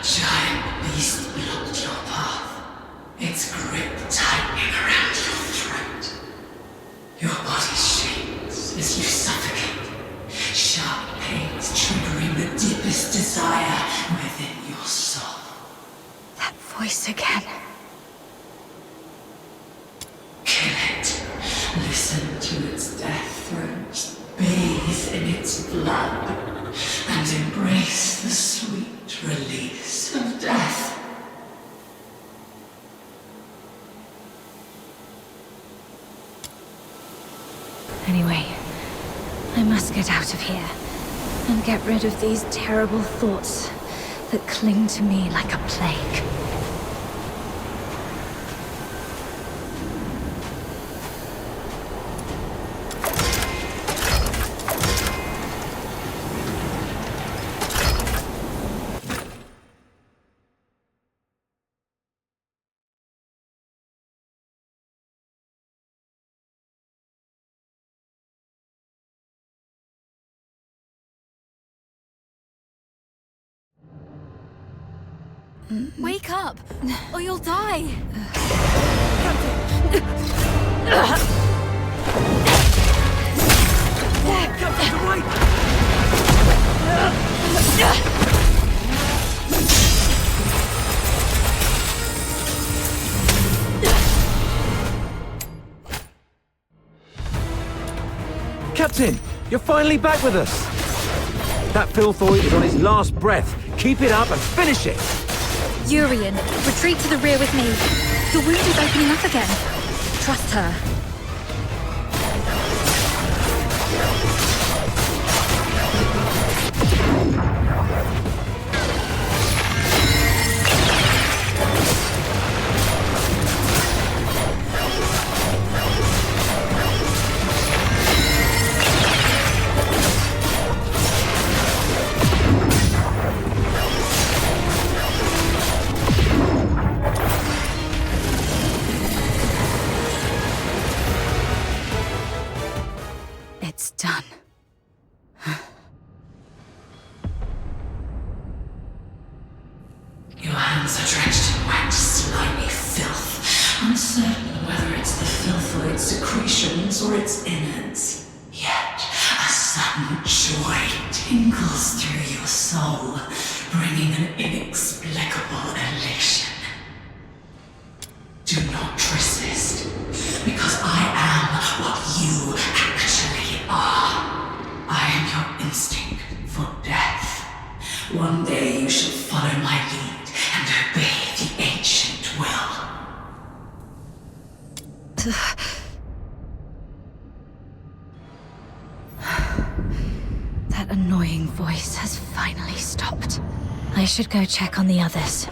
giant beast blocked your path, its grip tightening around your throat. Your body shakes as you suffocate, sharp pains triggering the deepest desire within your soul. That voice again. Kill it. Listen to its death throes. Bathe in its blood. And embrace the sweet release of death. Anyway, I must get out of here and get rid of these terrible thoughts that cling to me like a plague. Wake up, or you'll die! Captain, wait! Captain, you're finally back with us! That filthoid is on his last breath. Keep it up and finish it! Urian, retreat to the rear with me. The wound is opening up again. Trust her. It's done. Your hands are drenched in wet, slimy filth, uncertain whether it's the filthoid secretions or its innards. Yet, a sudden joy tingles through your soul, bringing an inexplicable elation. Do not resist, because I am what you actually are. I am your instinct for death. One day you shall follow my lead and obey the ancient will. That annoying voice has finally stopped. I should go check on the others.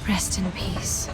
Rest in peace.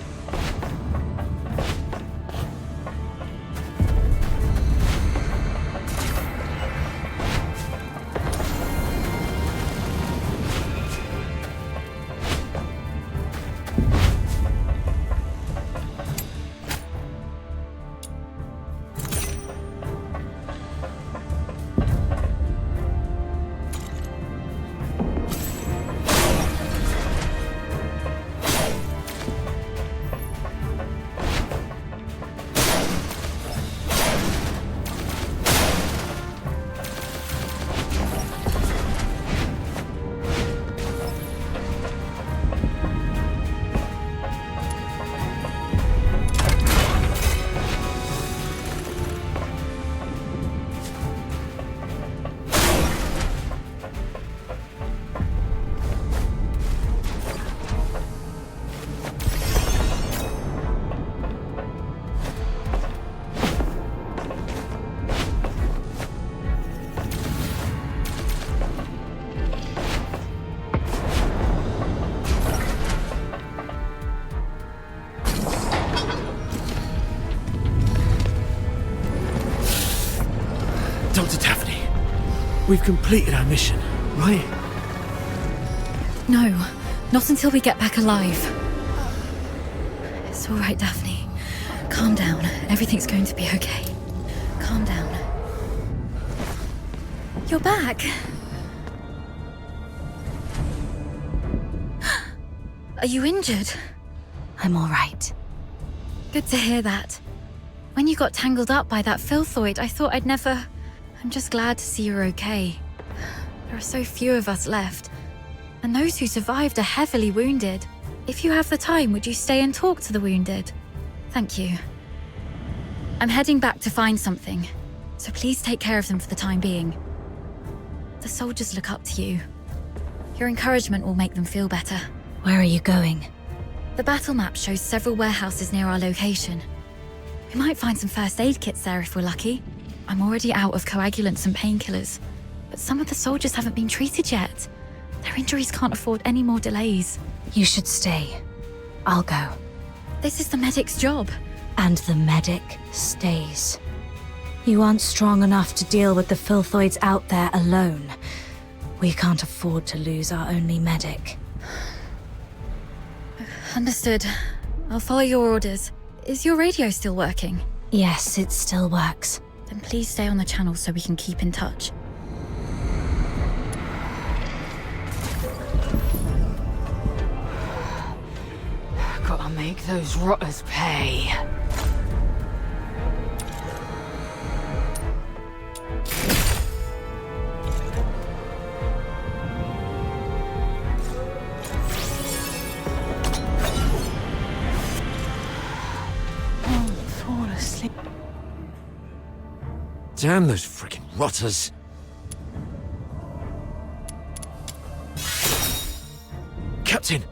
Dr. Taffney, we've completed our mission, right? No, not until we get back alive. It's all right, Daphne. Calm down. Everything's going to be okay. Calm down. You're back. Are you injured? I'm all right. Good to hear that. When you got tangled up by that filthoid, I thought I'd never... I'm just glad to see you're okay. There are so few of us left, and those who survived are heavily wounded. If you have the time, would you stay and talk to the wounded? Thank you. I'm heading back to find something, so please take care of them for the time being. The soldiers look up to you. Your encouragement will make them feel better. Where are you going? The battle map shows several warehouses near our location. We might find some first aid kits there if we're lucky. I'm already out of coagulants and painkillers, but some of the soldiers haven't been treated yet. Their injuries can't afford any more delays. You should stay. I'll go. This is the medic's job. And the medic stays. You aren't strong enough to deal with the filthoids out there alone. We can't afford to lose our only medic. Understood. I'll follow your orders. Is your radio still working? Yes, it still works. Then please stay on the channel so we can keep in touch. Gotta make those rotters pay. Fall asleep. Damn those freaking rotters. Captain,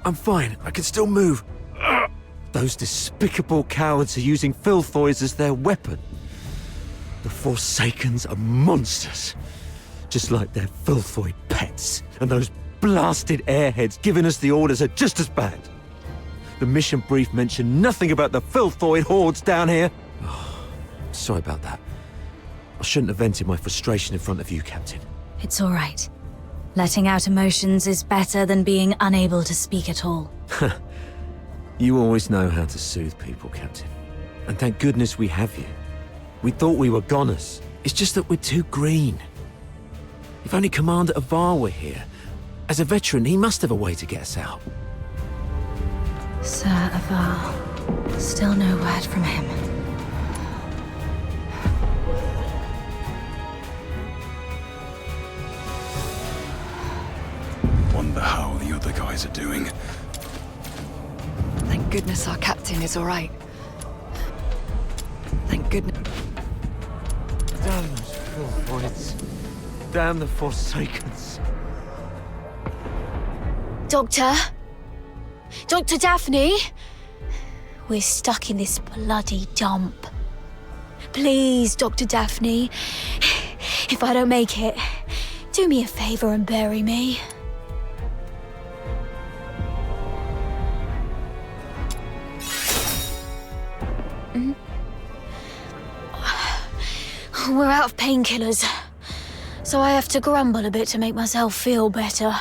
I'm fine. I can still move. Ugh. Those despicable cowards are using filthoids as their weapon. The Forsakens are monsters. Just like their filthoid pets. And those blasted airheads giving us the orders are just as bad. The mission brief mentioned nothing about the filthoid hordes down here. Oh, sorry about that. I shouldn't have vented my frustration in front of you, Captain. It's all right. Letting out emotions is better than being unable to speak at all. You always know how to soothe people, Captain. And thank goodness we have you. We thought we were goners. It's just that we're too green. If only Commander Avar were here. As a veteran, he must have a way to get us out. Sir Avar. Still no word from him. Wonder how the other guys are doing. Thank goodness our captain is all right. Thank goodness. Damn those filthoids. Damn the Forsakens. Doctor? Dr. Daphne? We're stuck in this bloody dump. Please, Dr. Daphne. If I don't make it, do me a favor and bury me. We're out of painkillers, so I have to grumble a bit to make myself feel better.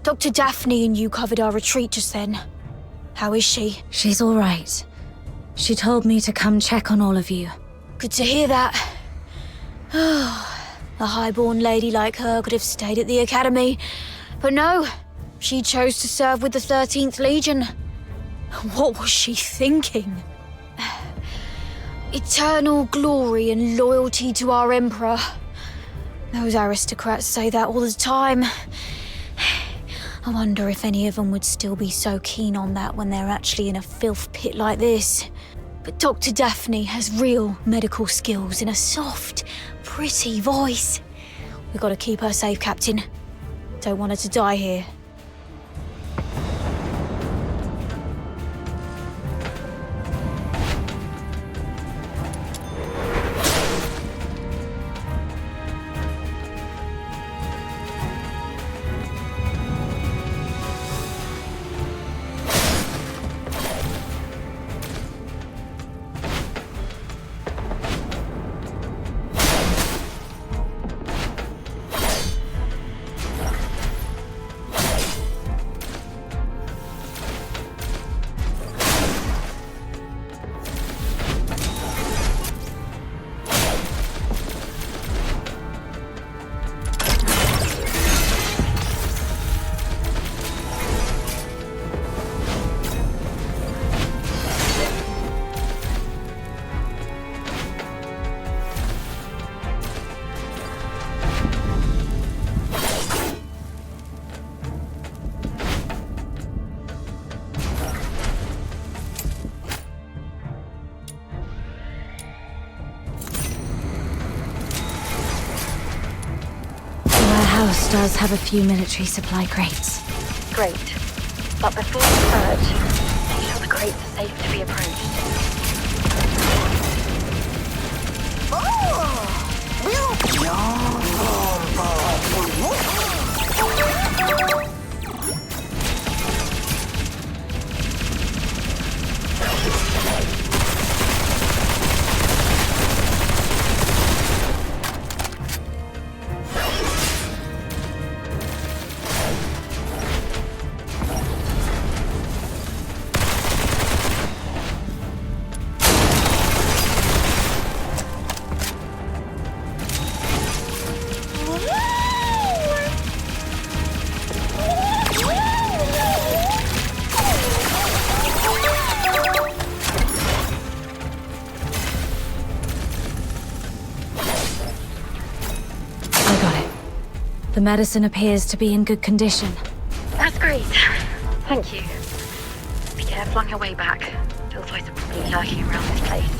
Dr. Daphne and you covered our retreat just then. How is she? She's all right. She told me to come check on all of you. Good to hear that. A highborn lady like her could have stayed at the academy. But no, she chose to serve with the 13th Legion. What was she thinking? Eternal glory and loyalty to our Emperor. Those aristocrats say that all the time. I wonder if any of them would still be so keen on that when they're actually in a filth pit like this. But Dr. Daphne has real medical skills and a soft, pretty voice. We've got to keep her safe, Captain. Don't want her to die here. house does have a few military supply crates. Great. But before we search, make sure the crates are safe to be approached. I got it. The medicine appears to be in good condition. That's great. Thank you. Be careful on your way back. Filthoids are probably lurking around this place.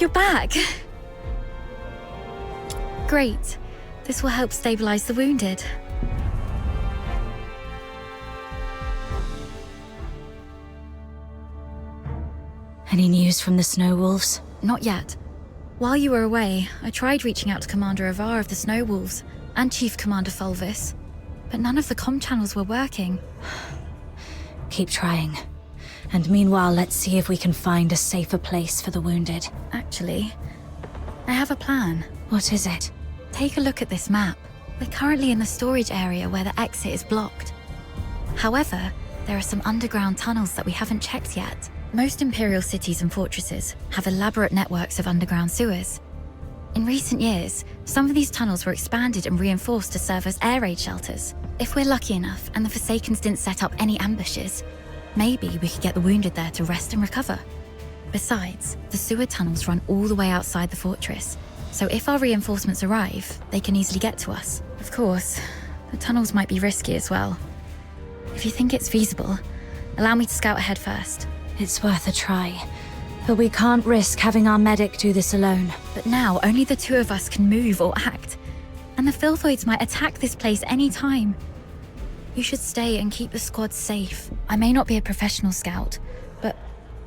You're back! Great. This will help stabilize the wounded. Any news from the Snow Wolves? Not yet. While you were away, I tried reaching out to Commander Avar of the Snow Wolves and Chief Commander Fulvis, but none of the comm channels were working. Keep trying. And meanwhile, let's see if we can find a safer place for the wounded. Actually, I have a plan. What is it? Take a look at this map. We're currently in the storage area where the exit is blocked. However, there are some underground tunnels that we haven't checked yet. Most Imperial cities and fortresses have elaborate networks of underground sewers. In recent years, some of these tunnels were expanded and reinforced to serve as air raid shelters. If we're lucky enough and the Forsakens didn't set up any ambushes, maybe we could get the wounded there to rest and recover. Besides, the sewer tunnels run all the way outside the fortress, so if our reinforcements arrive, they can easily get to us. Of course, the tunnels might be risky as well. If you think it's feasible, allow me to scout ahead first. It's worth a try. But we can't risk having our medic do this alone. But now, only the two of us can move or act. And the Filthoids might attack this place any time. You should stay and keep the squad safe. I may not be a professional scout, but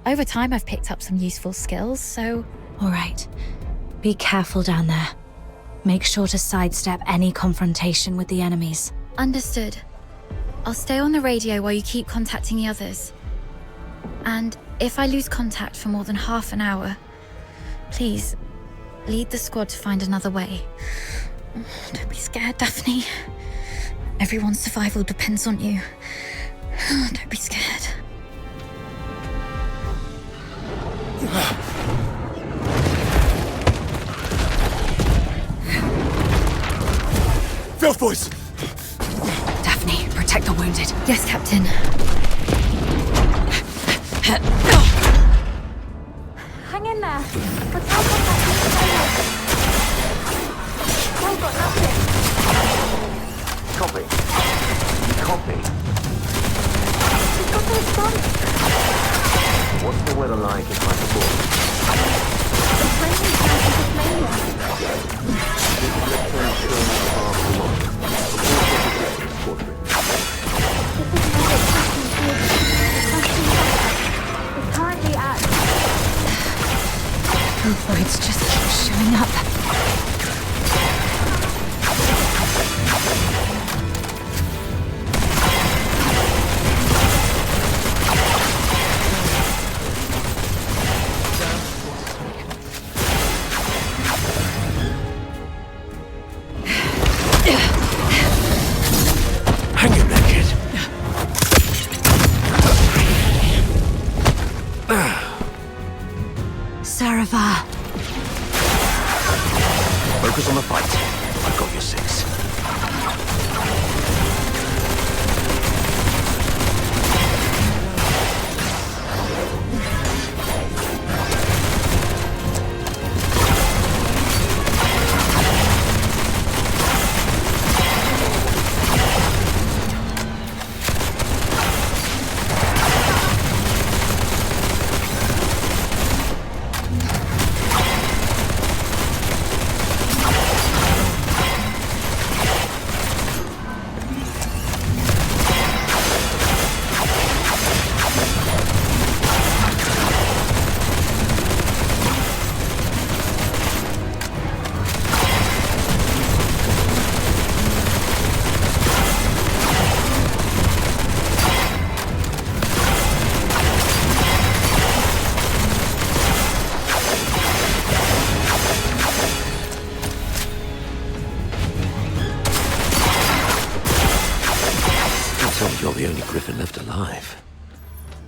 over time I've picked up some useful skills, so... All right. Be careful down there. Make sure to sidestep any confrontation with the enemies. Understood. I'll stay on the radio while you keep contacting the others. And if I lose contact for more than half an hour, please, lead the squad to find another way. Don't be scared, Daphne. Everyone's survival depends on you. Don't be scared. Filth boys! Daphne, protect the wounded. Yes, Captain. Hang in there. We're trying to contact the sailors. I've got nothing. Copy. Copy. We've got those guns. What's the weather like in Hyperboard? The friendly down in Tasmania. We're currently at... Filthoids just keep showing up. Hang in there, kid. Saravar.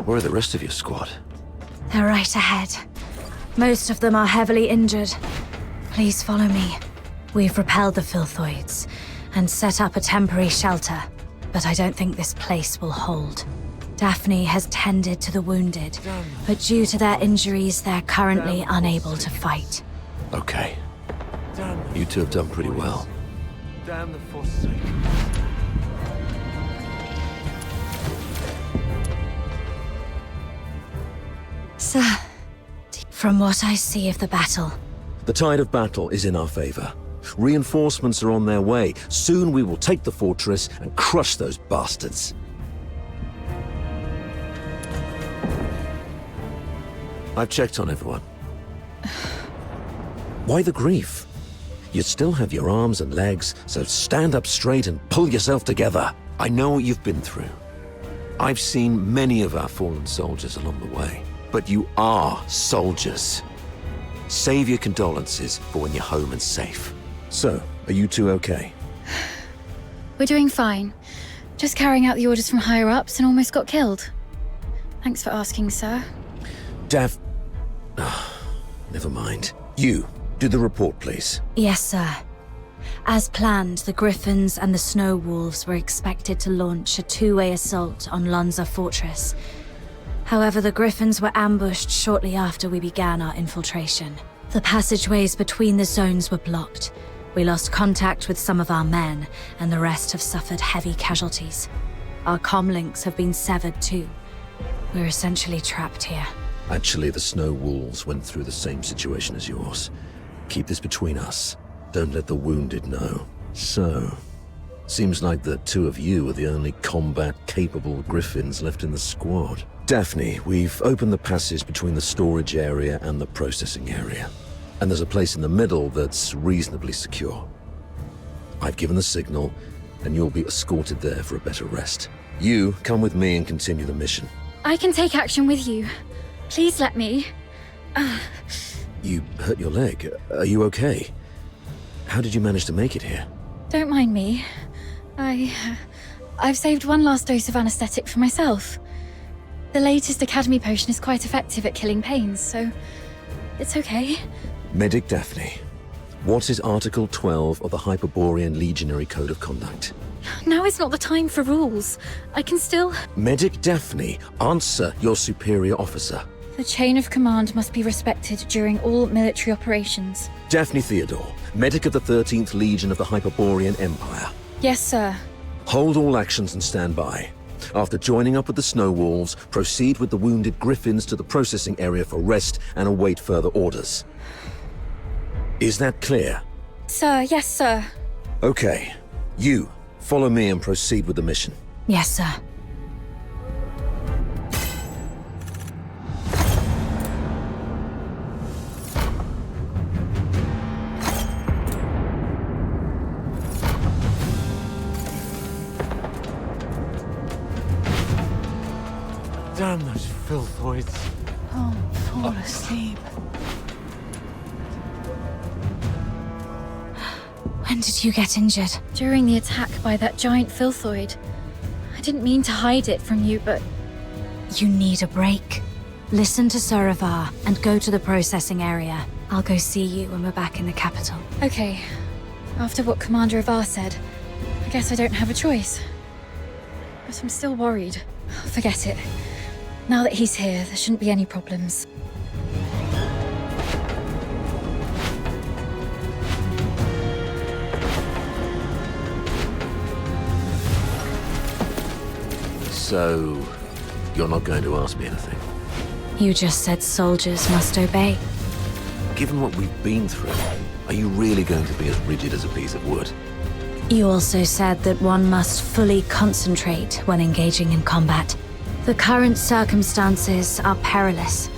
Where are the rest of your squad? They're right ahead. Most of them are heavily injured. Please follow me. We've repelled the Filthoids and set up a temporary shelter, but I don't think this place will hold. Daphne has tended to the wounded, but due to their injuries, they're currently unable to fight. Okay. You two have done pretty well. Damn the Forsaken. Sir, from what I see of the battle, The tide of battle is in our favor. Reinforcements are on their way. Soon we will take the fortress and crush those bastards. I've checked on everyone. Why the grief? You still have your arms and legs, so stand up straight and pull yourself together. I know what you've been through. I've seen many of our fallen soldiers along the way, but you are soldiers. Save your condolences for when you're home and safe. So, are you two okay? We're doing fine. Just carrying out the orders from higher ups and almost got killed. Thanks for asking, sir. Dav... never mind. You, do the report, please. yes, sir. As planned, the Griffins and the Snow Wolves were expected to launch a two-way assault on Lonza Fortress. However, the Griffins were ambushed shortly after we began our infiltration. The passageways between the zones were blocked. We lost contact with some of our men, and the rest have suffered heavy casualties. Our comlinks have been severed too. We're essentially trapped here. Actually, the Snow Wolves went through the same situation as yours. Keep this between us. Don't let the wounded know. So, seems like the two of you are the only combat-capable Griffins left in the squad. Daphne, we've opened the passage between the storage area and the processing area. And there's a place in the middle that's reasonably secure. I've given the signal, and you'll be escorted there for a better rest. You, come with me and continue the mission. I can take action with you. Please let me. You hurt your leg. Are you okay? How did you manage to make it here? Don't mind me. I've saved one last dose of anesthetic for myself. The latest Academy potion is quite effective at killing pains, so it's okay. Medic Daphne, what is Article 12 of the Hyperborean Legionary Code of Conduct? Now is not the time for rules. I can still... Medic Daphne, answer your superior officer. The chain of command must be respected during all military operations. Daphne Theodore, medic of the 13th Legion of the Hyperborean Empire. Yes, sir. Hold all actions and stand by. After joining up with the Snow Wolves, proceed with the wounded Griffins to the processing area for rest and await further orders. Is that clear? Sir, yes, sir. Okay. You, follow me and proceed with the mission. Yes, sir. Damn those Filthoids. Fall asleep. When did you get injured? During the attack by that giant Filthoid. I didn't mean to hide it from you, but You need a break. Listen to Suravar and go to the processing area. I'll go see you when we're back in the capital. okay. After what Commander Avar said, I guess I don't have a choice. But I'm still worried. Forget it. Now that he's here, there shouldn't be any problems. So, you're not going to ask me anything? You just said soldiers must obey. Given what we've been through, are you really going to be as rigid as a piece of wood? You also said that one must fully concentrate when engaging in combat. The current circumstances are perilous.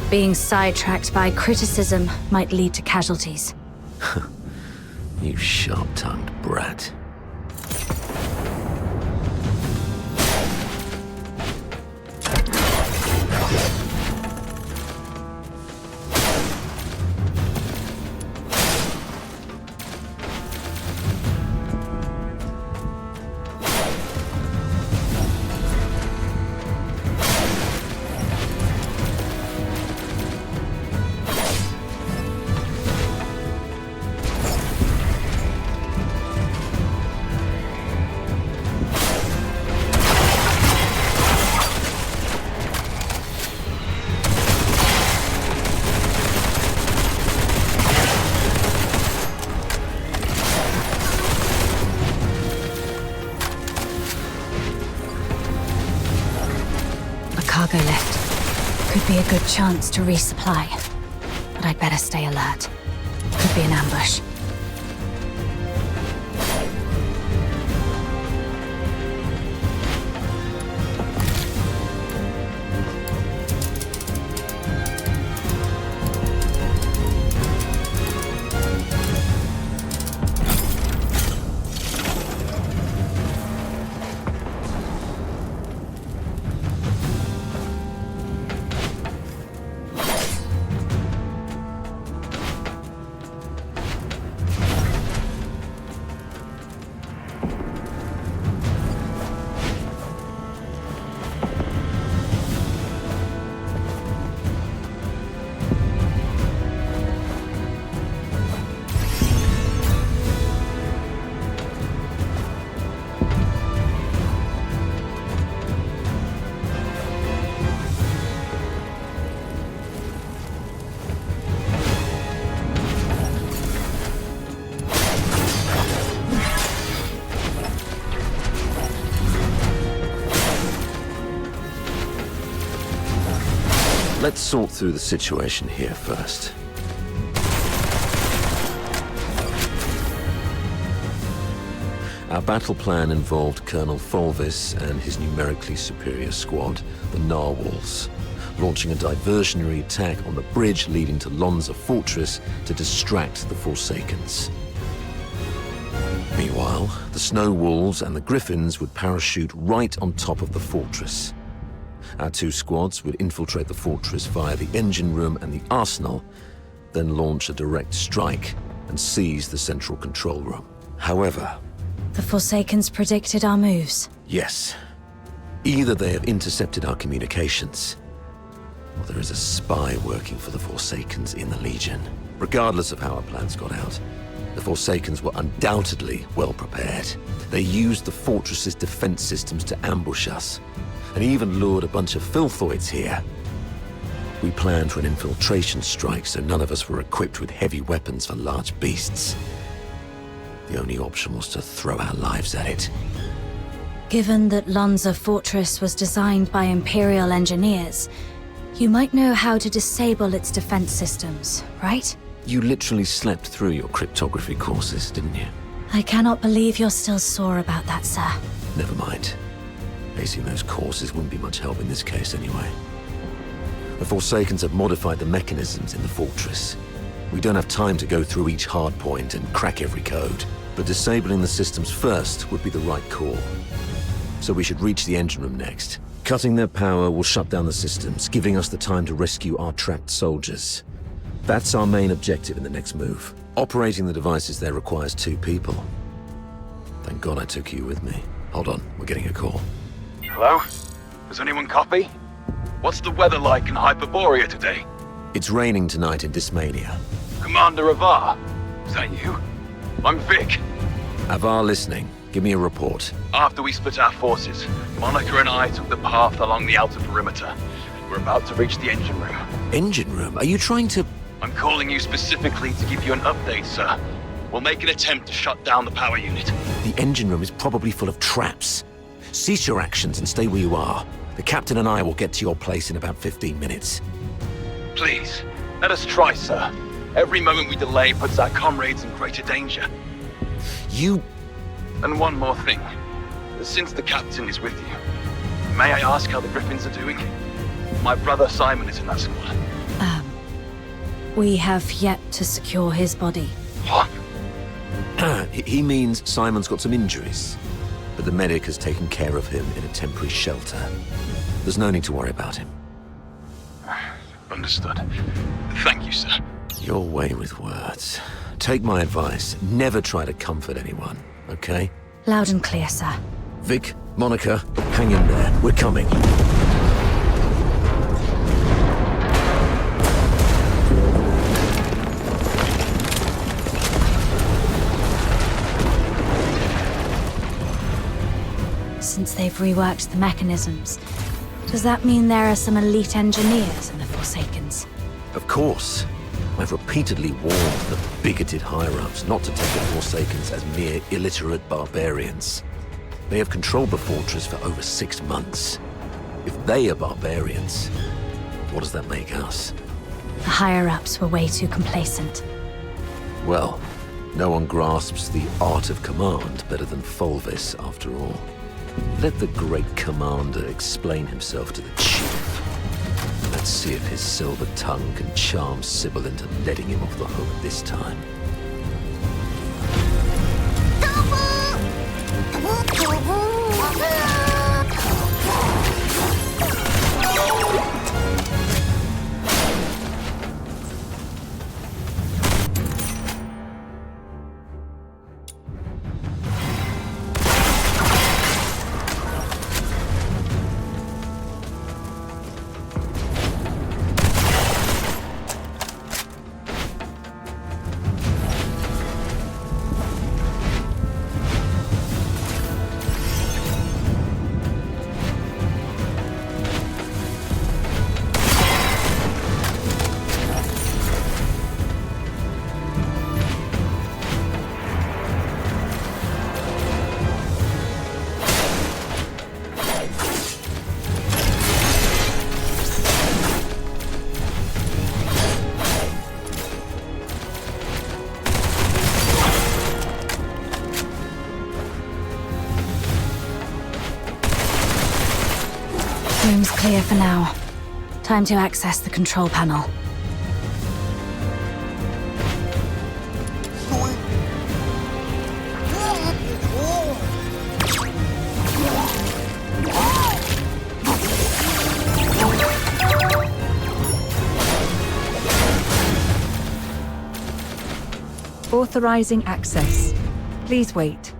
Being sidetracked by criticism might lead to casualties. You sharp-tongued brat. Could be a good chance to resupply. But I'd better stay alert. Could be an ambush. Let's sort through the situation here first. Our battle plan involved Colonel Fulvis and his numerically superior squad, the Narwhals, launching a diversionary attack on the bridge leading to Lonza Fortress to distract the Forsakens. Meanwhile, the Snow Wolves and the Griffins would parachute right on top of the fortress. Our two squads would infiltrate the fortress via the engine room and the arsenal, then launch a direct strike and seize the central control room. However... The Forsakens predicted our moves. Yes. Either they have intercepted our communications, or there is a spy working for the Forsakens in the Legion. Regardless of how our plans got out, the Forsakens were undoubtedly well prepared. They used the fortress's defense systems to ambush us, and even lured a bunch of filthoids here. We planned for an infiltration strike, so none of us were equipped with heavy weapons for large beasts. The only option was to throw our lives at it. Given that Lonza Fortress was designed by Imperial engineers, you might know how to disable its defense systems, right? You literally slept through your cryptography courses, didn't you? I cannot believe you're still sore about that, sir. Never mind. Acing those courses wouldn't be much help in this case anyway. The Forsakens have modified the mechanisms in the fortress. We don't have time to go through each hard point and crack every code, but disabling the systems first would be the right call. So we should reach the engine room next. Cutting their power will shut down the systems, giving us the time to rescue our trapped soldiers. That's our main objective in the next move. Operating the devices there requires 2 people. Thank God I took you with me. Hold on, we're getting a call. Hello? Does anyone copy? What's the weather like in Hyperborea today? It's raining tonight in Dismania. Commander Avar, is that you? I'm Vic. Avar listening. Give me a report. After we split our forces, Monica and I took the path along the outer perimeter. We're about to reach the engine room. Engine room? Are you trying to... I'm calling you specifically to give you an update, sir. We'll make an attempt to shut down the power unit. The engine room is probably full of traps. Cease your actions and stay where you are. The captain and I will get to your place in about 15 minutes. Please, let us try, sir. Every moment we delay puts our comrades in greater danger. You... And one more thing. Since the captain is with you, may I ask how the Griffins are doing? My brother Simon is in that squad. We have yet to secure his body. What? He means Simon's got some injuries, but the medic has taken care of him in a temporary shelter. There's no need to worry about him. Understood. Thank you, sir. Your way with words. Take my advice. Never try to comfort anyone, okay? Loud and clear, sir. Vic, Monica, hang in there. We're coming. Since they've reworked the mechanisms, does that mean there are some elite engineers in the Forsakens? Of course. I've repeatedly warned the bigoted higher-ups not to take the Forsakens as mere illiterate barbarians. They have controlled the fortress for over 6 months. If they are barbarians, What does that make us? The higher-ups were way too complacent. Well, no one grasps the art of command better than Fulvis, after all. Let the great commander explain himself to the chief. Let's see if his silver tongue can charm Sybil into letting him off the hook this time. Room's clear for now. Time to access the control panel. Authorizing access. Please wait.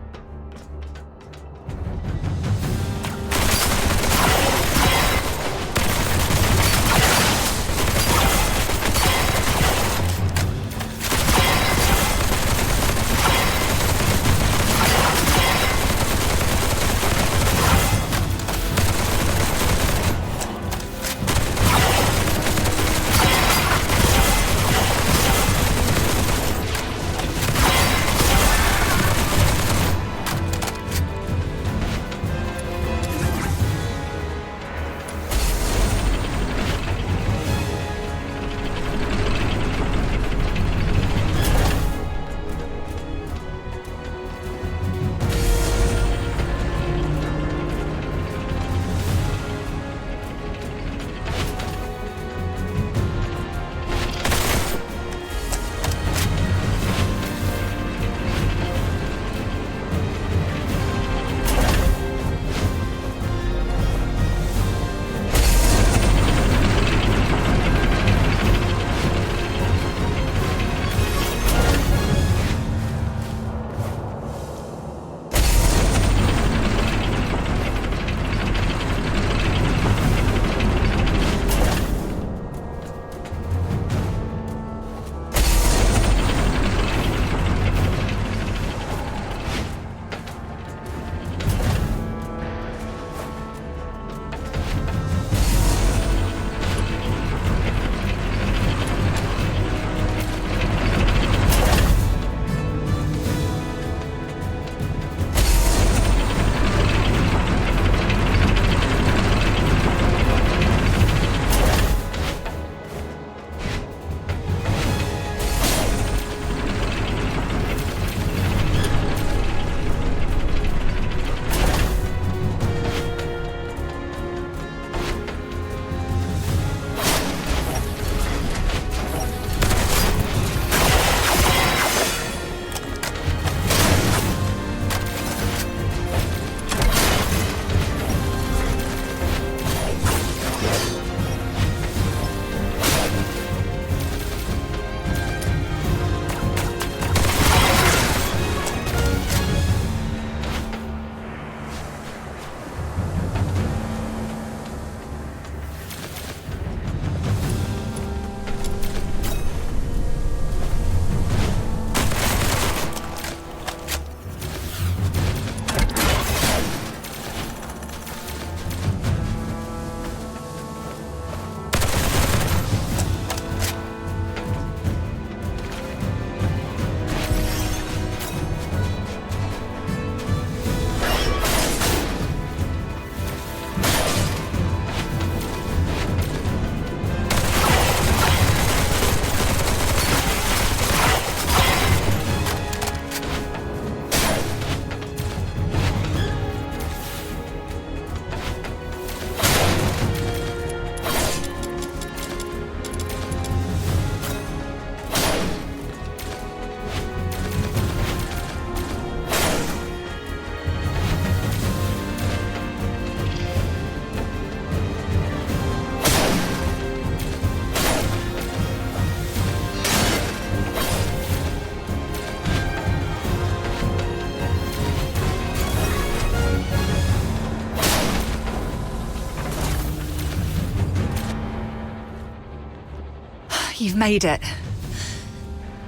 You've made it.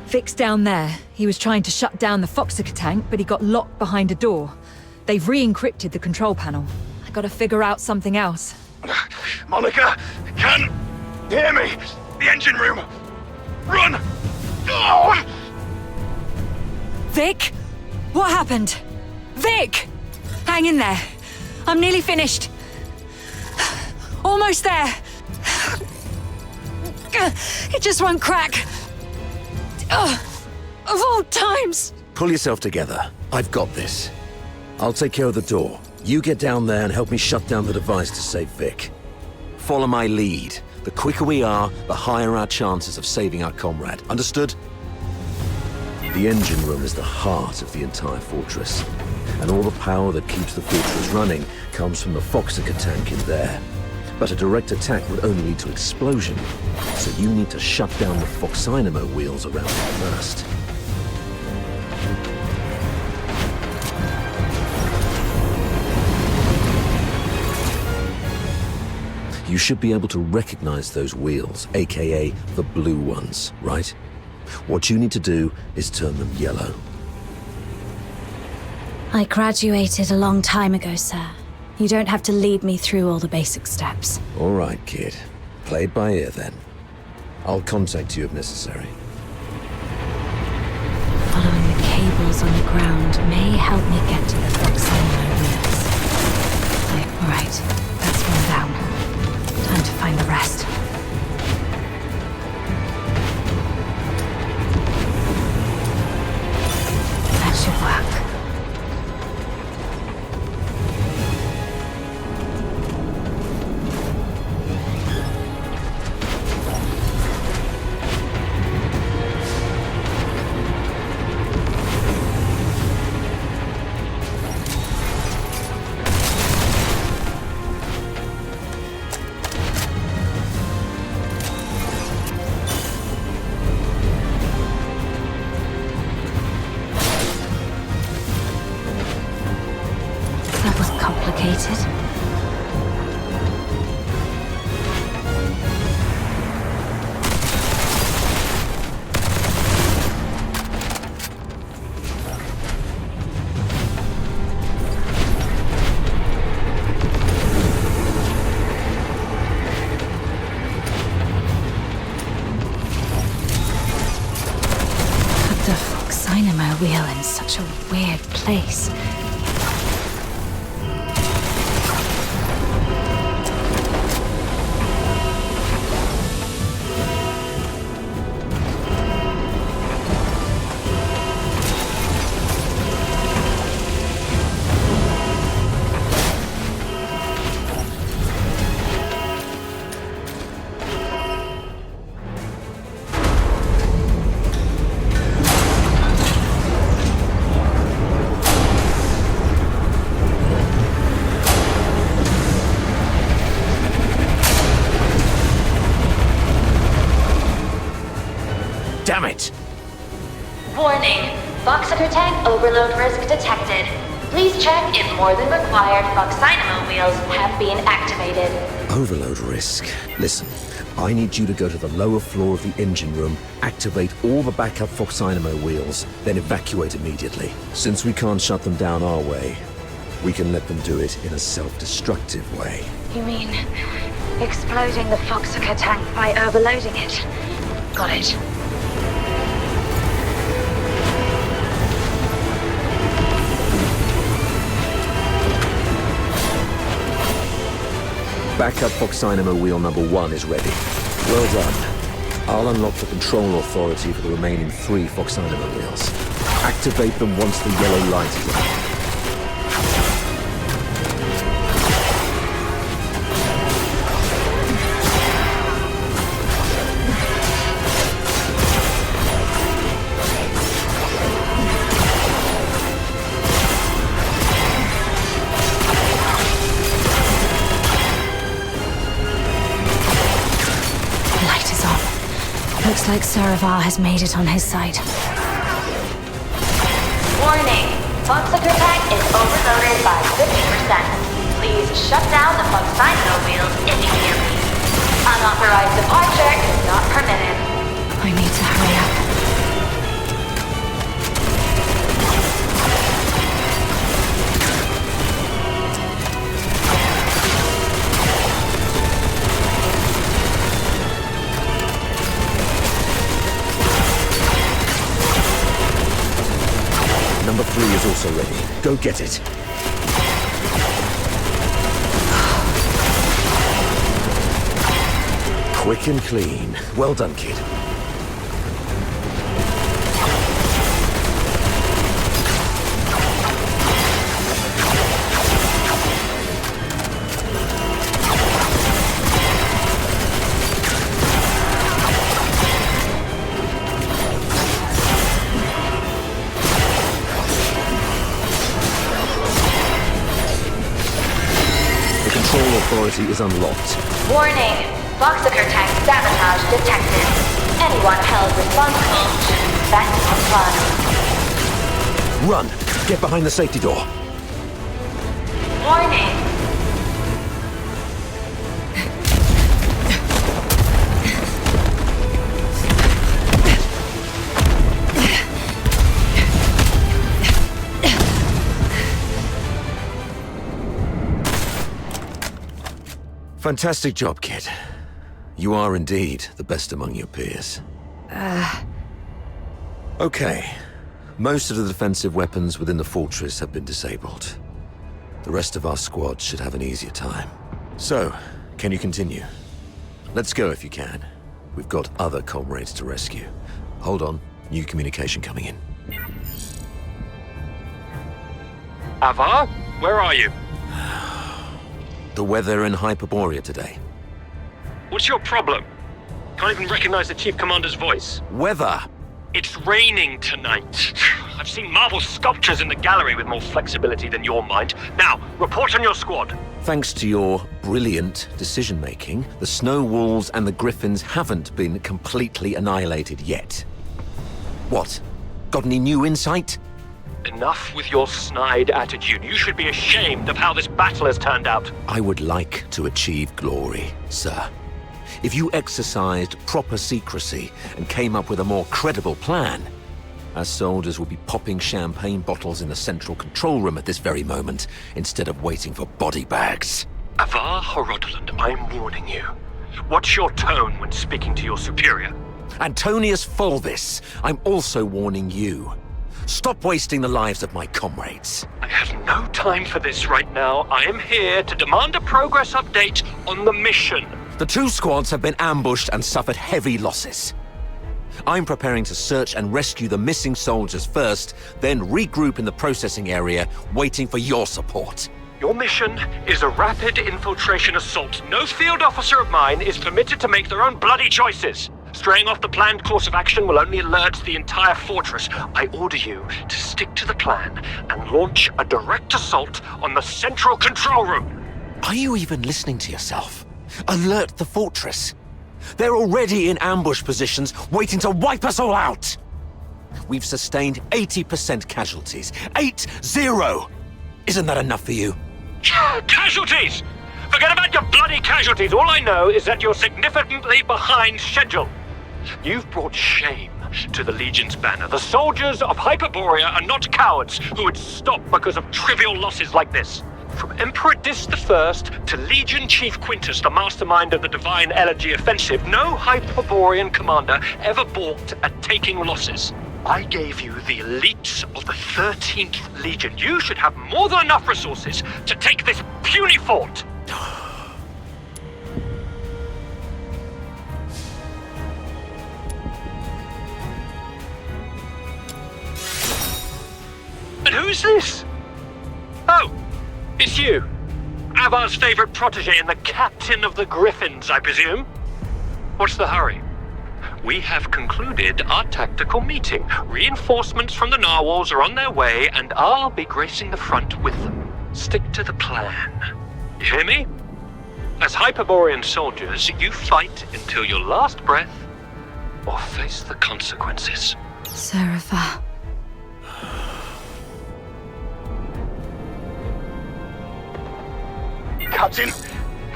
Vic's down there. He was trying to shut down the Foxica tank, but he got locked behind a door. They've re-encrypted the control panel. I gotta figure out something else. Monica, can hear me? The engine room. Run! Oh! Vic? What happened? Vic! Hang in there. I'm nearly finished. Almost there. It just won't crack. Of all times. Pull yourself together. I've got this. I'll take care of the door. You get down there and help me shut down the device to save Vic. Follow my lead. The quicker we are, the higher our chances of saving our comrade. Understood? The engine room is the heart of the entire fortress. And all the power that keeps the fortress running comes from the Foxica tank in there. But a direct attack would only lead to explosion. So you need to shut down the Foxynamo wheels around it first. You should be able to recognize those wheels, aka the blue ones, right? What you need to do is turn them yellow. I graduated a long time ago, sir. You don't have to lead me through all the basic steps. All right, kid. Play it by ear, then. I'll contact you if necessary. Following the cables on the ground may help me get to the Foxynamo wheels. All right, that's one down. Time to find the rest. That should work. Wheel in such a weird place. Damn it! Warning. Foxica tank overload risk detected. Please check if more than required Foxynamo wheels have been activated. Overload risk. Listen, I need you to go to the lower floor of the engine room, activate all the backup Foxynamo wheels, then evacuate immediately. Since we can't shut them down our way, we can let them do it in a self-destructive way. You mean exploding the Foxica tank by overloading it? Got it. Backup Foxynamo wheel number 1 is ready. Well done. I'll unlock the control authority for the remaining 3 Foxynamo wheels. Activate them once the yellow light is on. Looks like Saravar has made it on his side. Warning. Foxica tank is overloaded by 50%. Please shut down the Foxynamo wheels immediately. Unauthorized departure is not permitted. I need to hurry up. Number 3 is also ready. Go get it. Quick and clean. Well done, kid. The control authority is unlocked. Warning! Boxicar tank sabotage detected. Anyone held responsible should be sent on. Run! Get behind the safety door. Warning! Fantastic job, kid. You are indeed the best among your peers. Okay. Most of the defensive weapons within the fortress have been disabled. The rest of our squad should have an easier time. So, can you continue? Let's go if you can. We've got other comrades to rescue. Hold on. New communication coming in. Avar? Where are you? The weather in Hyperborea today. What's your problem? Can't even recognize the Chief Commander's voice. Weather! It's raining tonight. I've seen marble sculptures in the gallery with more flexibility than your mind. Now, report on your squad. Thanks to your brilliant decision-making, the Snow Wolves and the Griffins haven't been completely annihilated yet. What? Got any new insight? Enough with your snide attitude. You should be ashamed of how this battle has turned out. I would like to achieve glory, sir. If you exercised proper secrecy and came up with a more credible plan, our soldiers would be popping champagne bottles in the central control room at this very moment, instead of waiting for body bags. Avar Horodland, I'm warning you. What's your tone when speaking to your superior? Antonius Fulvis, I'm also warning you. Stop wasting the lives of my comrades. I have no time for this right now. I am here to demand a progress update on the mission. The 2 squads have been ambushed and suffered heavy losses. I'm preparing to search and rescue the missing soldiers first, then regroup in the processing area, waiting for your support. Your mission is a rapid infiltration assault. No field officer of mine is permitted to make their own bloody choices. Straying off the planned course of action will only alert the entire fortress. I order you to stick to the plan and launch a direct assault on the central control room. Are you even listening to yourself? Alert the fortress. They're already in ambush positions, waiting to wipe us all out. We've sustained 80% casualties. 8-0! Isn't that enough for you? Casualties! Forget about your bloody casualties. All I know is that you're significantly behind schedule. You've brought shame to the Legion's banner. The soldiers of Hyperborea are not cowards who would stop because of trivial losses like this. From Emperor Dis I to Legion Chief Quintus, the mastermind of the Divine Elegy Offensive, no Hyperborean commander ever balked at taking losses. I gave you the elites of the 13th Legion. You should have more than enough resources to take this puny fort. And who's this? Oh, it's you. Avar's favorite protege and the captain of the Griffins, I presume? What's the hurry? We have concluded our tactical meeting. Reinforcements from the narwhals are on their way, and I'll be gracing the front with them. Stick to the plan. You hear me? As Hyperborean soldiers, you fight until your last breath, or face the consequences. Serapha. Captain!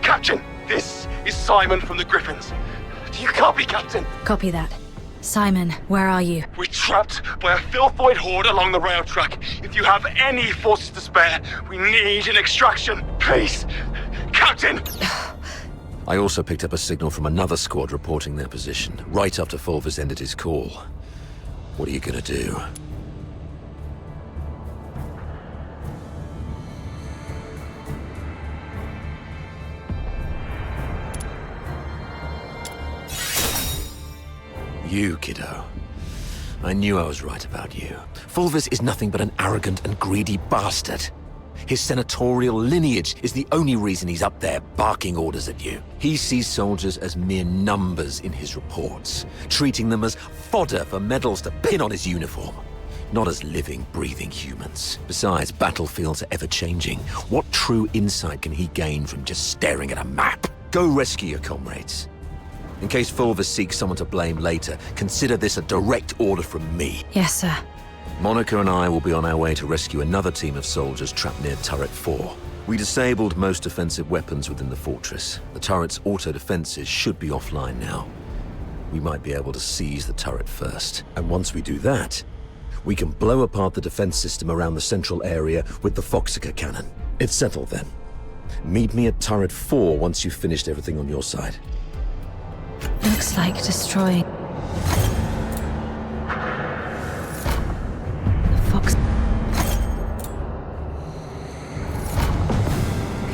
Captain! This is Simon from the Griffins. Do you copy, Captain? Copy that. Simon, where are you? We're trapped by a filthoid horde along the rail track. If you have any forces to spare, we need an extraction. Please, Captain! I also picked up a signal from another squad reporting their position, right after Fulvers ended his call. What are you gonna do? You, kiddo. I knew I was right about you. Fulvers is nothing but an arrogant and greedy bastard. His senatorial lineage is the only reason he's up there barking orders at you. He sees soldiers as mere numbers in his reports, treating them as fodder for medals to pin on his uniform. Not as living, breathing humans. Besides, battlefields are ever-changing. What true insight can he gain from just staring at a map? Go rescue your comrades. In case Fulvers seeks someone to blame later, consider this a direct order from me. Yes, sir. Monica and I will be on our way to rescue another team of soldiers trapped near Turret 4. We disabled most defensive weapons within the fortress. The turret's auto-defenses should be offline now. We might be able to seize the turret first. And once we do that, we can blow apart the defense system around the central area with the Foxica cannon. It's settled then. Meet me at Turret 4 once you've finished everything on your side. Looks like destroying the Fox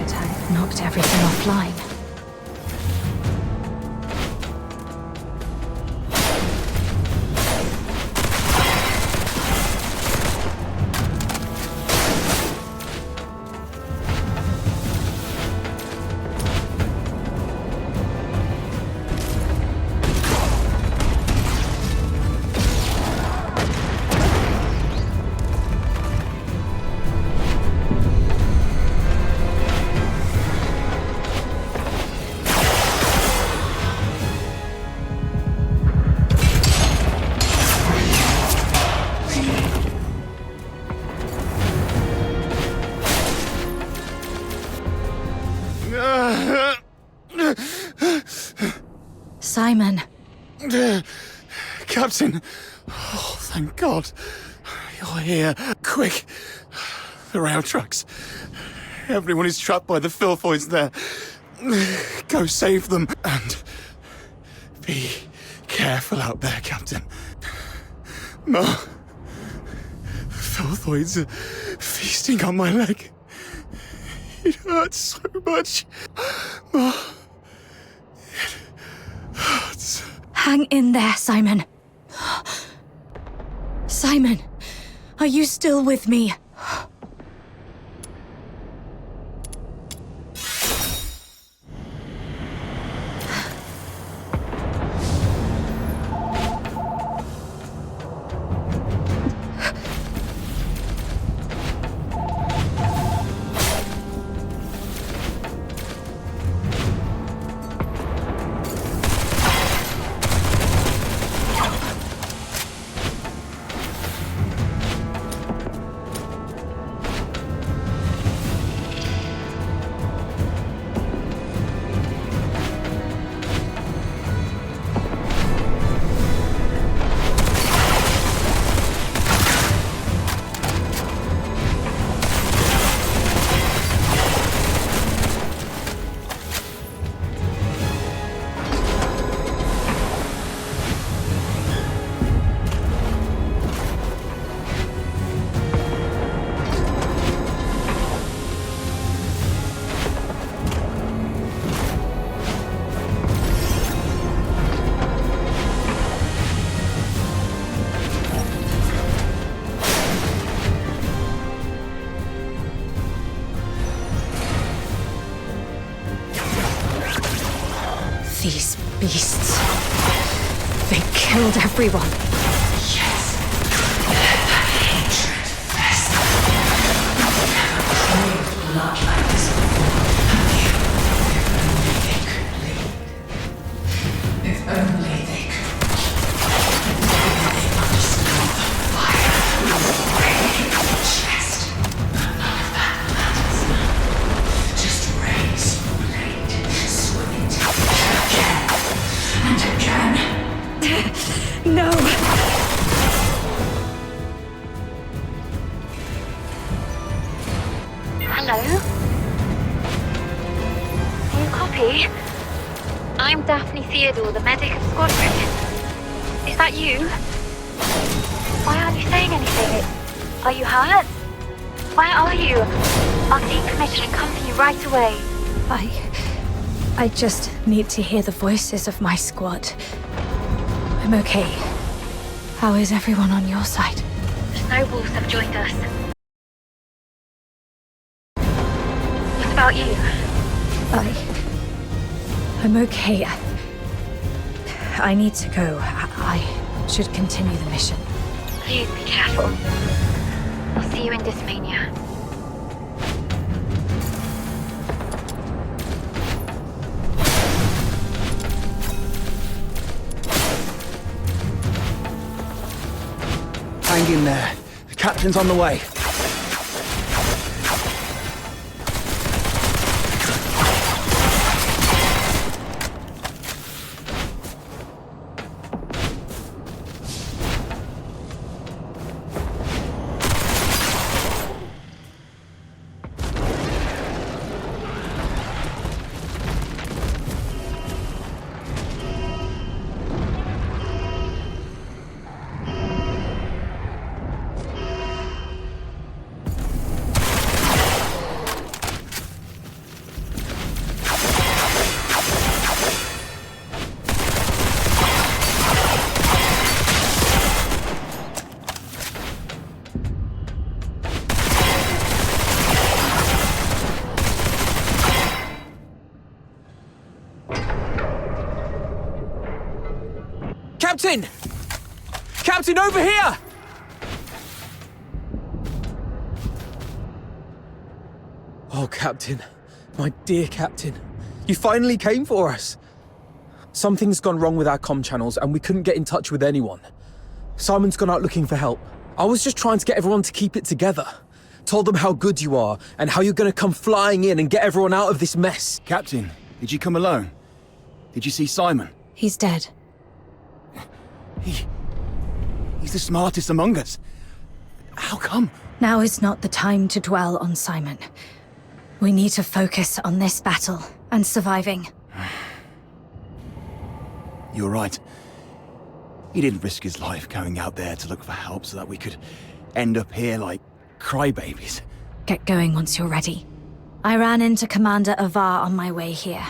attack knocked everything offline. Simon. Captain! Oh, thank God. You're here. Quick. The rail trucks. Everyone is trapped by the filthoids there. Go save them. And be careful out there, Captain. Ma, the filthoids are feasting on my leg. It hurts so much. Ma, it hurts. Hang in there, Simon. Simon, are you still with me? These beasts. They killed everyone. Yes. Let that hatred fester. I've never craved blood like this before. Have you? If only they could bleed. If only they understood the fire raging in the chest. But none of that matters now. Just raise your blade. Swing it. Again. And again. No! Hello? Can you copy? I'm Daphne Theodore, the medic of Squad Griffin. Is that you? Why aren't you saying anything? Are you hurt? Where are you? I'll decommission and come for you right away. I just need to hear the voices of my squad. I'm okay. How is everyone on your side? The snowballs have joined us. What about you? I'm okay. I need to go. I should continue the mission. Please be careful. I'll see you in Dysmania. Hang in there. The captain's on the way. Captain! Captain, over here! Oh, Captain. My dear Captain. You finally came for us. Something's gone wrong with our comm channels and we couldn't get in touch with anyone. Simon's gone out looking for help. I was just trying to get everyone to keep it together. Told them how good you are and how you're going to come flying in and get everyone out of this mess. Captain, did you come alone? Did you see Simon? He's dead. He's the smartest among us. How come? Now is not the time to dwell on Simon. We need to focus on this battle and surviving. You're right. He didn't risk his life going out there to look for help so that we could end up here like crybabies. Get going once you're ready. I ran into Commander Avar on my way here.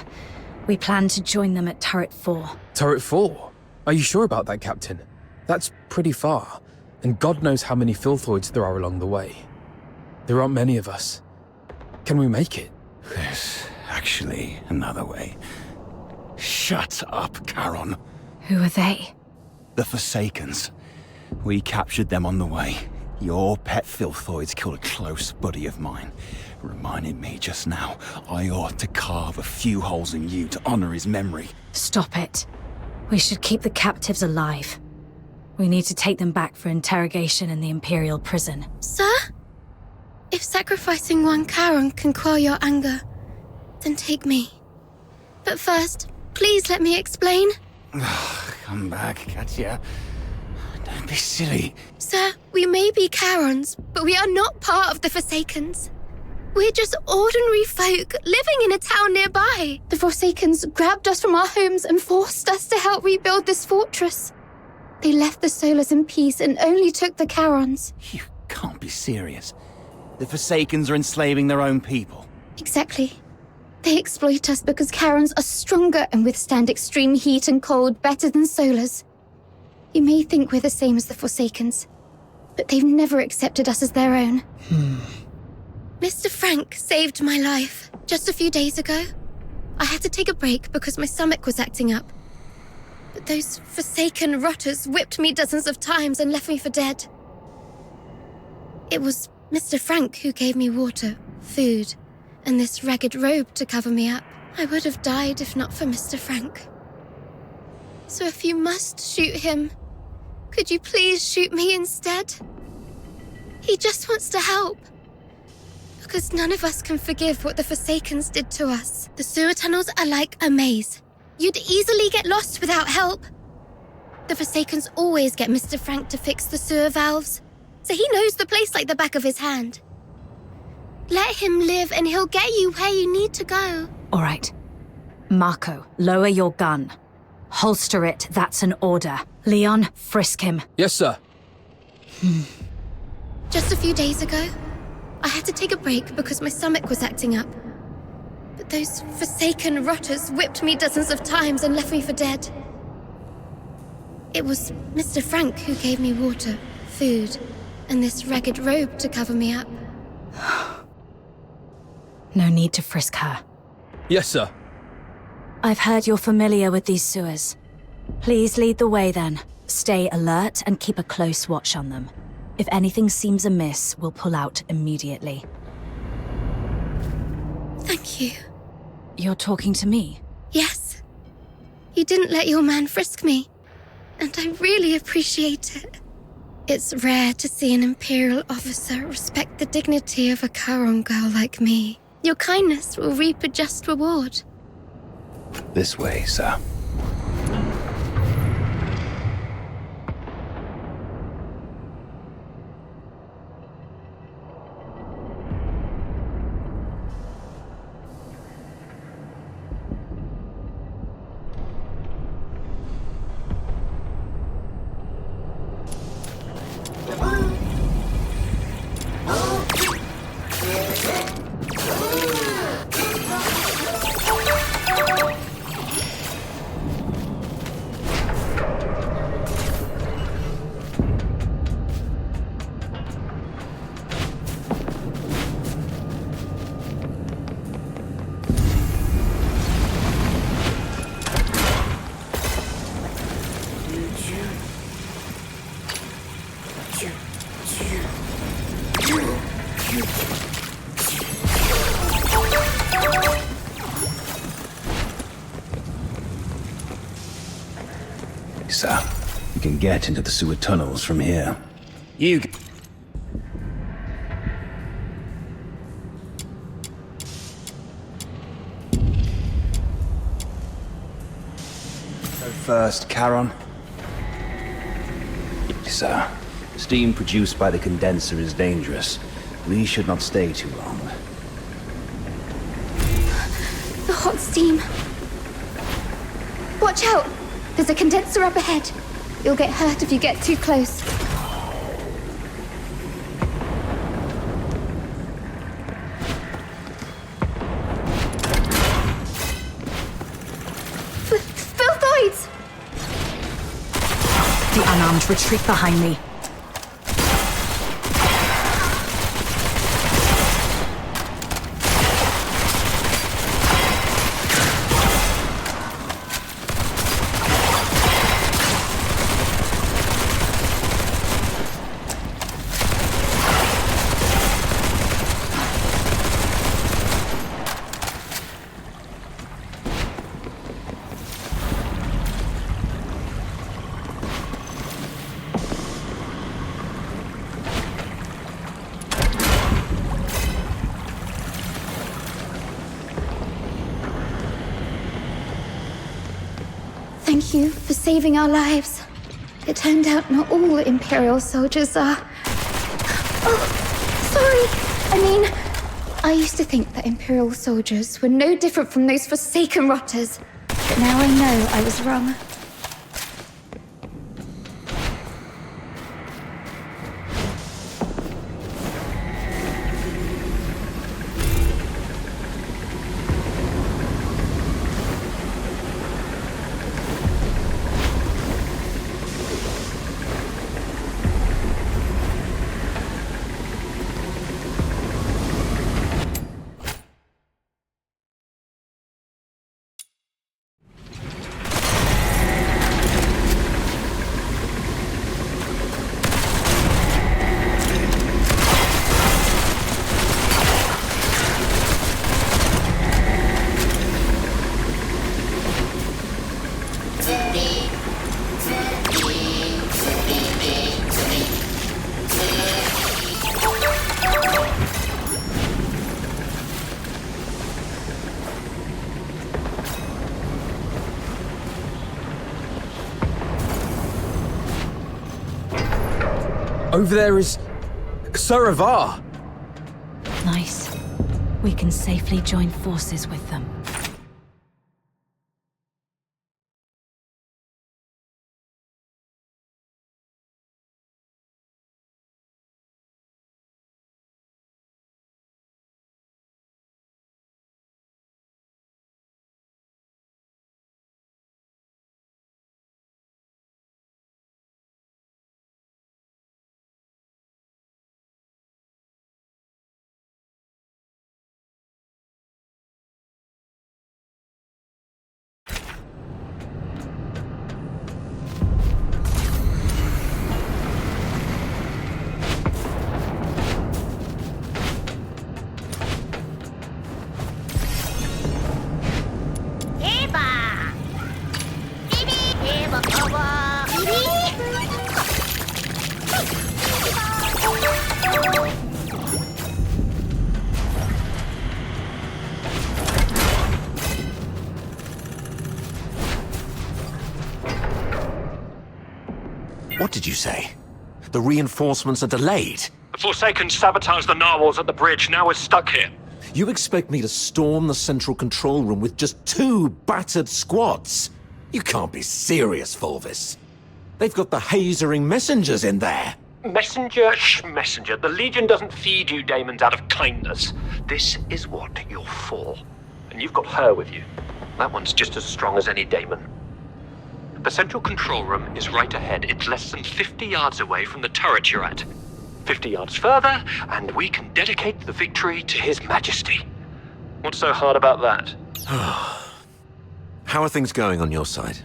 We plan to join them at Turret 4. Turret 4? Are you sure about that, Captain? That's pretty far, and God knows how many filthoids there are along the way. There aren't many of us. Can we make it? There's actually another way. Shut up, Charon. Who are they? The Forsakens. We captured them on the way. Your pet filthoids killed a close buddy of mine. Reminded me just now, I ought to carve a few holes in you to honor his memory. Stop it. We should keep the captives alive. We need to take them back for interrogation in the Imperial prison. Sir? If sacrificing one Charon can quell your anger, then take me. But first, please let me explain. Come back, Katya. Don't be silly. Sir, we may be Charons, but we are not part of the Forsakens. We're just ordinary folk living in a town nearby. The Forsakens grabbed us from our homes and forced us to help rebuild this fortress. They left the Solars in peace and only took the Charons. You can't be serious. The Forsakens are enslaving their own people. Exactly. They exploit us because Charons are stronger and withstand extreme heat and cold better than Solars. You may think we're the same as the Forsakens, but they've never accepted us as their own. Mr. Frank saved my life just a few days ago. I had to take a break because my stomach was acting up. But those Forsaken rotters whipped me dozens of times and left me for dead. It was Mr. Frank who gave me water, food, and this ragged robe to cover me up. I would have died if not for Mr. Frank. So if you must shoot him, could you please shoot me instead? He just wants to help. Because none of us can forgive what the Forsakens did to us. The sewer tunnels are like a maze. You'd easily get lost without help. The Forsakens always get Mr. Frank to fix the sewer valves, so he knows the place like the back of his hand. Let him live and he'll get you where you need to go. All right. Marco, lower your gun. Holster it, that's an order. Leon, frisk him. Yes, sir. Just a few days ago, I had to take a break because my stomach was acting up. But those Forsaken rotters whipped me dozens of times and left me for dead. It was Mr. Frank who gave me water, food, and this ragged robe to cover me up. No need to frisk her. Yes, sir. I've heard you're familiar with these sewers. Please lead the way then. Stay alert and keep a close watch on them. If anything seems amiss, we'll pull out immediately. Thank you. You're talking to me? Yes. You didn't let your man frisk me, and I really appreciate it. It's rare to see an Imperial officer respect the dignity of a Charon girl like me. Your kindness will reap a just reward. This way, sir. Sir, you can get into the sewer tunnels from here. You... Go first, Charon. Sir, steam produced by the condenser is dangerous. We should not stay too long. The hot steam. Watch out! There's a condenser up ahead. You'll get hurt if you get too close. Filthoids! The unarmed retreat behind me. Thank you for saving our lives. It turned out not all Imperial soldiers are... Oh, sorry. I mean, I used to think that Imperial soldiers were no different from those Forsaken rotters. But now I know I was wrong. Over there is Sir Avar. Nice. We can safely join forces with them. What did you say? The reinforcements are delayed? The Forsakens sabotaged the narwhals at the bridge. Now we're stuck here. You expect me to storm the central control room with just 2 battered squads? You can't be serious, Fulvis. They've got the hazering messengers in there. Messenger, messenger. The Legion doesn't feed you daemons out of kindness. This is what you're for. And you've got her with you. That one's just as strong as any daemon. The central control room is right ahead. It's less than 50 yards away from the turret you're at. 50 yards further, and we can dedicate the victory to His Majesty. What's so hard about that? How are things going on your side?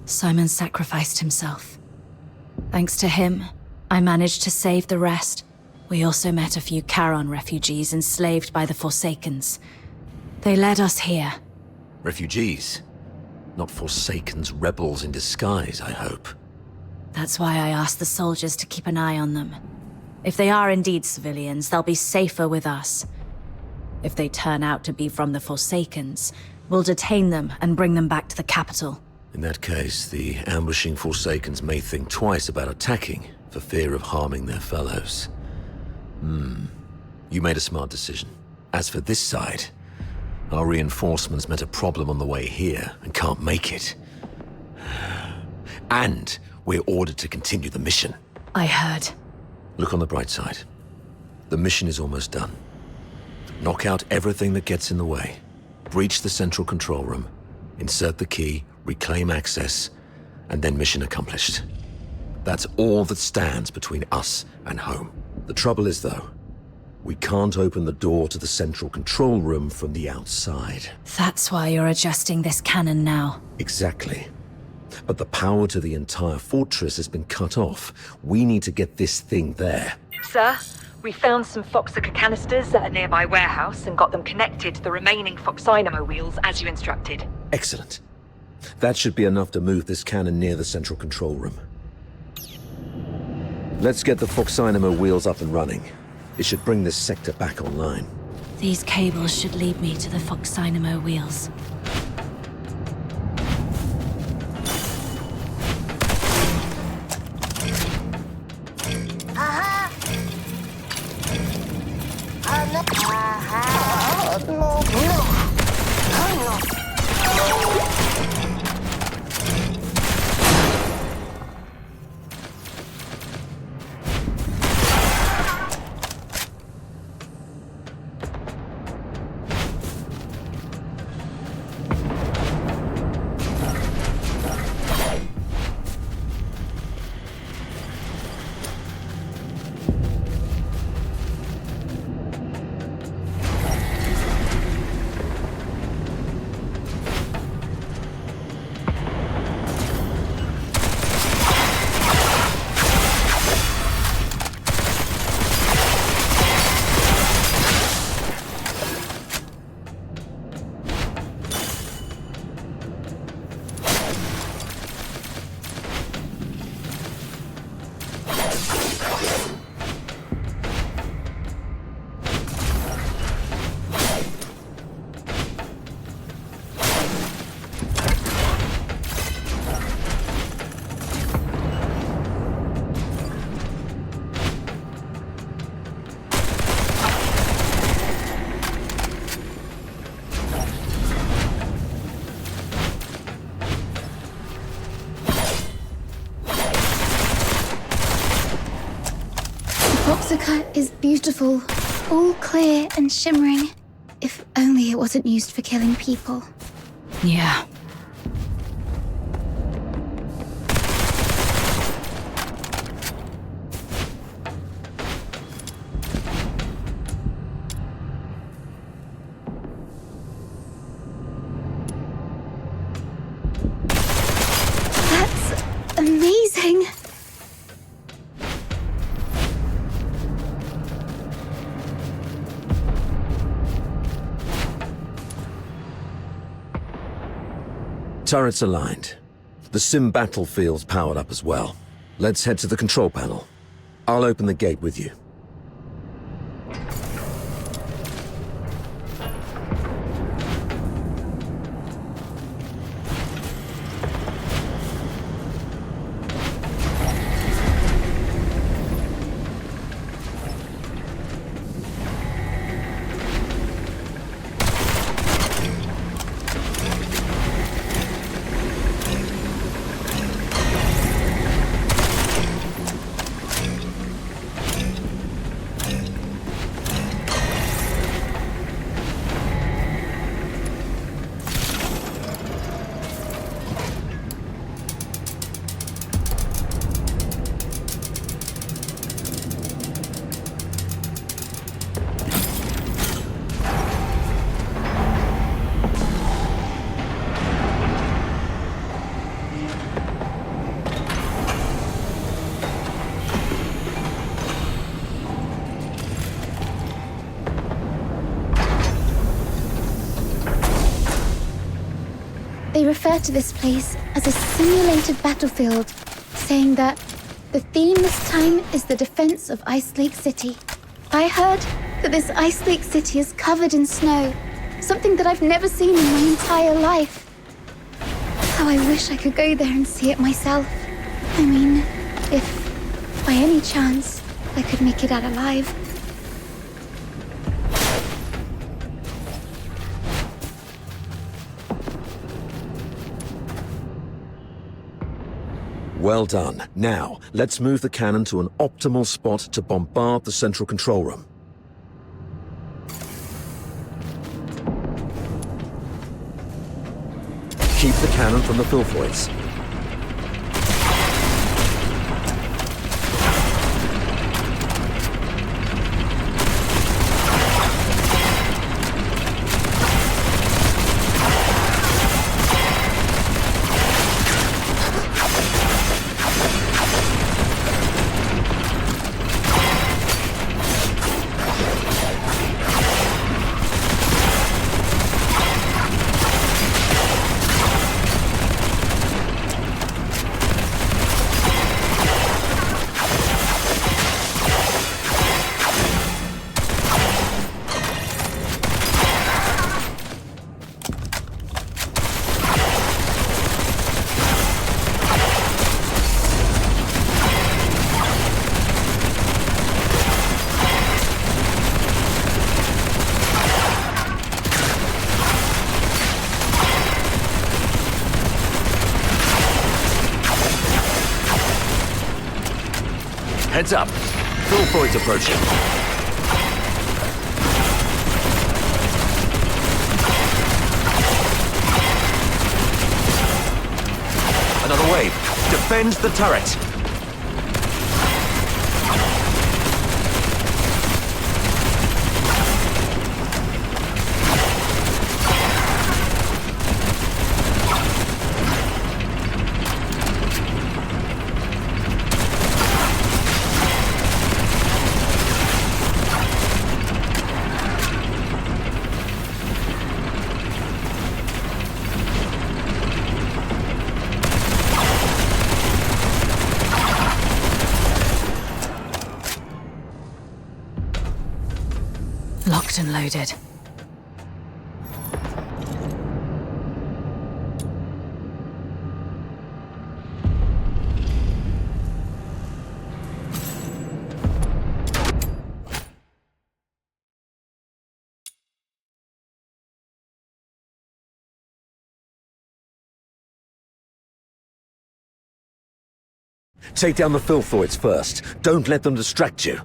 Simon sacrificed himself. Thanks to him, I managed to save the rest. We also met a few Charon refugees enslaved by the Forsakens. They led us here. Refugees? Not Forsakens rebels in disguise, I hope. That's why I asked the soldiers to keep an eye on them. If they are indeed civilians, they'll be safer with us. If they turn out to be from the Forsakens, we'll detain them and bring them back to the capital. In that case, the ambushing Forsakens may think twice about attacking, for fear of harming their fellows. You made a smart decision. As for this side, our reinforcements met a problem on the way here and can't make it. And we're ordered to continue the mission. I heard. Look on the bright side. The mission is almost done. Knock out everything that gets in the way. Breach the central control room. Insert the key, reclaim access, and then mission accomplished. That's all that stands between us and home. The trouble is, though, we can't open the door to the central control room from the outside. That's why you're adjusting this cannon now. Exactly. But the power to the entire fortress has been cut off. We need to get this thing there. Sir, we found some Foxica canisters at a nearby warehouse and got them connected to the remaining Foxynamo wheels as you instructed. Excellent. That should be enough to move this cannon near the central control room. Let's get the Foxynamo wheels up and running. It should bring this sector back online. These cables should lead me to the Foxynamo wheels. Foxica is beautiful, all clear and shimmering. If only it wasn't used for killing people. Yeah. That's amazing. Turrets aligned. The sim battlefield's powered up as well. Let's head to the control panel. I'll open the gate with you. They refer to this place as a simulated battlefield, saying that the theme this time is the defense of Ice Lake City. I heard that this Ice Lake City is covered in snow, something that I've never seen in my entire life. How I wish I could go there and see it myself. I mean, if by any chance I could make it out alive. Well done. Now, let's move the cannon to an optimal spot to bombard the central control room. Keep the cannon from the Filthoids. Heads up. Filthoids approaching. Another wave. Defends the turret. Locked and loaded. Take down the Filthoids first. Don't let them distract you.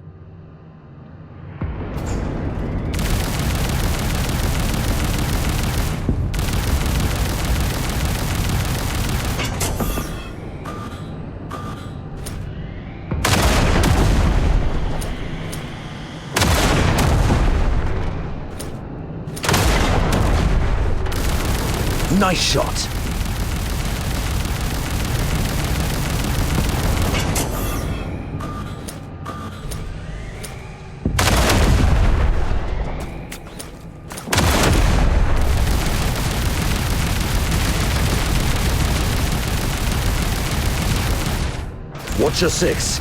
Nice shot. Watch your six.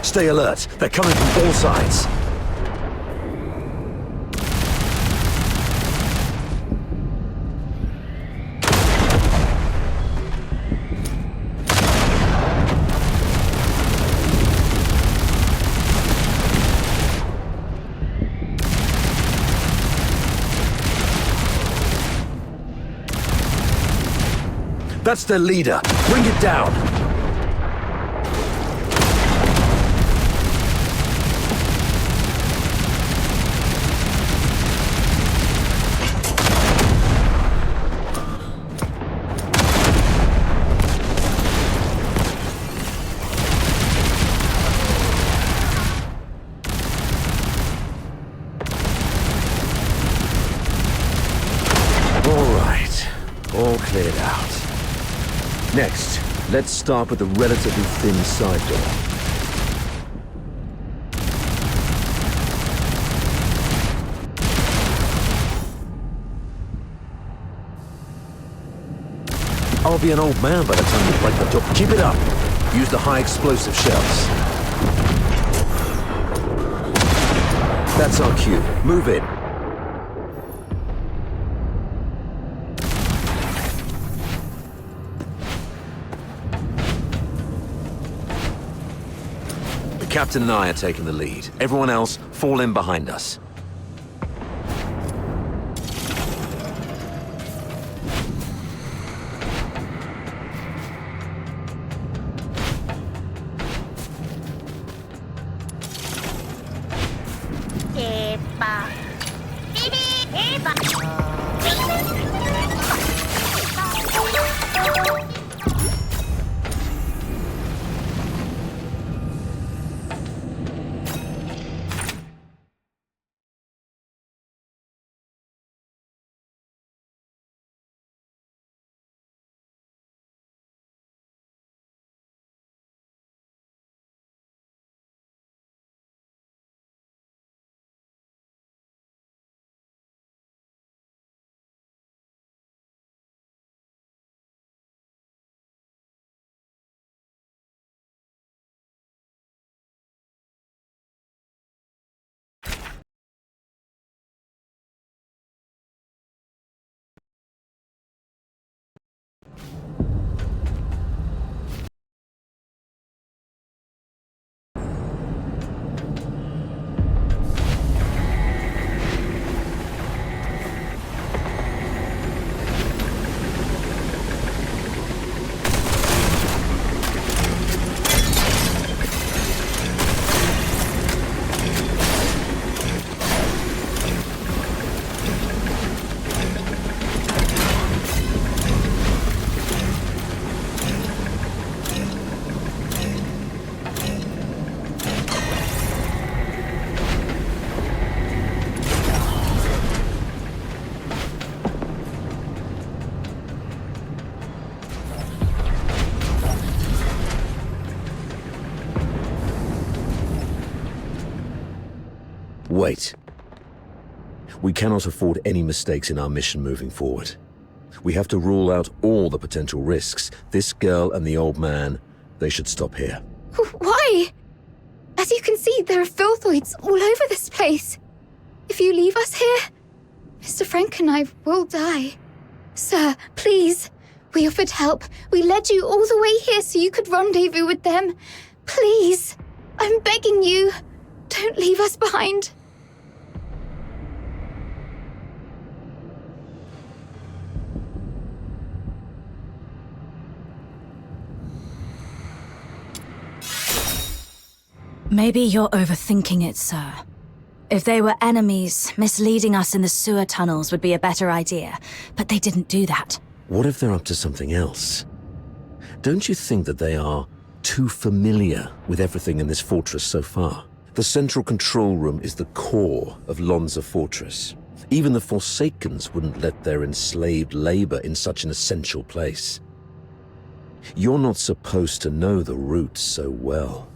Stay alert. They're coming from all sides. That's their leader. Bring it down. All cleared out. Next, let's start with the relatively thin side door. I'll be an old man by the time you break the door. Keep it up. Use the high explosive shells. That's our cue. Move in. The captain and I are taking the lead. Everyone else, fall in behind us. Wait. We cannot afford any mistakes in our mission moving forward. We have to rule out all the potential risks. This girl and the old man, they should stop here. Why? As you can see, there are filthoids all over this place. If you leave us here, Mr. Frank and I will die. Sir, please. We offered help. We led you all the way here so you could rendezvous with them. Please. I'm begging you. Don't leave us behind. Maybe you're overthinking it, sir. If they were enemies, misleading us in the sewer tunnels would be a better idea. But they didn't do that. What if they're up to something else? Don't you think that they are too familiar with everything in this fortress so far? The central control room is the core of Lonza Fortress. Even the Forsakens wouldn't let their enslaved labor in such an essential place. You're not supposed to know the route so well.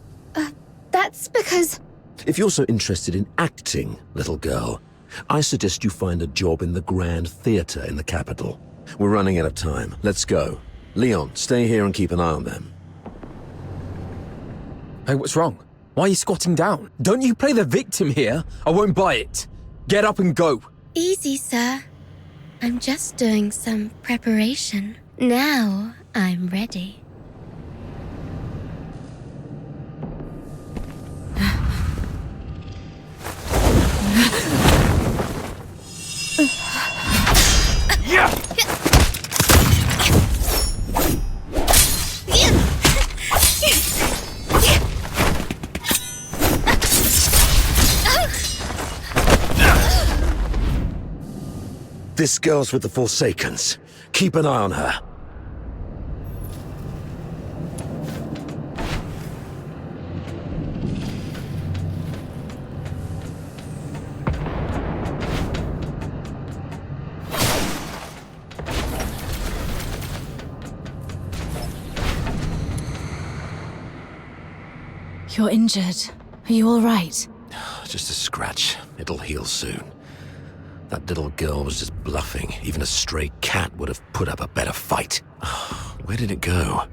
That's because... If you're so interested in acting, little girl, I suggest you find a job in the Grand Theatre in the capital. We're running out of time. Let's go. Leon, stay here and keep an eye on them. Hey, what's wrong? Why are you squatting down? Don't you play the victim here? I won't buy it. Get up and go. Easy, sir. I'm just doing some preparation. Now I'm ready. This girl's with the Forsakens. Keep an eye on her. You're injured. Are you all right? Just a scratch. It'll heal soon. That little girl was just bluffing. Even a stray cat would have put up a better fight. Where did it go?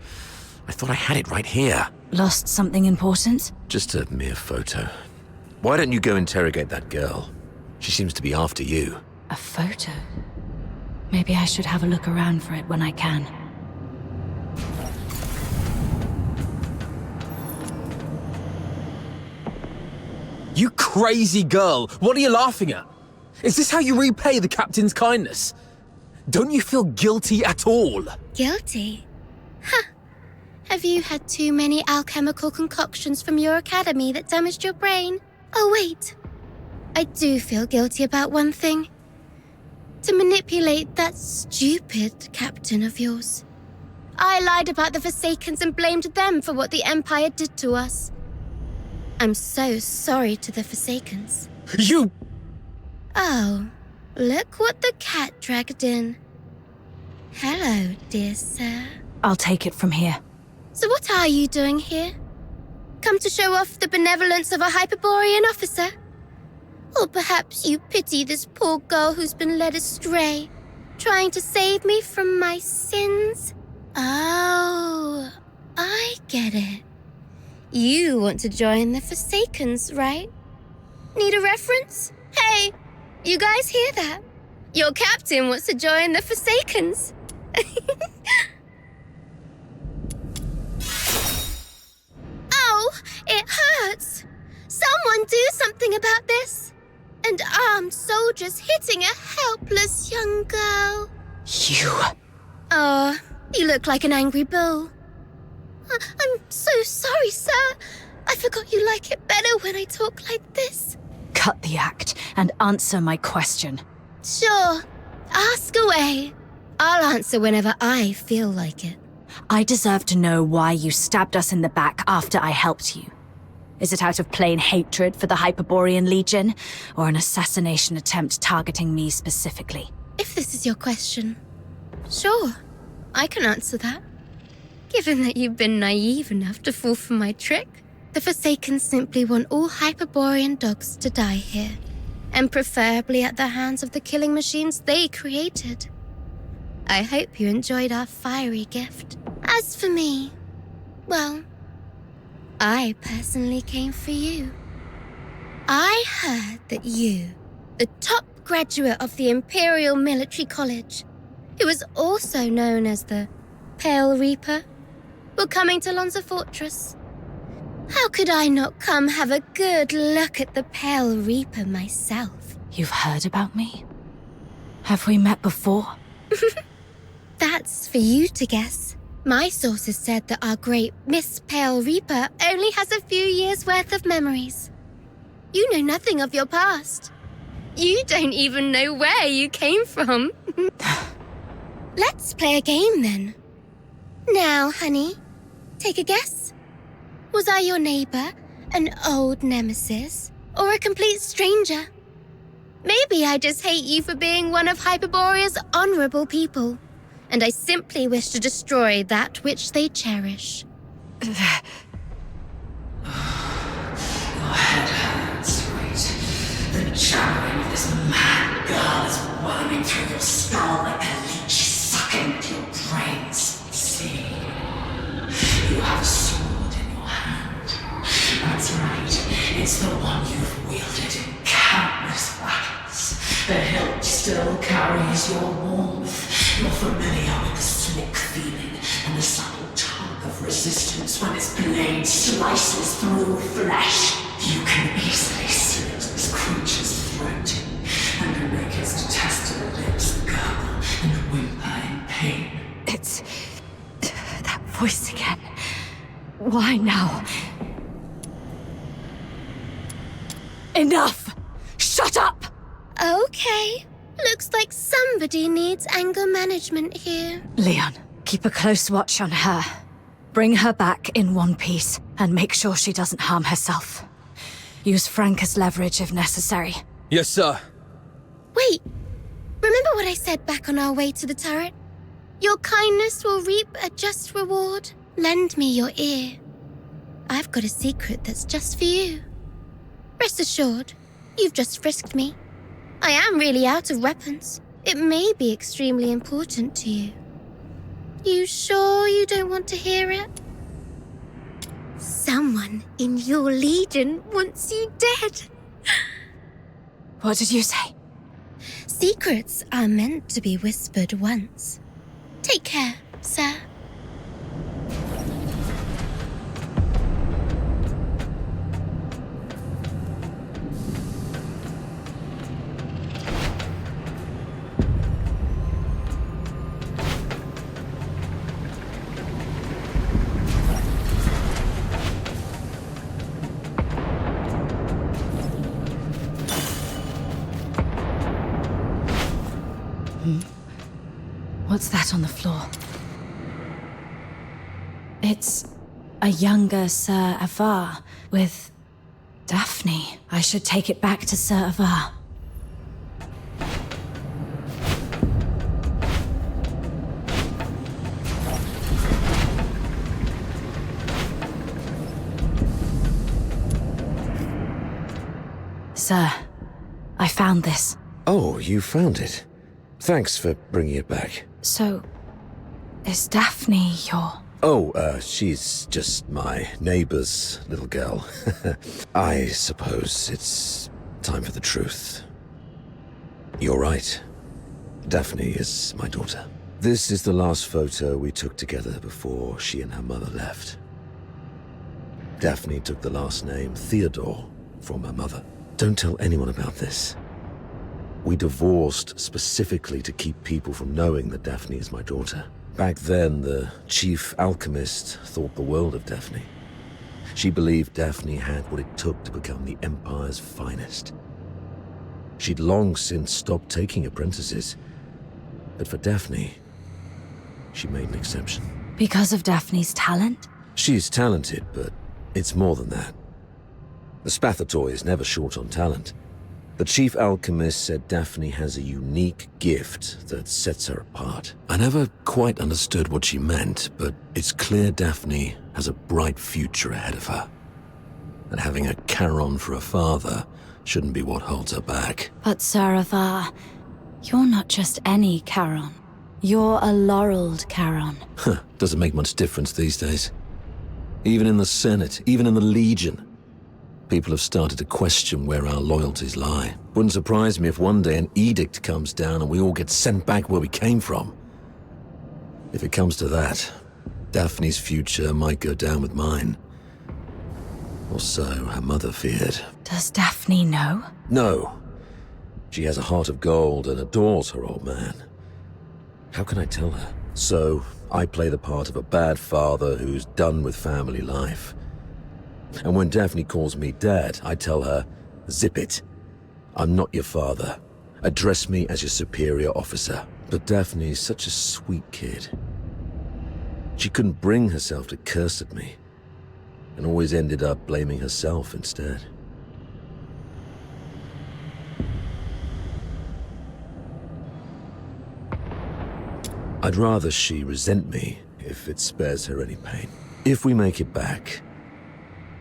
I thought I had it right here. Lost something important? Just a mere photo. Why don't you go interrogate that girl? She seems to be after you. A photo? Maybe I should have a look around for it when I can. You crazy girl! What are you laughing at? Is this how you repay the captain's kindness? Don't you feel guilty at all? Guilty? Huh. Have you had too many alchemical concoctions from your academy that damaged your brain? Oh, wait. I do feel guilty about one thing. To manipulate that stupid captain of yours. I lied about the Forsakens and blamed them for what the Empire did to us. I'm so sorry to the Forsakens. You... Oh, look what the cat dragged in. Hello, dear sir. I'll take it from here. So what are you doing here? Come to show off the benevolence of a Hyperborean officer? Or perhaps you pity this poor girl who's been led astray, trying to save me from my sins? Oh, I get it. You want to join the Forsakens, right? Need a reference? Hey, you guys hear that? Your captain wants to join the Forsakens. Oh, it hurts. Someone do something about this. And armed soldiers hitting a helpless young girl. You... Oh, you look like an angry bull. I'm so sorry, sir. I forgot you like it better when I talk like this. Cut the act and answer my question. Sure. Ask away. I'll answer whenever I feel like it. I deserve to know why you stabbed us in the back after I helped you. Is it out of plain hatred for the Hyperborean Legion, or an assassination attempt targeting me specifically? If this is your question, sure, I can answer that. Given that you've been naive enough to fall for my trick, the Forsakens simply want all Hyperborean dogs to die here, and preferably at the hands of the killing machines they created. I hope you enjoyed our fiery gift. As for me, well, I personally came for you. I heard that you, the top graduate of the Imperial Military College, who was also known as the Pale Reaper, were coming to Lonza Fortress. How could I not come have a good look at the Pale Reaper myself? You've heard about me? Have we met before? That's for you to guess. My sources said that our great Miss Pale Reaper only has a few years' worth of memories. You know nothing of your past. You don't even know where you came from. Let's play a game then. Now, honey, take a guess. Was I your neighbor, an old nemesis, or a complete stranger? Maybe I just hate you for being one of Hyperborea's honorable people, and I simply wish to destroy that which they cherish. Your head hurts, right? The jamming of this mad girl is worming through your skull like a leech sucking at your brains. See? You have a sword in your hand. That's right. It's the one you've wielded in countless battles. The hilt still carries your warmth. You're familiar with the slick feeling and the subtle tug of resistance when its blade slices through flesh. You can easily slit this creature's throat, and make its detestable lips gurgle and whimper in pain. It's that voice again. Why now? Enough! Shut up! Okay. Looks like somebody needs anger management here. Leon, keep a close watch on her. Bring her back in one piece, and make sure she doesn't harm herself. Use Frank as leverage if necessary. Yes, sir. Wait. Remember what I said back on our way to the turret? Your kindness will reap a just reward. Lend me your ear. I've got a secret that's just for you. Rest assured, you've just frisked me. I am really out of weapons. It may be extremely important to you. You sure you don't want to hear it? Someone in your legion wants you dead. What did you say? Secrets are meant to be whispered once. Take care, sir. What's that on the floor? It's a younger Sir Avar with Daphne. I should take it back to Sir Avar. Sir, I found this. Oh, you found it. Thanks for bringing it back. So, is Daphne your... Oh, she's just my neighbor's little girl. I suppose it's time for the truth. You're right. Daphne is my daughter. This is the last photo we took together before she and her mother left. Daphne took the last name Theodore from her mother. Don't tell anyone about this. We divorced specifically to keep people from knowing that Daphne is my daughter. Back then, the chief alchemist thought the world of Daphne. She believed Daphne had what it took to become the Empire's finest. She'd long since stopped taking apprentices. But for Daphne, she made an exception. Because of Daphne's talent? She's talented, but it's more than that. The Spathatoy is never short on talent. The chief alchemist said Daphne has a unique gift that sets her apart. I never quite understood what she meant, but it's clear Daphne has a bright future ahead of her. And having a Charon for a father shouldn't be what holds her back. But Sir Avar, you're not just any Charon. You're a laureled Charon. Doesn't make much difference these days. Even in the Senate, even in the Legion, people have started to question where our loyalties lie. Wouldn't surprise me if one day an edict comes down and we all get sent back where we came from. If it comes to that, Daphne's future might go down with mine. Or so her mother feared. Does Daphne know? No. She has a heart of gold and adores her old man. How can I tell her? So, I play the part of a bad father who's done with family life. And when Daphne calls me Dad, I tell her, Zip it. I'm not your father. Address me as your superior officer. But Daphne's such a sweet kid. She couldn't bring herself to curse at me, and always ended up blaming herself instead. I'd rather she resent me if it spares her any pain. If we make it back,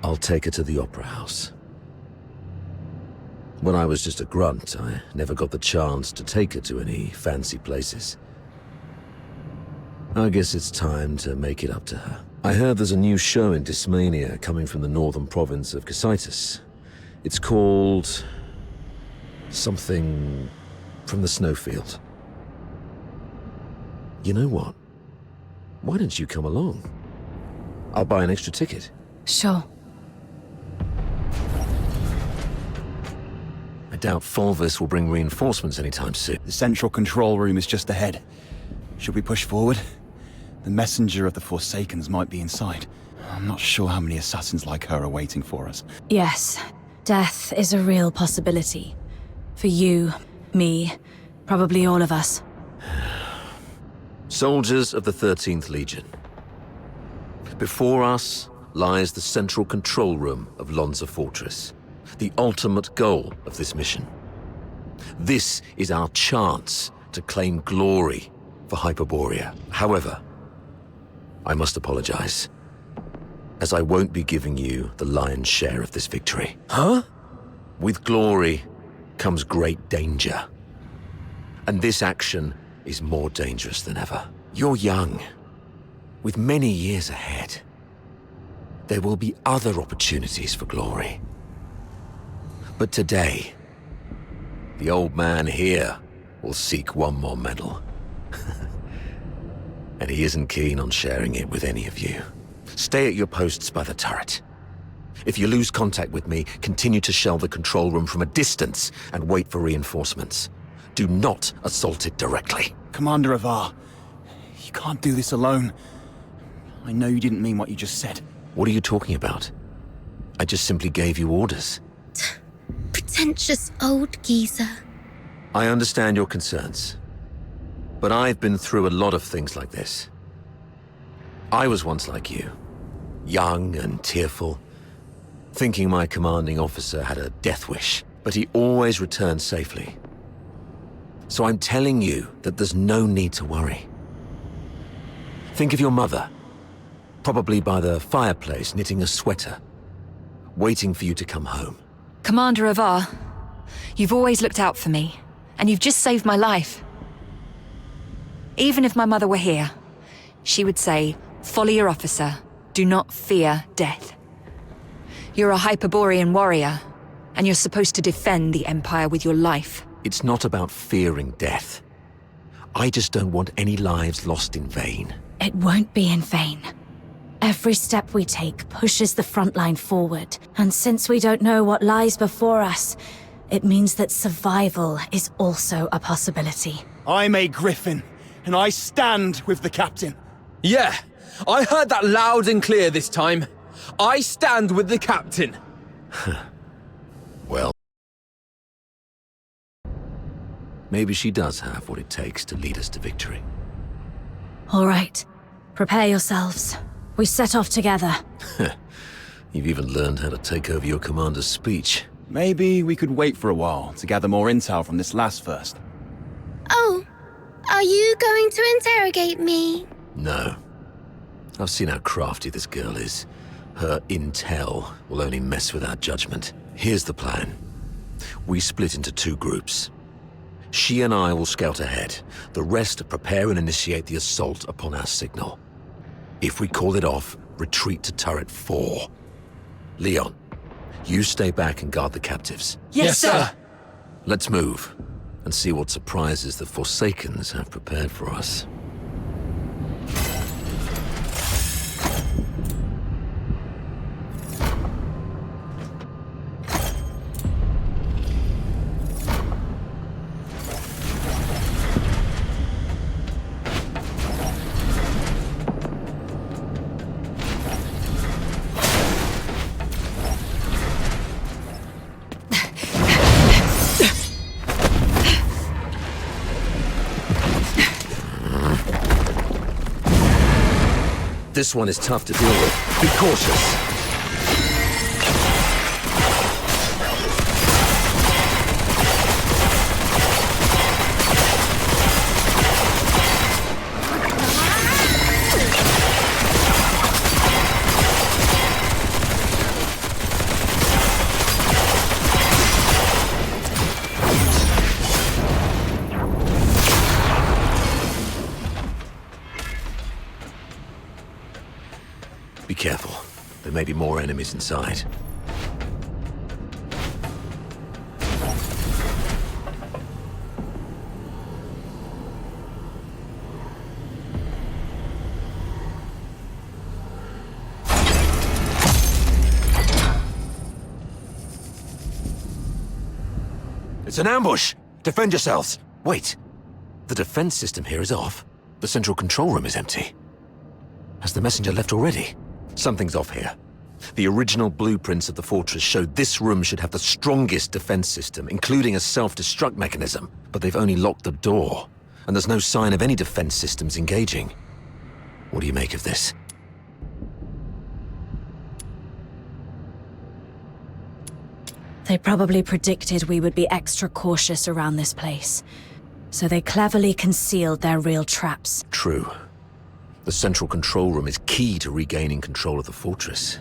I'll take her to the opera house. When I was just a grunt, I never got the chance to take her to any fancy places. I guess it's time to make it up to her. I heard there's a new show in Dysmania coming from the northern province of Cocytus. It's called... something from the snowfield. You know what? Why don't you come along? I'll buy an extra ticket. Sure. I doubt Fulvis will bring reinforcements anytime soon. The central control room is just ahead. Should we push forward? The messenger of the Forsakens might be inside. I'm not sure how many assassins like her are waiting for us. Yes, death is a real possibility. For you, me, probably all of us. Soldiers of the 13th Legion. Before us lies the central control room of Lonza Fortress, the ultimate goal of this mission. This is our chance to claim glory for Hyperborea. However, I must apologize, as I won't be giving you the lion's share of this victory. Huh? With glory comes great danger. And this action is more dangerous than ever. You're young, with many years ahead. There will be other opportunities for glory. But today, the old man here will seek one more medal. And he isn't keen on sharing it with any of you. Stay at your posts by the turret. If you lose contact with me, continue to shell the control room from a distance and wait for reinforcements. Do not assault it directly. Commander Avar, you can't do this alone. I know you didn't mean what you just said. What are you talking about? I just simply gave you orders. Pretentious old geezer. I understand your concerns, but I've been through a lot of things like this. I was once like you, young and tearful, thinking my commanding officer had a death wish, but he always returned safely. So I'm telling you that there's no need to worry. Think of your mother, probably by the fireplace knitting a sweater, waiting for you to come home. Commander Avar, you've always looked out for me, and you've just saved my life. Even if my mother were here, she would say, "Follow your officer, do not fear death." You're a Hyperborean warrior, and you're supposed to defend the Empire with your life. It's not about fearing death. I just don't want any lives lost in vain. It won't be in vain. Every step we take pushes the front line forward, and since we don't know what lies before us, it means that survival is also a possibility. I'm a Griffin, and I stand with the captain. Yeah, I heard that loud and clear this time. I stand with the captain. Well, maybe she does have what it takes to lead us to victory. All right, prepare yourselves. We set off together. You've even learned how to take over your commander's speech. Maybe we could wait for a while to gather more intel from this last first. Oh, are you going to interrogate me? No. I've seen how crafty this girl is. Her intel will only mess with our judgment. Here's the plan. We split into two groups. She and I will scout ahead. The rest prepare and initiate the assault upon our signal. If we call it off, retreat to turret 4. Leon, you stay back and guard the captives. Yes, sir. Let's move and see what surprises the Forsakens have prepared for us. This one is tough to deal with. Be cautious. Be careful. There may be more enemies inside. It's an ambush! Defend yourselves! Wait. The defense system here is off. The central control room is empty. Has the messenger left already? Something's off here. The original blueprints of the fortress showed this room should have the strongest defense system, including a self-destruct mechanism. But they've only locked the door, and there's no sign of any defense systems engaging. What do you make of this? They probably predicted we would be extra cautious around this place, so they cleverly concealed their real traps. True. The central control room is key to regaining control of the fortress.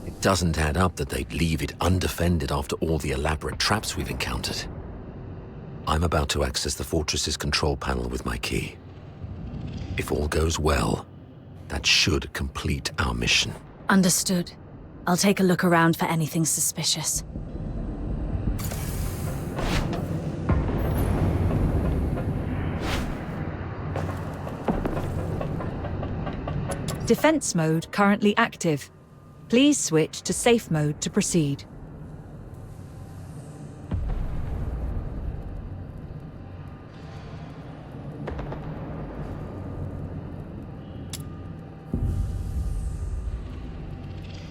It doesn't add up that they'd leave it undefended after all the elaborate traps we've encountered. I'm about to access the fortress's control panel with my key. If all goes well, that should complete our mission. Understood. I'll take a look around for anything suspicious. Defense mode currently active. Please switch to safe mode to proceed.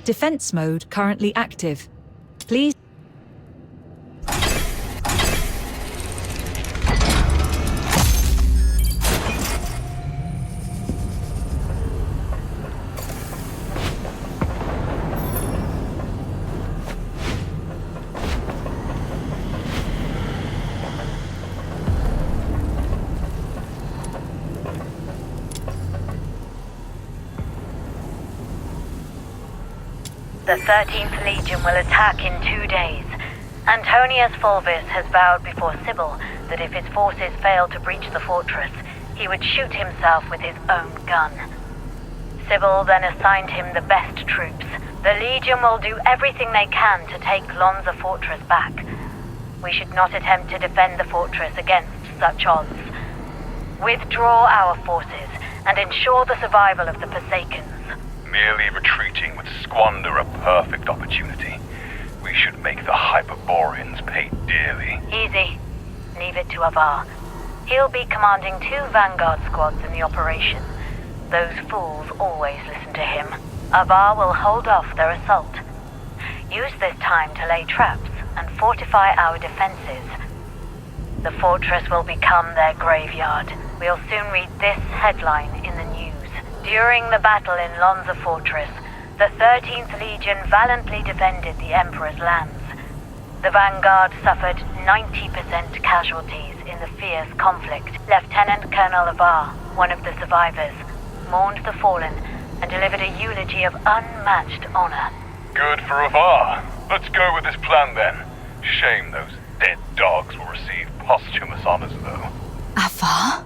Defense mode currently active. Please. The 13th Legion will attack in 2 days. Antonius Fulvis has vowed before Sybil that if his forces fail to breach the fortress, he would shoot himself with his own gun. Sybil then assigned him the best troops. The Legion will do everything they can to take Lonza Fortress back. We should not attempt to defend the fortress against such odds. Withdraw our forces and ensure the survival of the Forsakens. Merely retreating would squander a perfect opportunity. We should make the Hyperboreans pay dearly. Easy. Leave it to Avar. He'll be commanding 2 Vanguard squads in the operation. Those fools always listen to him. Avar will hold off their assault. Use this time to lay traps and fortify our defenses. The fortress will become their graveyard. We'll soon read this headline in the news. During the battle in Lonza Fortress, the 13th Legion valiantly defended the Emperor's lands. The Vanguard suffered 90% casualties in the fierce conflict. Lieutenant Colonel Avar, one of the survivors, mourned the fallen and delivered a eulogy of unmatched honor. Good for Avar. Let's go with this plan then. Shame those dead dogs will receive posthumous honors though. Avar?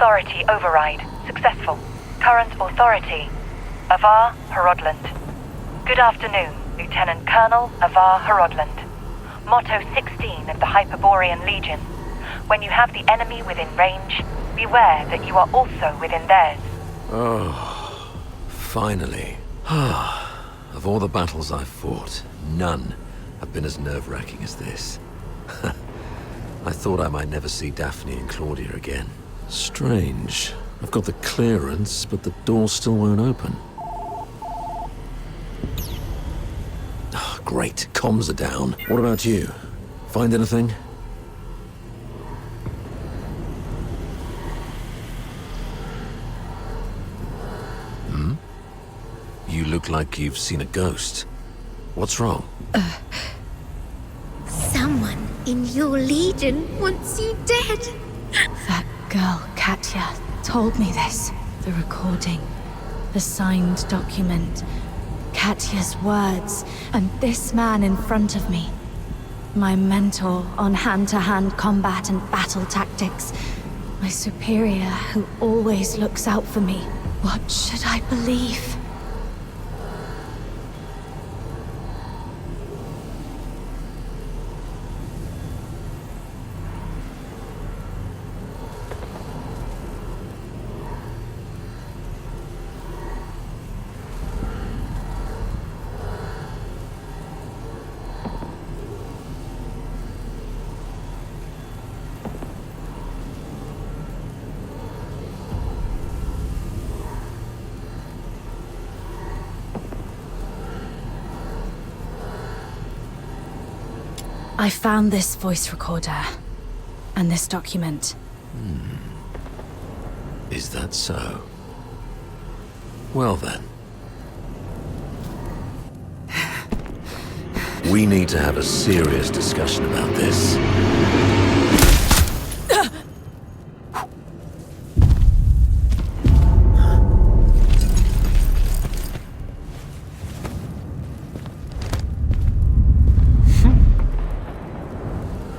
authority override. Successful. Current authority. Avar Harodland. Good afternoon, Lieutenant Colonel Avar Harodland. Motto 16 of the Hyperborean Legion. When you have the enemy within range, beware that you are also within theirs. Oh, finally. Of all the battles I've fought, none have been as nerve-wracking as this. I thought I might never see Daphne and Claudia again. Strange. I've got the clearance, but the door still won't open. Great, comms are down. What about you? Find anything? Hmm? You look like you've seen a ghost. What's wrong? Someone in your legion wants you dead. That girl, Katya, told me this. The recording. The signed document. Katya's words, and this man in front of me. My mentor on hand-to-hand combat and battle tactics. My superior who always looks out for me. What should I believe? I found this voice recorder, and this document. Is that so? Well then. We need to have a serious discussion about this.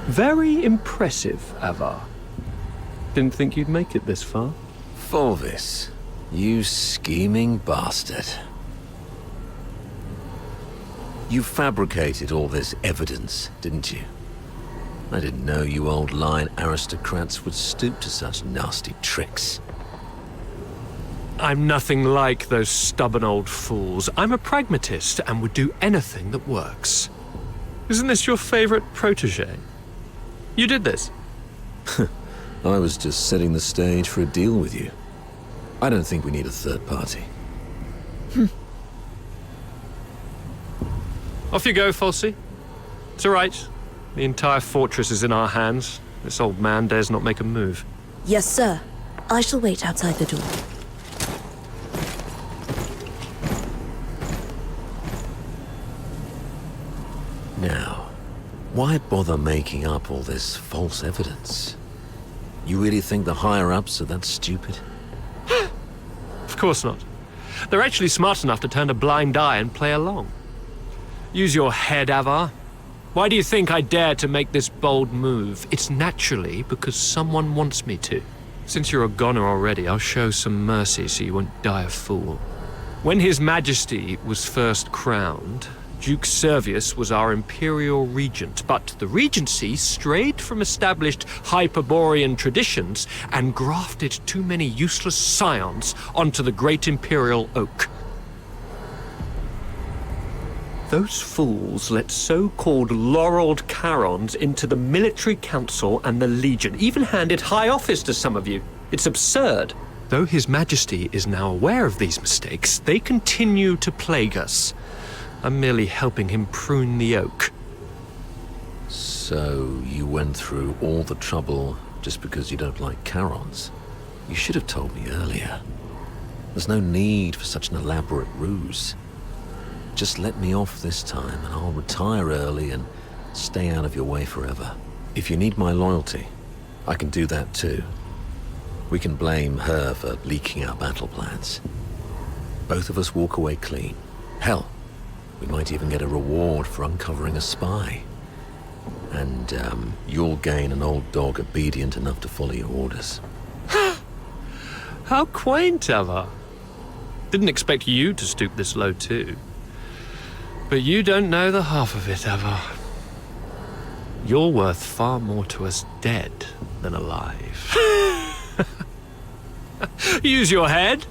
Very impressive, Avar. Didn't think you'd make it this far. Fulvis, you scheming bastard. You fabricated all this evidence, didn't you? I didn't know you old line aristocrats would stoop to such nasty tricks. I'm nothing like those stubborn old fools. I'm a pragmatist and would do anything that works. Isn't this your favorite protege? You did this. I was just setting the stage for a deal with you. I don't think we need a third party. Off you go, Falsey. It's all right. The entire fortress is in our hands. This old man dares not make a move. Yes, sir. I shall wait outside the door. Now, why bother making up all this false evidence? You really think the higher-ups are that stupid? Of course not. They're actually smart enough to turn a blind eye and play along. Use your head, Avar. Why do you think I dare to make this bold move? It's naturally because someone wants me to. Since you're a goner already, I'll show some mercy so you won't die a fool. When His Majesty was first crowned, Duke Servius was our imperial regent, but the regency strayed from established Hyperborean traditions and grafted too many useless scions onto the great imperial oak. Those fools let so-called laureled Charons into the military council and the Legion, even handed high office to some of you. It's absurd. Though His Majesty is now aware of these mistakes, they continue to plague us. I'm merely helping him prune the oak. So, you went through all the trouble just because you don't like Charons? You should have told me earlier. There's no need for such an elaborate ruse. Just let me off this time and I'll retire early and stay out of your way forever. If you need my loyalty, I can do that too. We can blame her for leaking our battle plans. Both of us walk away clean. Hell, we might even get a reward for uncovering a spy. And, you'll gain an old dog obedient enough to follow your orders. How quaint, Ava. Didn't expect you to stoop this low too. But you don't know the half of it, Ava. You're worth far more to us dead than alive. Use your head.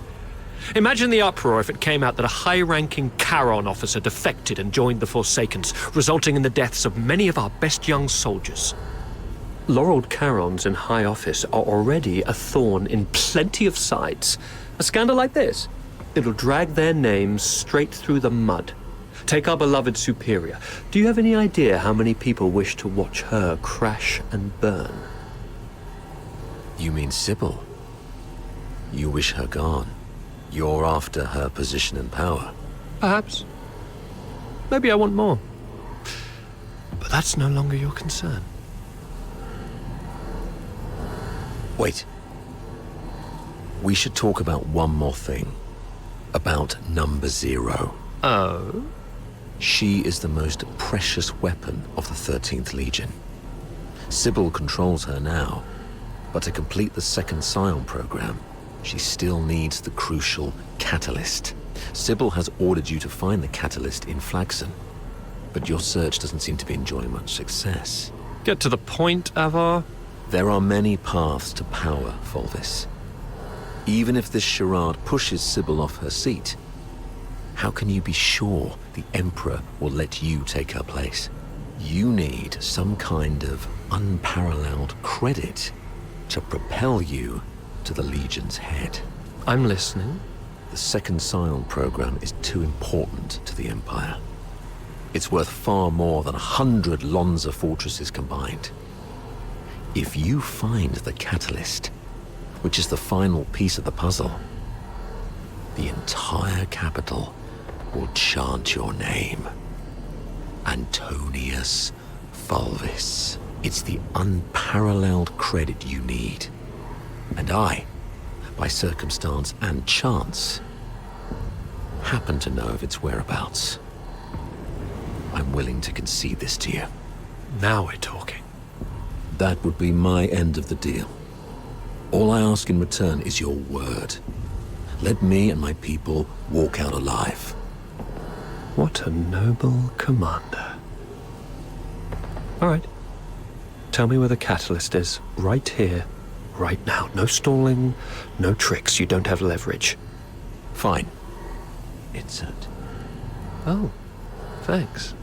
Imagine the uproar if it came out that a high-ranking Charon officer defected and joined the Forsakens, resulting in the deaths of many of our best young soldiers. Laureled Charons in high office are already a thorn in plenty of sides. A scandal like this, it'll drag their names straight through the mud. Take our beloved Superior. Do you have any idea how many people wish to watch her crash and burn? You mean Sybil? You wish her gone. You're after her position and power. Perhaps. Maybe I want more. But that's no longer your concern. Wait. We should talk about one more thing. About Number 0. Oh? She is the most precious weapon of the 13th Legion. Sybil controls her now, but to complete the second Scion program, she still needs the crucial catalyst. Sybil has ordered you to find the catalyst in Flagson, but your search doesn't seem to be enjoying much success. Get to the point, Avar. There are many paths to power, Volvis. Even if this charade pushes Sybil off her seat, how can you be sure the Emperor will let you take her place? You need some kind of unparalleled credit to propel you to the Legion's head. I'm listening. The second Scion program is too important to the Empire. It's worth far more than 100 Lonza fortresses combined. If you find the catalyst, which is the final piece of the puzzle, the entire capital will chant your name. Antonius Volvis. It's the unparalleled credit you need. And I, by circumstance and chance, happen to know of its whereabouts. I'm willing to concede this to you. Now we're talking. That would be my end of the deal. All I ask in return is your word. Let me and my people walk out alive. What a noble commander. All right. Tell me where the catalyst is. Right here. Right now. No stalling, no tricks. You don't have leverage. Fine. It's it. Oh, thanks.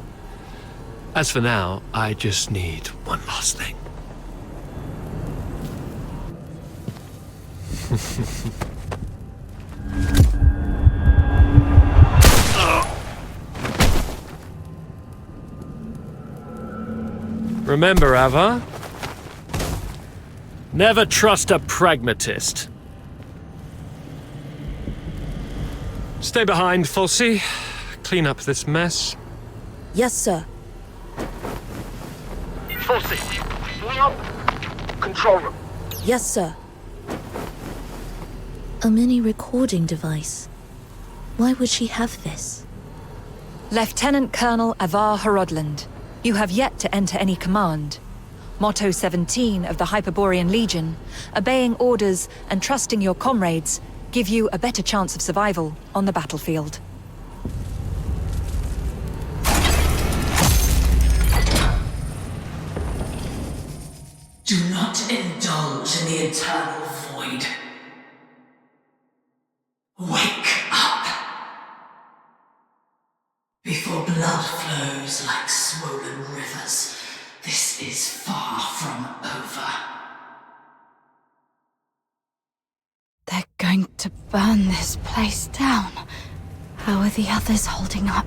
As for now, I just need one last thing. Remember, Ava? Never trust a pragmatist. Stay behind, Fulci. Clean up this mess. Yes, sir. Fulci, pull up. Control room. Yes, sir. A mini recording device. Why would she have this? Lieutenant Colonel Avar Horodland, you have yet to enter any command. Motto 17 of the Hyperborean Legion, obeying orders and trusting your comrades give you a better chance of survival on the battlefield. Do not indulge in the eternal void. Wake up! Before blood flows like swollen rivers, this is far from over. They're going to burn this place down. How are the others holding up?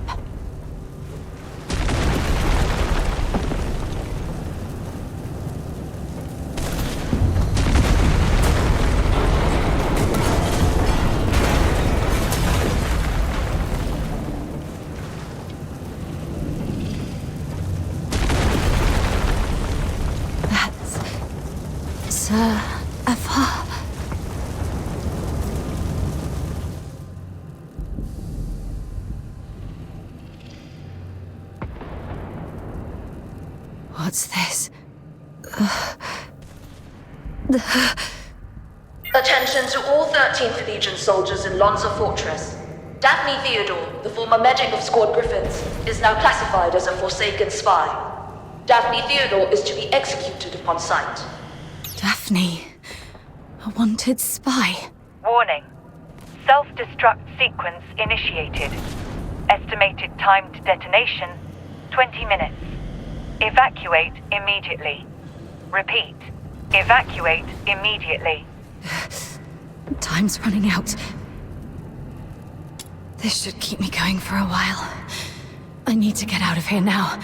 Sir Avar. What's this? Attention to all 13th Legion soldiers in Lonza Fortress. Daphne Theodore, the former medic of Squad Griffins, is now classified as a Forsaken spy. Daphne Theodore is to be executed upon sight. Daphne, a wanted spy. Warning. Self-destruct sequence initiated. Estimated time to detonation, 20 minutes. Evacuate immediately. Repeat. Evacuate immediately. Time's running out. This should keep me going for a while. I need to get out of here now.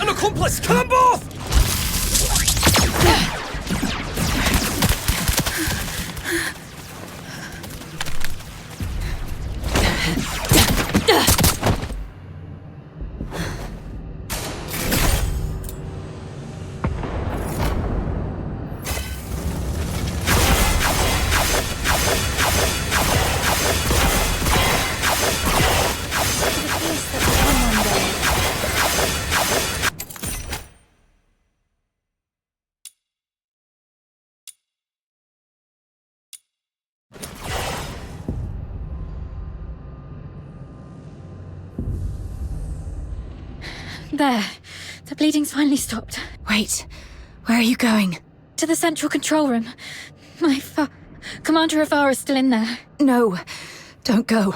Accomplice, come off! There. The bleeding's finally stopped. Wait, where are you going? To the central control room. Commander Avar is still in there. No, don't go.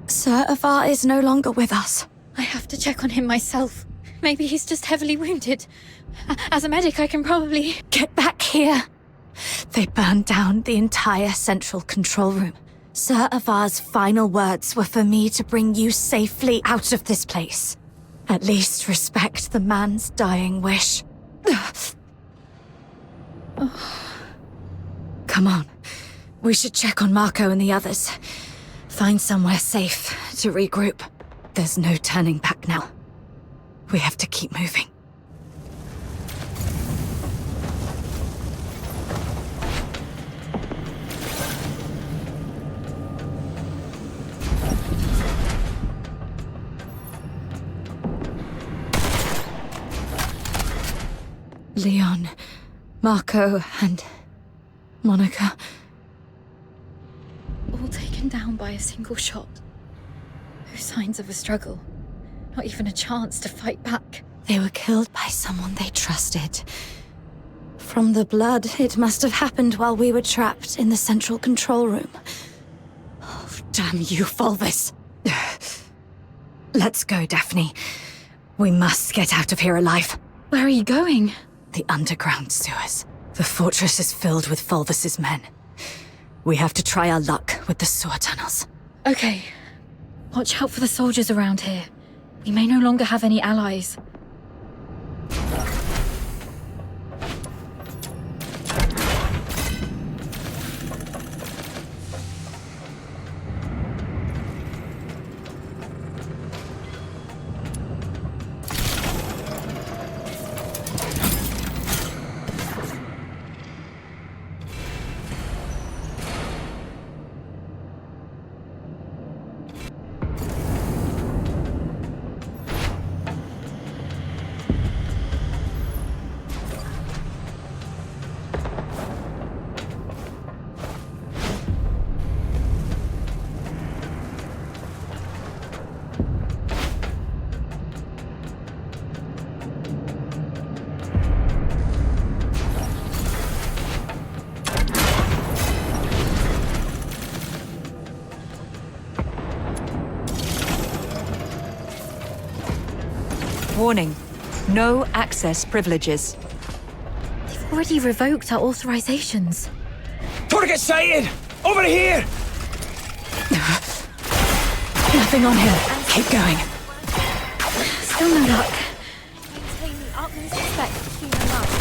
Sir Avar is no longer with us. I have to check on him myself. Maybe he's just heavily wounded. As a medic, I can probably... Get back here! They burned down the entire central control room. Sir Avar's final words were for me to bring you safely out of this place. At least respect the man's dying wish. Come on. We should check on Marco and the others. Find somewhere safe to regroup. There's no turning back now. We have to keep moving. Leon, Marco, and Monica. All taken down by a single shot. No signs of a struggle. Not even a chance to fight back. They were killed by someone they trusted. From the blood, it must have happened while we were trapped in the central control room. Oh, damn you, Fulvis. Let's go, Daphne. We must get out of here alive. Where are you going? The underground sewers. The fortress is filled with Fulvis's men. We have to try our luck with the sewer tunnels. Okay. Watch out for the soldiers around here. We may no longer have any allies. Warning. No access privileges. They've already revoked our authorizations. Target sighted! Over here! Nothing on him. Keep going. Still no luck. Maintain the utmost respect for human life.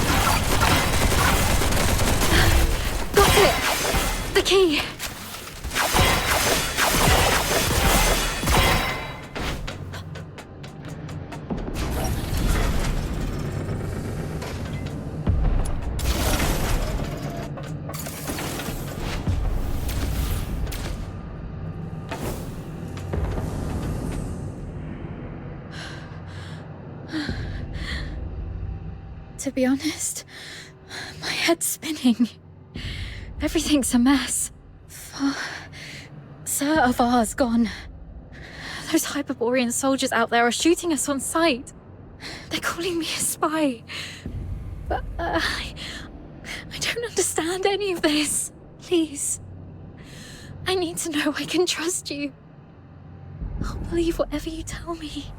Got it! The key! To be honest, my head's spinning. Everything's a mess. Sir Avar's gone. Those Hyperborean soldiers out there are shooting us on sight. They're calling me a spy. But I don't understand any of this. Please. I need to know I can trust you. I'll believe whatever you tell me.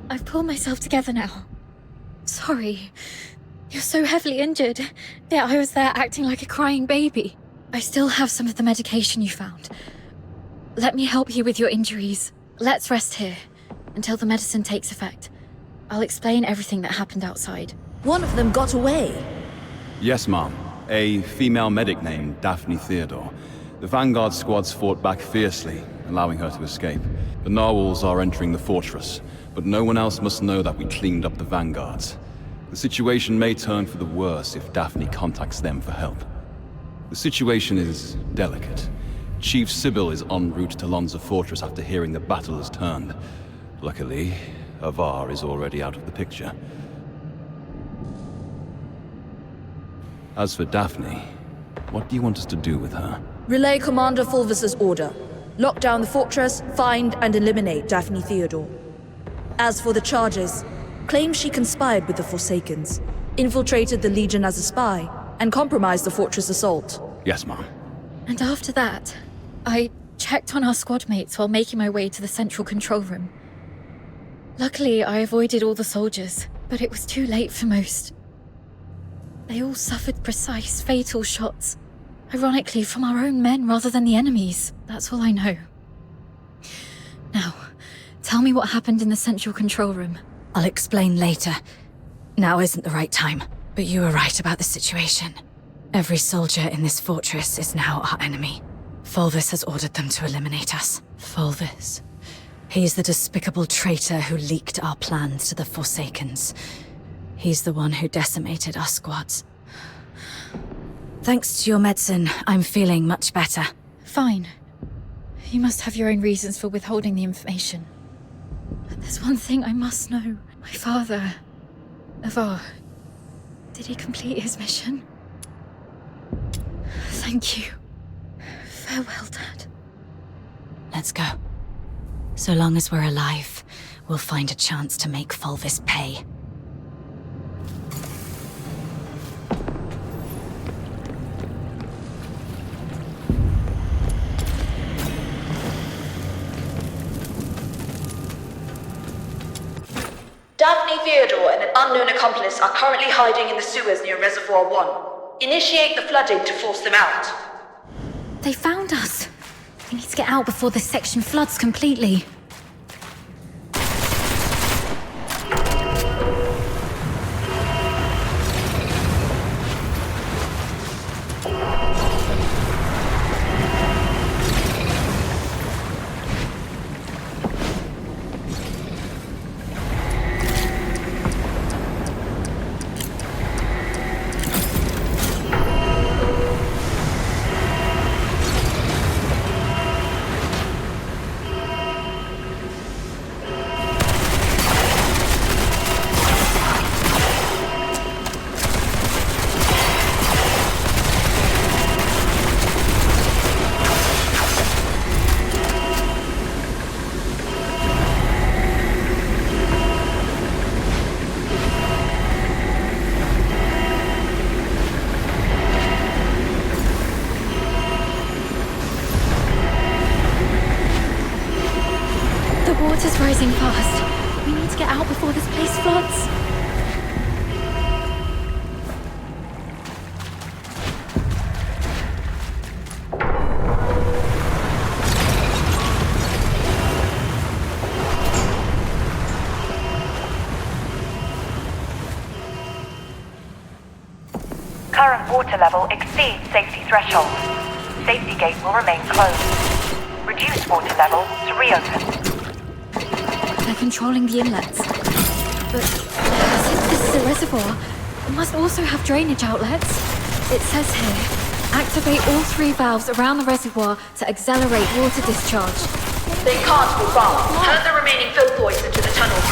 I've pulled myself together now. Sorry. You're so heavily injured. Yeah, I was there acting like a crying baby. I still have some of the medication you found. Let me help you with your injuries. Let's rest here until the medicine takes effect. I'll explain everything that happened outside. One of them got away. Yes, ma'am. A female medic named Daphne Theodore. The Vanguard squads fought back fiercely, allowing her to escape. The narwhals are entering the fortress, but no one else must know that we cleaned up the Vanguards. The situation may turn for the worse if Daphne contacts them for help. The situation is delicate. Chief Sybil is en route to Lonza Fortress after hearing the battle has turned. Luckily, Avar is already out of the picture. As for Daphne, what do you want us to do with her? Relay Commander Fulvis's order. Lock down the fortress, find and eliminate Daphne Theodore. As for the charges, claim she conspired with the Forsakens, infiltrated the Legion as a spy, and compromised the fortress assault. Yes, ma'am. And after that, I checked on our squad mates while making my way to the central control room. Luckily, I avoided all the soldiers, but it was too late for most. They all suffered precise, fatal shots. Ironically, from our own men rather than the enemies. That's all I know. Now, tell me what happened in the central control room. I'll explain later. Now isn't the right time. But you were right about the situation. Every soldier in this fortress is now our enemy. Fulvis has ordered them to eliminate us. Fulvis. He's the despicable traitor who leaked our plans to the Forsakens. He's the one who decimated our squads. Thanks to your medicine, I'm feeling much better. Fine. You must have your own reasons for withholding the information. But there's one thing I must know. My father, Avar, did he complete his mission? Thank you. Farewell, Dad. Let's go. So long as we're alive, we'll find a chance to make Fulvis pay. Daphne Theodore and an unknown accomplice are currently hiding in the sewers near Reservoir 1. Initiate the flooding to force them out. They found us. We need to get out before this section floods completely. water's rising fast. We need to get out before this place floods. Current water level exceeds safety threshold. Safety gate will remain closed. Reduce water level to reopen. They're controlling the inlets. But since this is a reservoir, it must also have drainage outlets. It says here, activate all 3 valves around the reservoir to accelerate water discharge. They can't be far. Turn the remaining filthoids into the tunnels.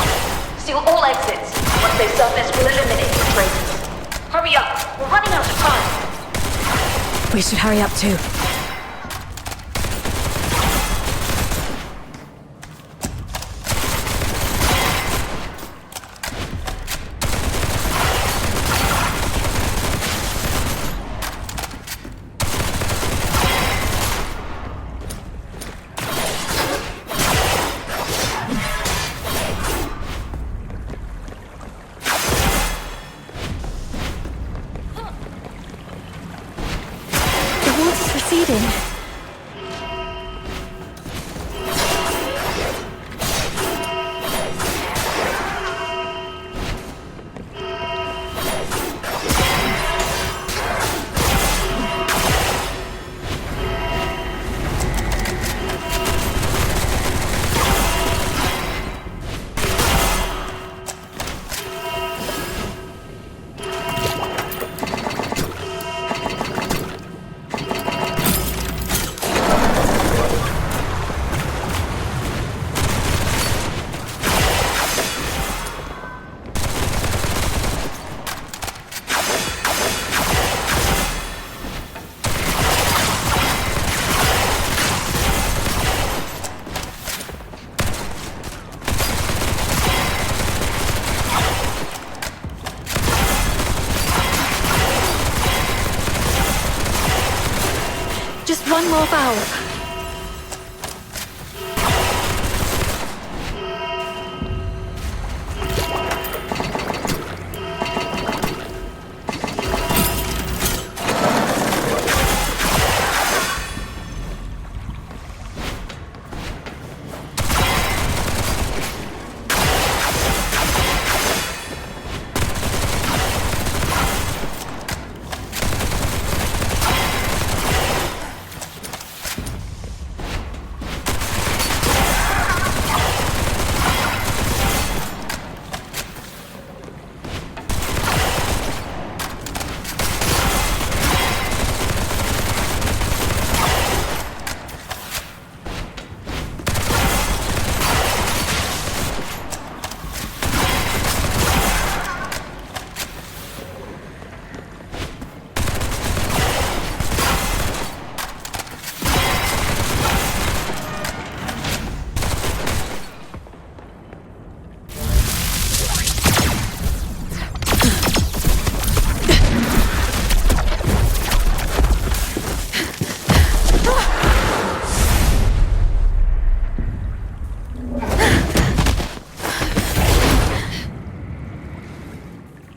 Seal all exits. Once they surface, we'll eliminate the traces. Hurry up! We're running out of time! We should hurry up too. Just one more valve.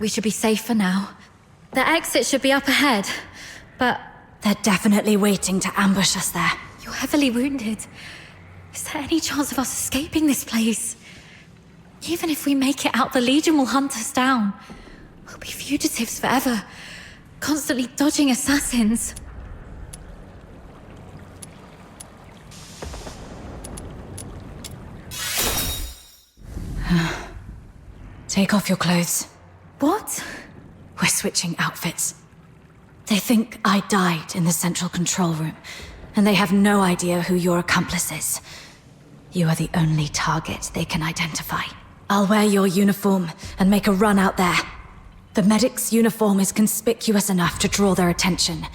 We should be safe for now. The exit should be up ahead, but they're definitely waiting to ambush us there. You're heavily wounded. Is there any chance of us escaping this place? Even if we make it out, the Legion will hunt us down. We'll be fugitives forever, constantly dodging assassins. Take off your clothes. What? We're switching outfits. They think I died in the central control room, and they have no idea who your accomplice is. You are the only target they can identify. I'll wear your uniform and make a run out there. The medic's uniform is conspicuous enough to draw their attention.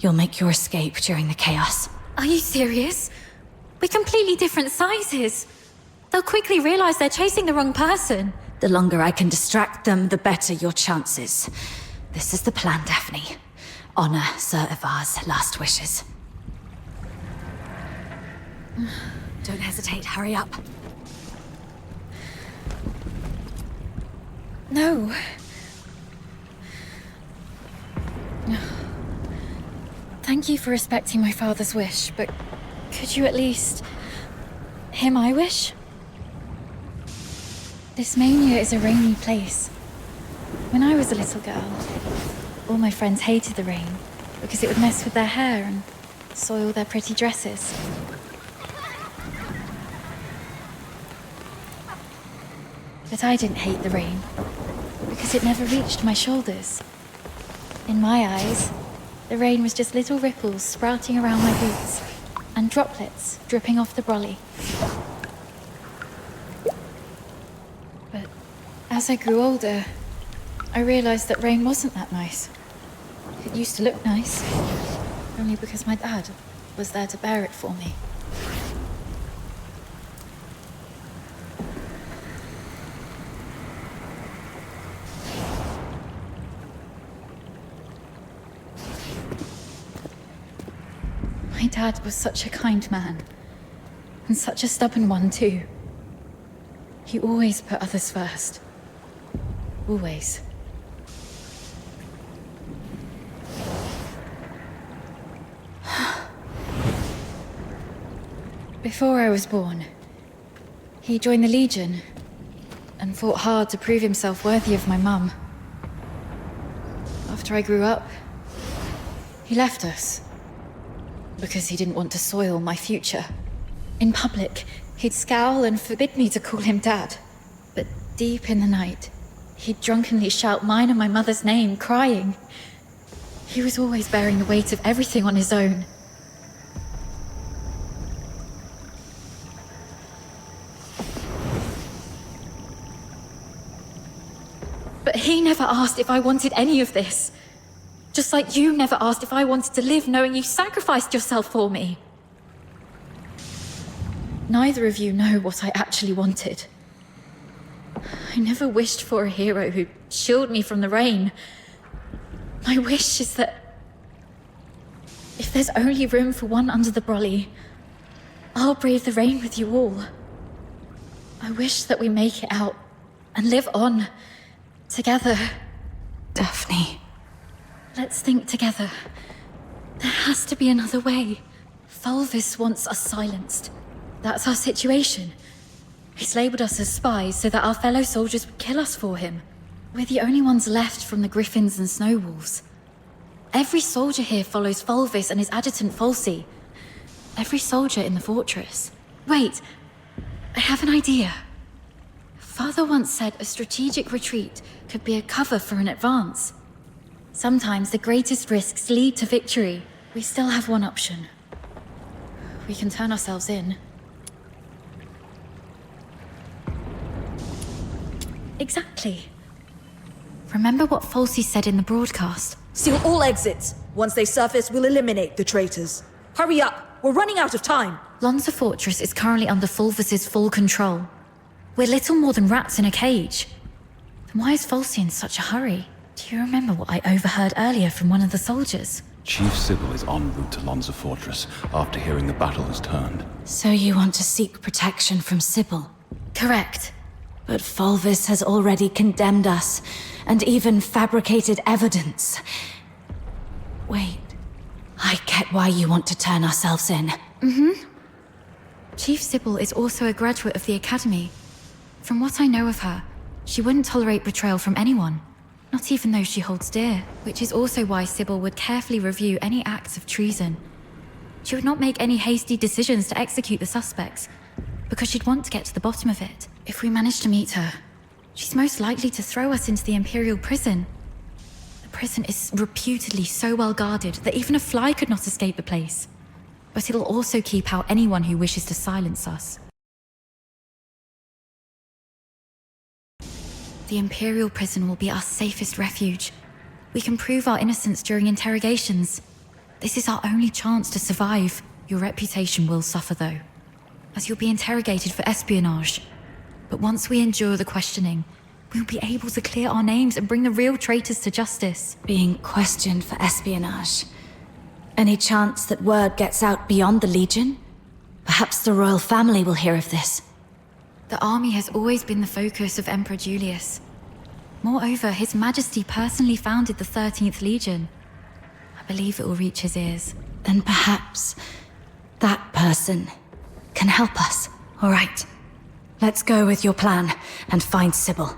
You'll make your escape during the chaos. Are you serious? We're completely different sizes. They'll quickly realize they're chasing the wrong person. The longer I can distract them, the better your chances. This is the plan, Daphne. Honor Sir Ivar's last wishes. Don't hesitate, hurry up. No. Thank you for respecting my father's wish, but could you at least hear my wish? This mania is a rainy place. When I was a little girl, all my friends hated the rain because it would mess with their hair and soil their pretty dresses. But I didn't hate the rain because it never reached my shoulders. In my eyes, the rain was just little ripples sprouting around my boots and droplets dripping off the brolly. But as I grew older, I realized that rain wasn't that nice. It used to look nice, only because my dad was there to bear it for me. My dad was such a kind man, and such a stubborn one too. He always put others first. Always. Before I was born, he joined the Legion and fought hard to prove himself worthy of my mum. After I grew up, he left us because he didn't want to soil my future. In public, he'd scowl and forbid me to call him Dad. But deep in the night, he'd drunkenly shout mine and my mother's name, crying. He was always bearing the weight of everything on his own. But he never asked if I wanted any of this. Just like you never asked if I wanted to live knowing you sacrificed yourself for me. Neither of you know what I actually wanted. I never wished for a hero who'd shield me from the rain. My wish is that if there's only room for one under the brolly, I'll brave the rain with you all. I wish that we make it out and live on together. Daphne. Let's think together. There has to be another way. Fulvis wants us silenced. That's our situation. He's labeled us as spies so that our fellow soldiers would kill us for him. We're the only ones left from the Griffins and Snow Wolves. Every soldier here follows Fulvis and his adjutant Falsey. Every soldier in the fortress. Wait, I have an idea. Father once said a strategic retreat could be a cover for an advance. Sometimes the greatest risks lead to victory. We still have one option. We can turn ourselves in. Exactly. Remember what Falsey said in the broadcast? Seal all exits. Once they surface, we'll eliminate the traitors. Hurry up! We're running out of time! Lonza Fortress is currently under Fulvis's full control. We're little more than rats in a cage. Then why is Falsey in such a hurry? Do you remember what I overheard earlier from one of the soldiers? Chief Sybil is en route to Lonza Fortress after hearing the battle has turned. So you want to seek protection from Sybil? Correct. But Fulvis has already condemned us, and even fabricated evidence. Wait, I get why you want to turn ourselves in. Chief Sybil is also a graduate of the Academy. From what I know of her, she wouldn't tolerate betrayal from anyone, not even those she holds dear, which is also why Sybil would carefully review any acts of treason. She would not make any hasty decisions to execute the suspects, because she'd want to get to the bottom of it. If we manage to meet her, she's most likely to throw us into the Imperial prison. The prison is reputedly so well guarded that even a fly could not escape the place. But it'll also keep out anyone who wishes to silence us. The Imperial prison will be our safest refuge. We can prove our innocence during interrogations. This is our only chance to survive. Your reputation will suffer, though, as you'll be interrogated for espionage. But once we endure the questioning, we'll be able to clear our names and bring the real traitors to justice. Being questioned for espionage. Any chance that word gets out beyond the Legion? Perhaps the royal family will hear of this. The army has always been the focus of Emperor Julius. Moreover, His Majesty personally founded the 13th Legion. I believe it will reach his ears. Then perhaps that person can help us. All right. Let's go with your plan and find Sybil.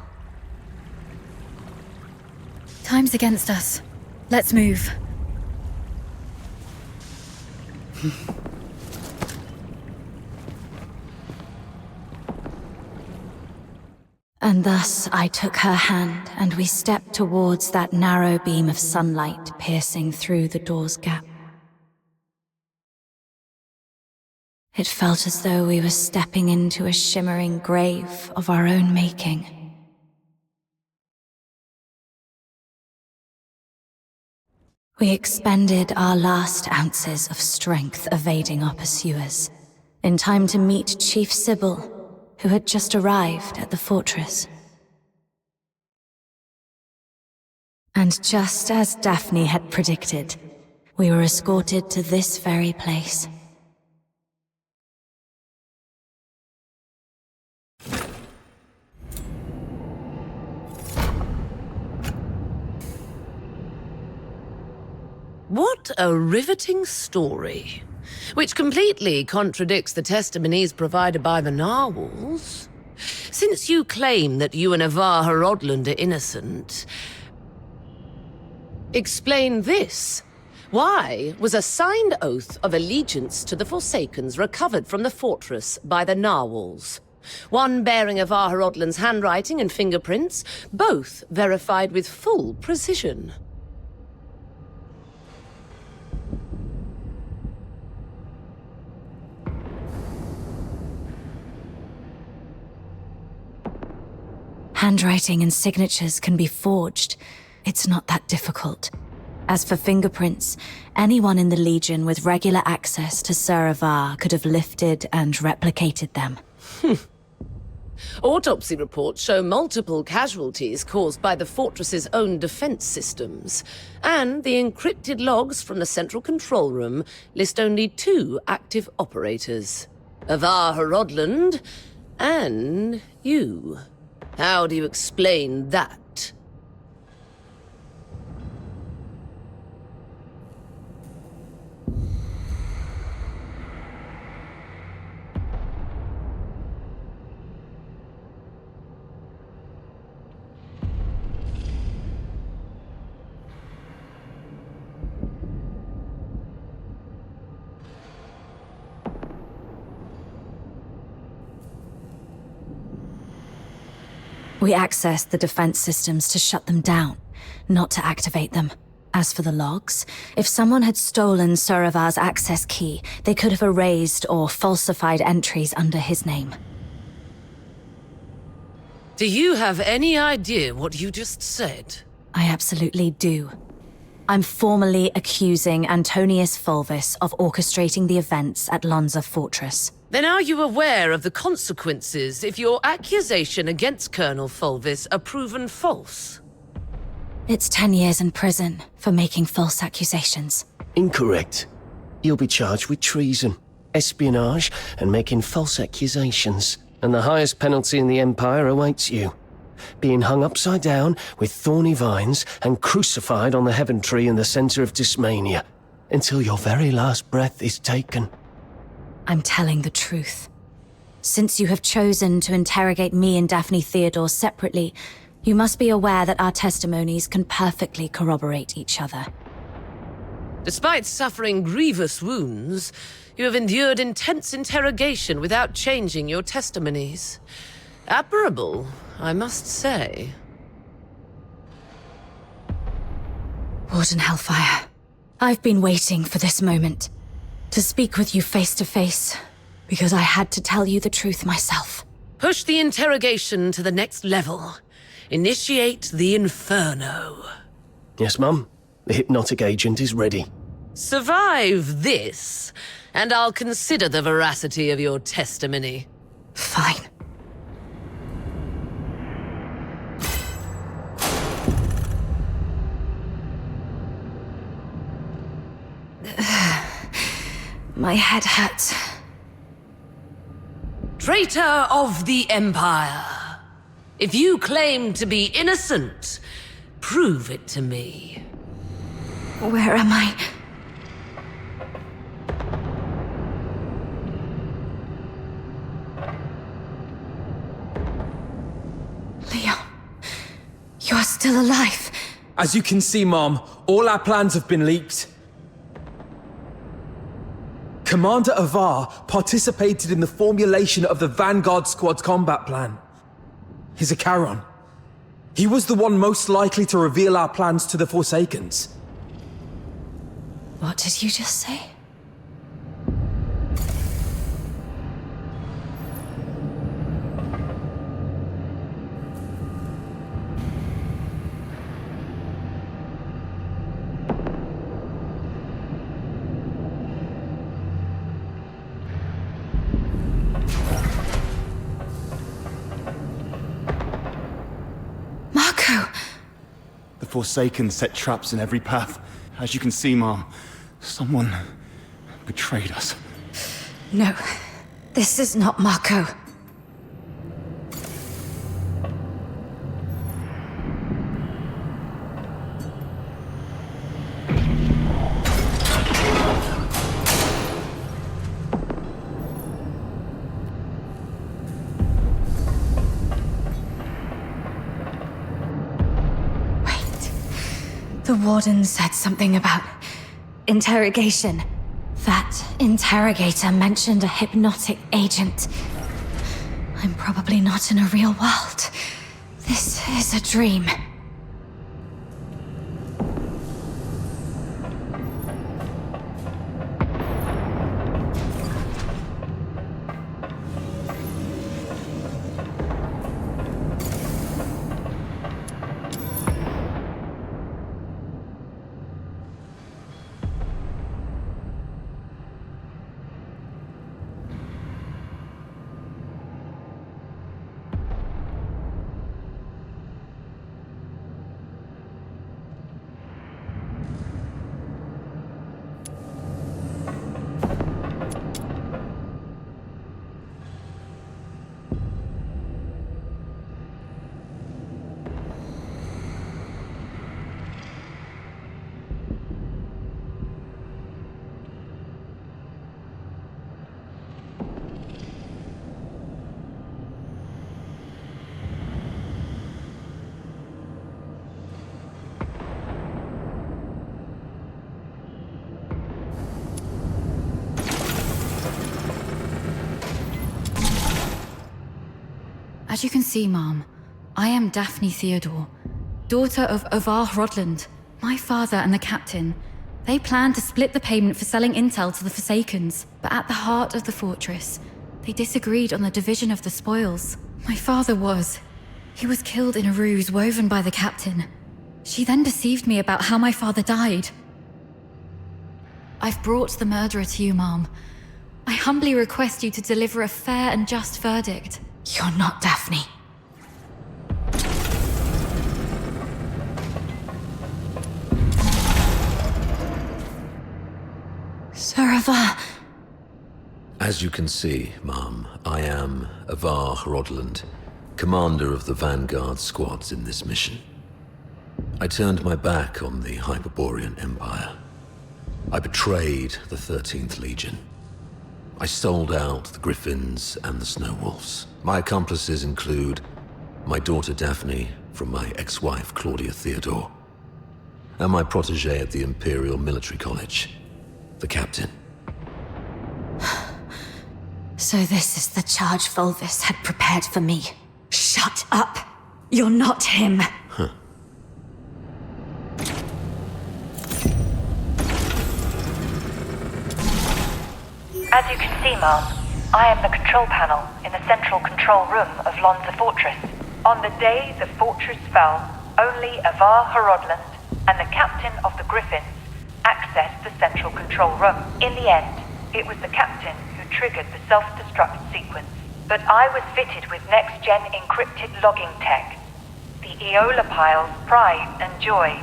Time's against us. Let's move. And thus I took her hand, and we stepped towards that narrow beam of sunlight piercing through the door's gap. It felt as though we were stepping into a shimmering grave of our own making. We expended our last ounces of strength evading our pursuers, in time to meet Chief Sybil, who had just arrived at the fortress. And just as Daphne had predicted, we were escorted to this very place. What a riveting story, which completely contradicts the testimonies provided by the narwhals. Since you claim that you and Avar Horodland are innocent, explain this. Why was a signed oath of allegiance to the Forsakens recovered from the fortress by the narwhals? One bearing Avar Horodland's handwriting and fingerprints, both verified with full precision. Handwriting and signatures can be forged. It's not that difficult. As for fingerprints, anyone in the Legion with regular access to Sir Avar could have lifted and replicated them. Autopsy reports show multiple casualties caused by the fortress's own defense systems, and the encrypted logs from the central control room list only 2 active operators: Avar Horodland and you. How do you explain that? We accessed the defense systems to shut them down, not to activate them. As for the logs, if someone had stolen Sir Avar's access key, they could have erased or falsified entries under his name. Do you have any idea what you just said? I absolutely do. I'm formally accusing Antonius Fulvis of orchestrating the events at Lonza Fortress. Then are you aware of the consequences if your accusation against Colonel Fulvis are proven false? It's 10 years in prison for making false accusations. Incorrect. You'll be charged with treason, espionage, and making false accusations. And the highest penalty in the Empire awaits you. Being hung upside down with thorny vines and crucified on the heaven tree in the center of Dismania, until your very last breath is taken. I'm telling the truth. Since you have chosen to interrogate me and Daphne Theodore separately, you must be aware that our testimonies can perfectly corroborate each other. Despite suffering grievous wounds, you have endured intense interrogation without changing your testimonies. Admirable, I must say. Warden Hellfire, I've been waiting for this moment. To speak with you face to face, because I had to tell you the truth myself. Push the interrogation to the next level. Initiate the Inferno. Yes, Mum. The hypnotic agent is ready. Survive this, and I'll consider the veracity of your testimony. Fine. My head hurts. Traitor of the Empire! If you claim to be innocent, prove it to me. Where am I? Leon, you're still alive. As you can see, Mom, all our plans have been leaked. Commander Avar participated in the formulation of the Vanguard Squad's combat plan. He's a Charon. He was the one most likely to reveal our plans to the Forsakens. What did you just say? The Forsaken set traps in every path. As you can see, Mom, someone betrayed us. No, this is not Marco. The warden said something about interrogation. That interrogator mentioned a hypnotic agent. I'm probably not in a real world. This is a dream. As you can see, Mom, I am Daphne Theodore, daughter of Avar Hrodland. My father and the captain, they planned to split the payment for selling intel to the Forsakens, but at the heart of the fortress, they disagreed on the division of the spoils. My father he was killed in a ruse woven by the captain. She then deceived me about how my father died. I've brought the murderer to you, Mom. I humbly request you to deliver a fair and just verdict. You're not Daphne. Sir Avar. As you can see, Ma'am, I am Avar Hrodland, commander of the Vanguard squads in this mission. I turned my back on the Hyperborean Empire. I betrayed the 13th Legion. I sold out the Griffins and the Snow Wolves. My accomplices include my daughter Daphne from my ex-wife Claudia Theodore, and my protege at the Imperial Military College, the captain. So this is the charge Volvis had prepared for me. Shut up! You're not him! Huh. As you can see, Mom, I am the control panel in the central control room of Lonza Fortress. On the day the fortress fell, only Avar Hrodland and the captain of the Griffins accessed the central control room. In the end, it was the captain who triggered the self-destruct sequence. But I was fitted with next-gen encrypted logging tech, the Aeola Pile's pride and joy.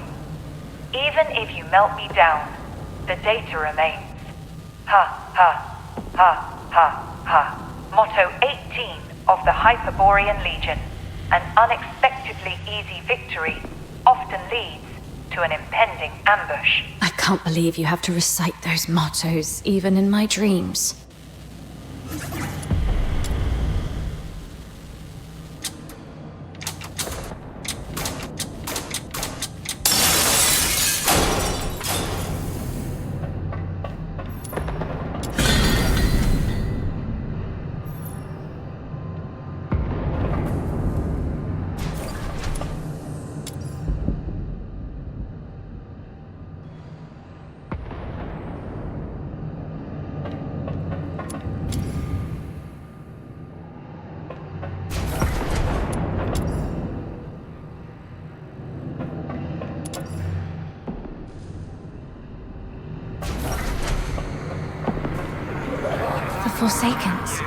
Even if you melt me down, the data remains. Ha, ha. Ha, ha, ha. Motto 18 of the Hyperborean Legion. An unexpectedly easy victory often leads to an impending ambush. I can't believe you have to recite those mottos, even in my dreams. Forsakens.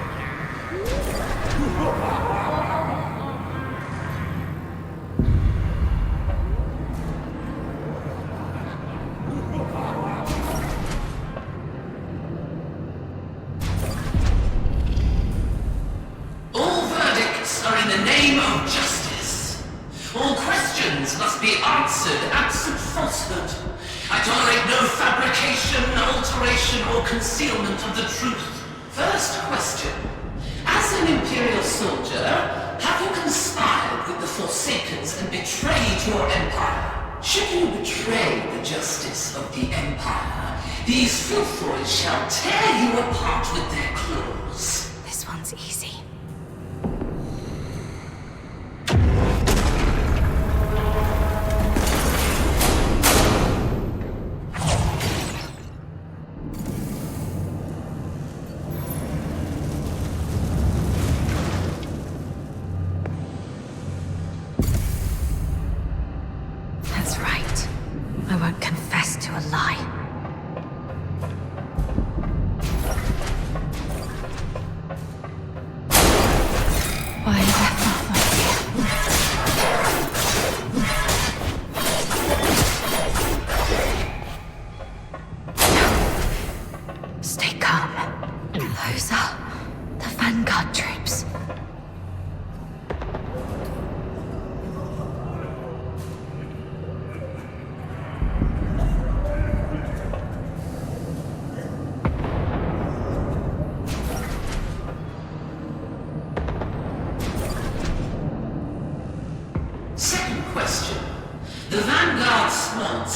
All verdicts are in the name of justice. All questions must be answered absent falsehood. I tolerate no fabrication, alteration, or concealment of the truth. First question. As an Imperial soldier, have you conspired with the Forsakens and betrayed your Empire? Should you betray the justice of the Empire, these filthoids shall tear you apart with their claws. This one's easy.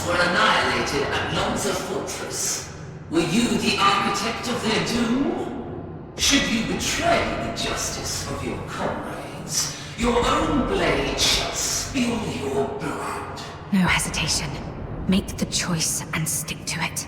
were annihilated at Lonza Fortress. Were you the architect of their doom? Should you betray the justice of your comrades, your own blade shall spill your blood. No hesitation. Make the choice and stick to it.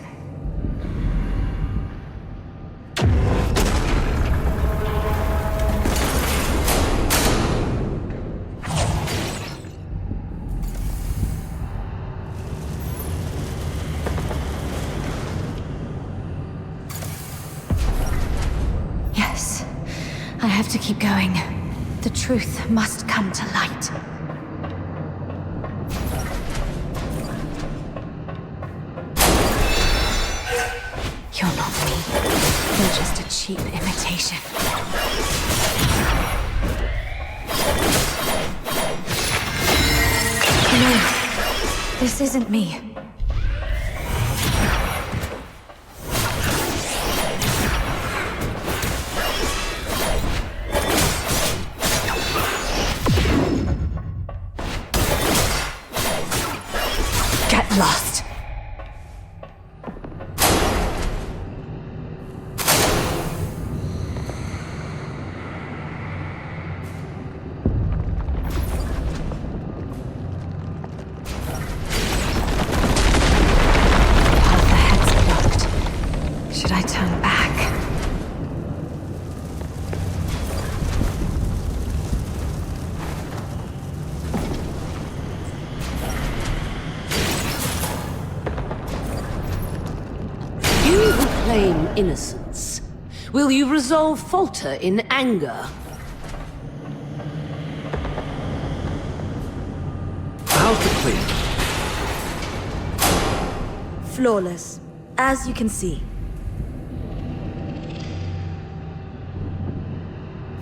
Yes, I have to keep going. The truth must come to light. You're not me. You're just a cheap imitation. No, this isn't me. Get lost. Should I turn back? You who claim innocence, will you resolve falter in anger? How's the clean? Flawless, as you can see.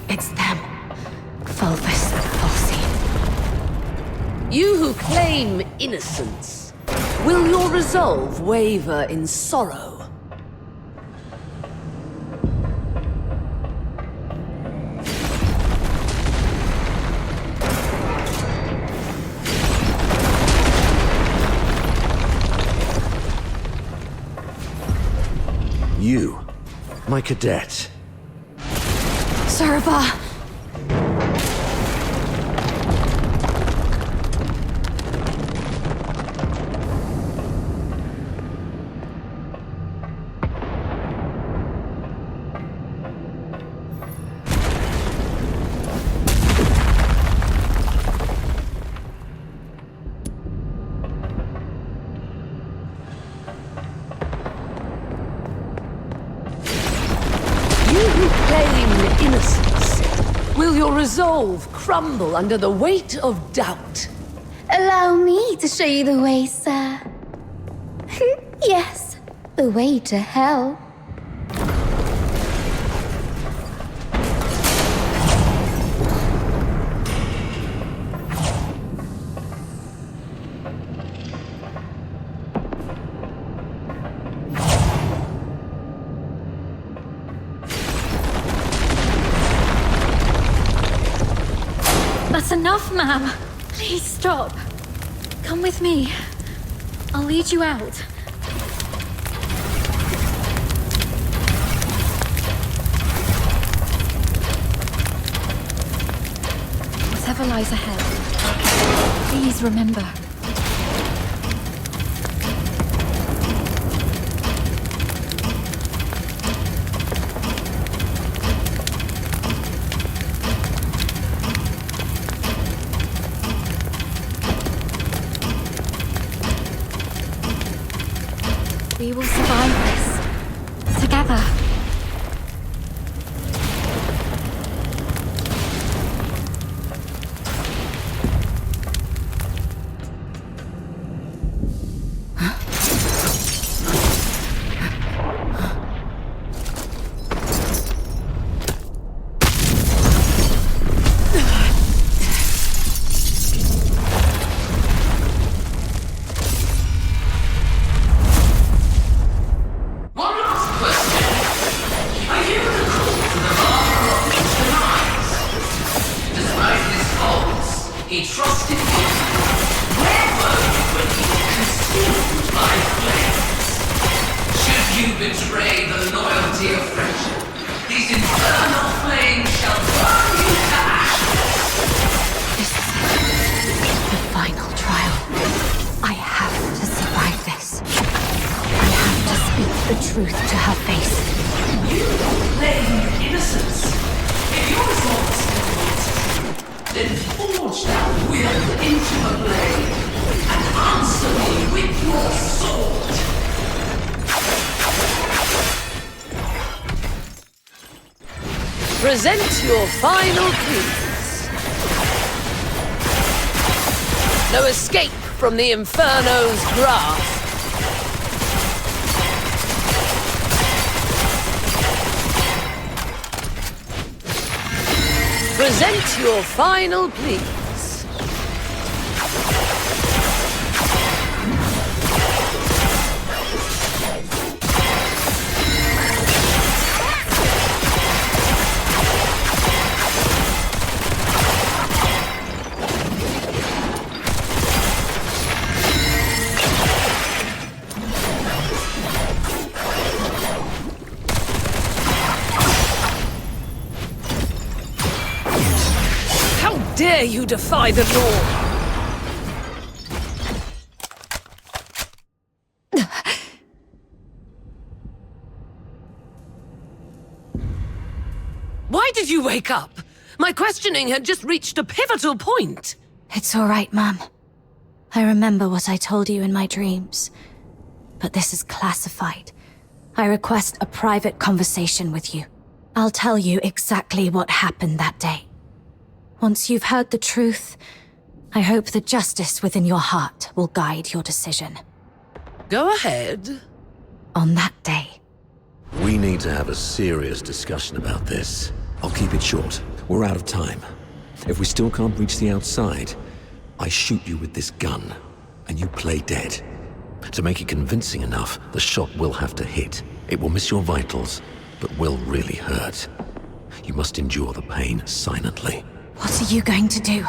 It's them. Fulvus and Falsey. You who claim innocence, will your resolve waver in sorrow? You, my cadet. Serva! Innocence. Will your resolve crumble under the weight of doubt? Allow me to show you the way, sir. Yes, the way to hell. That's enough, ma'am. Please stop. Come with me. I'll lead you out. Whatever lies ahead, please remember. We will survive this. Together. He trusted you. Where were you when he was consumed by flames? Should you betray the loyalty of friendship, these infernal flames shall burn you to ashes. This is the final trial. I have to survive this. I have to speak the truth to her face. You claim innocence. If your resolve is then forge that will into the blade and answer me with your sword. Present your final pleas. No escape from the Inferno's grasp. Present your final pleas. Dare you defy the law? Why did you wake up? My questioning had just reached a pivotal point. It's all right, Mum. I remember what I told you in my dreams. But this is classified. I request a private conversation with you. I'll tell you exactly what happened that day. Once you've heard the truth, I hope the justice within your heart will guide your decision. Go ahead. On that day. We need to have a serious discussion about this. I'll keep it short. We're out of time. If we still can't reach the outside, I shoot you with this gun, and you play dead. To make it convincing enough, the shot will have to hit. It will miss your vitals, but will really hurt. You must endure the pain silently. What are you going to do?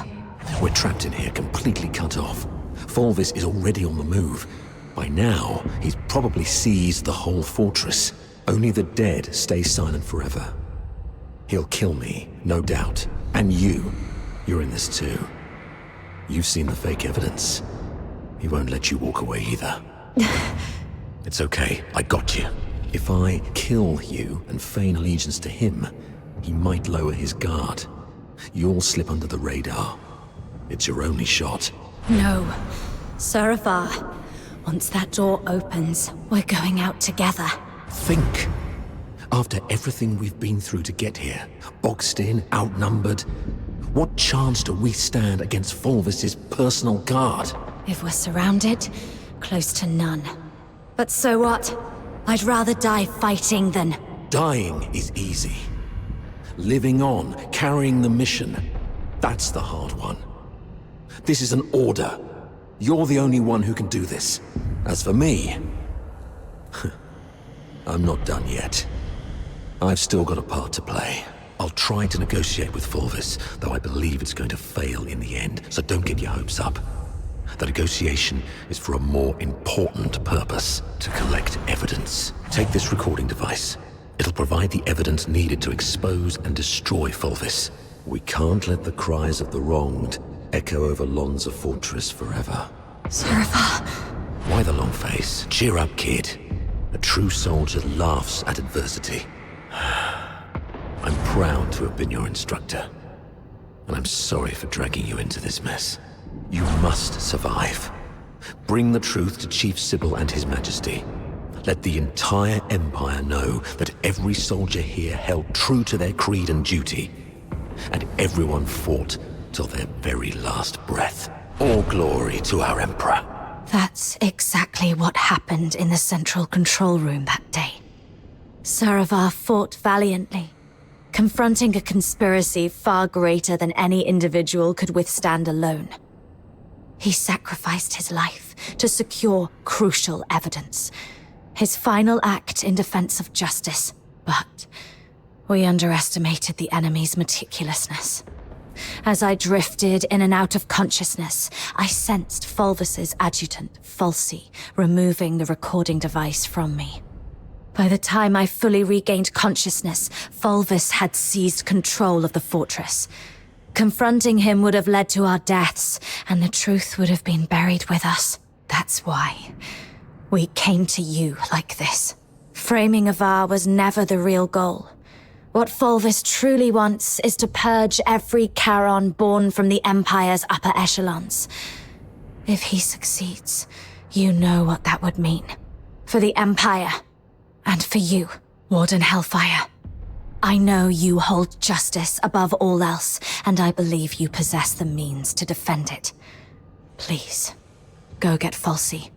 We're trapped in here, completely cut off. Fulvis is already on the move. By now, he's probably seized the whole fortress. Only the dead stay silent forever. He'll kill me, no doubt. And you. You're in this too. You've seen the fake evidence. He won't let you walk away either. It's okay, I got you. If I kill you and feign allegiance to him, he might lower his guard. You'll slip under the radar. It's your only shot. No. Saravar, once that door opens, we're going out together. Think. After everything we've been through to get here, boxed in, outnumbered, what chance do we stand against Fulvis's personal guard? If we're surrounded, close to none. But so what? I'd rather die fighting than... Dying is easy. Living on, carrying the mission, that's the hard one. This is an order. You're the only one who can do this. As for me, I'm not done yet. I've still got a part to play. I'll try to negotiate with Fulvis, though I believe it's going to fail in the end, so don't get your hopes up. The negotiation is for a more important purpose, to collect evidence. Take this recording device. It'll provide the evidence needed to expose and destroy Fulvis. We can't let the cries of the wronged echo over Lonza Fortress forever. Saravar. Why the long face? Cheer up, kid. A true soldier laughs at adversity. I'm proud to have been your instructor. And I'm sorry for dragging you into this mess. You must survive. Bring the truth to Chief Sybil and His Majesty. Let the entire Empire know that every soldier here held true to their creed and duty. And everyone fought till their very last breath. All glory to our Emperor. That's exactly what happened in the central control room that day. Saravar fought valiantly, confronting a conspiracy far greater than any individual could withstand alone. He sacrificed his life to secure crucial evidence, his final act in defense of justice. But we underestimated the enemy's meticulousness. As I drifted in and out of consciousness, I sensed Fulvis's adjutant, Falsey, removing the recording device from me. By the time I fully regained consciousness, Fulvis had seized control of the fortress. Confronting him would have led to our deaths, and the truth would have been buried with us. That's why we came to you like this. Framing Avar was never the real goal. What Fulvis truly wants is to purge every Charon born from the Empire's upper echelons. If he succeeds, you know what that would mean. For the Empire, and for you, Warden Hellfire. I know you hold justice above all else, and I believe you possess the means to defend it. Please, go get Falsey.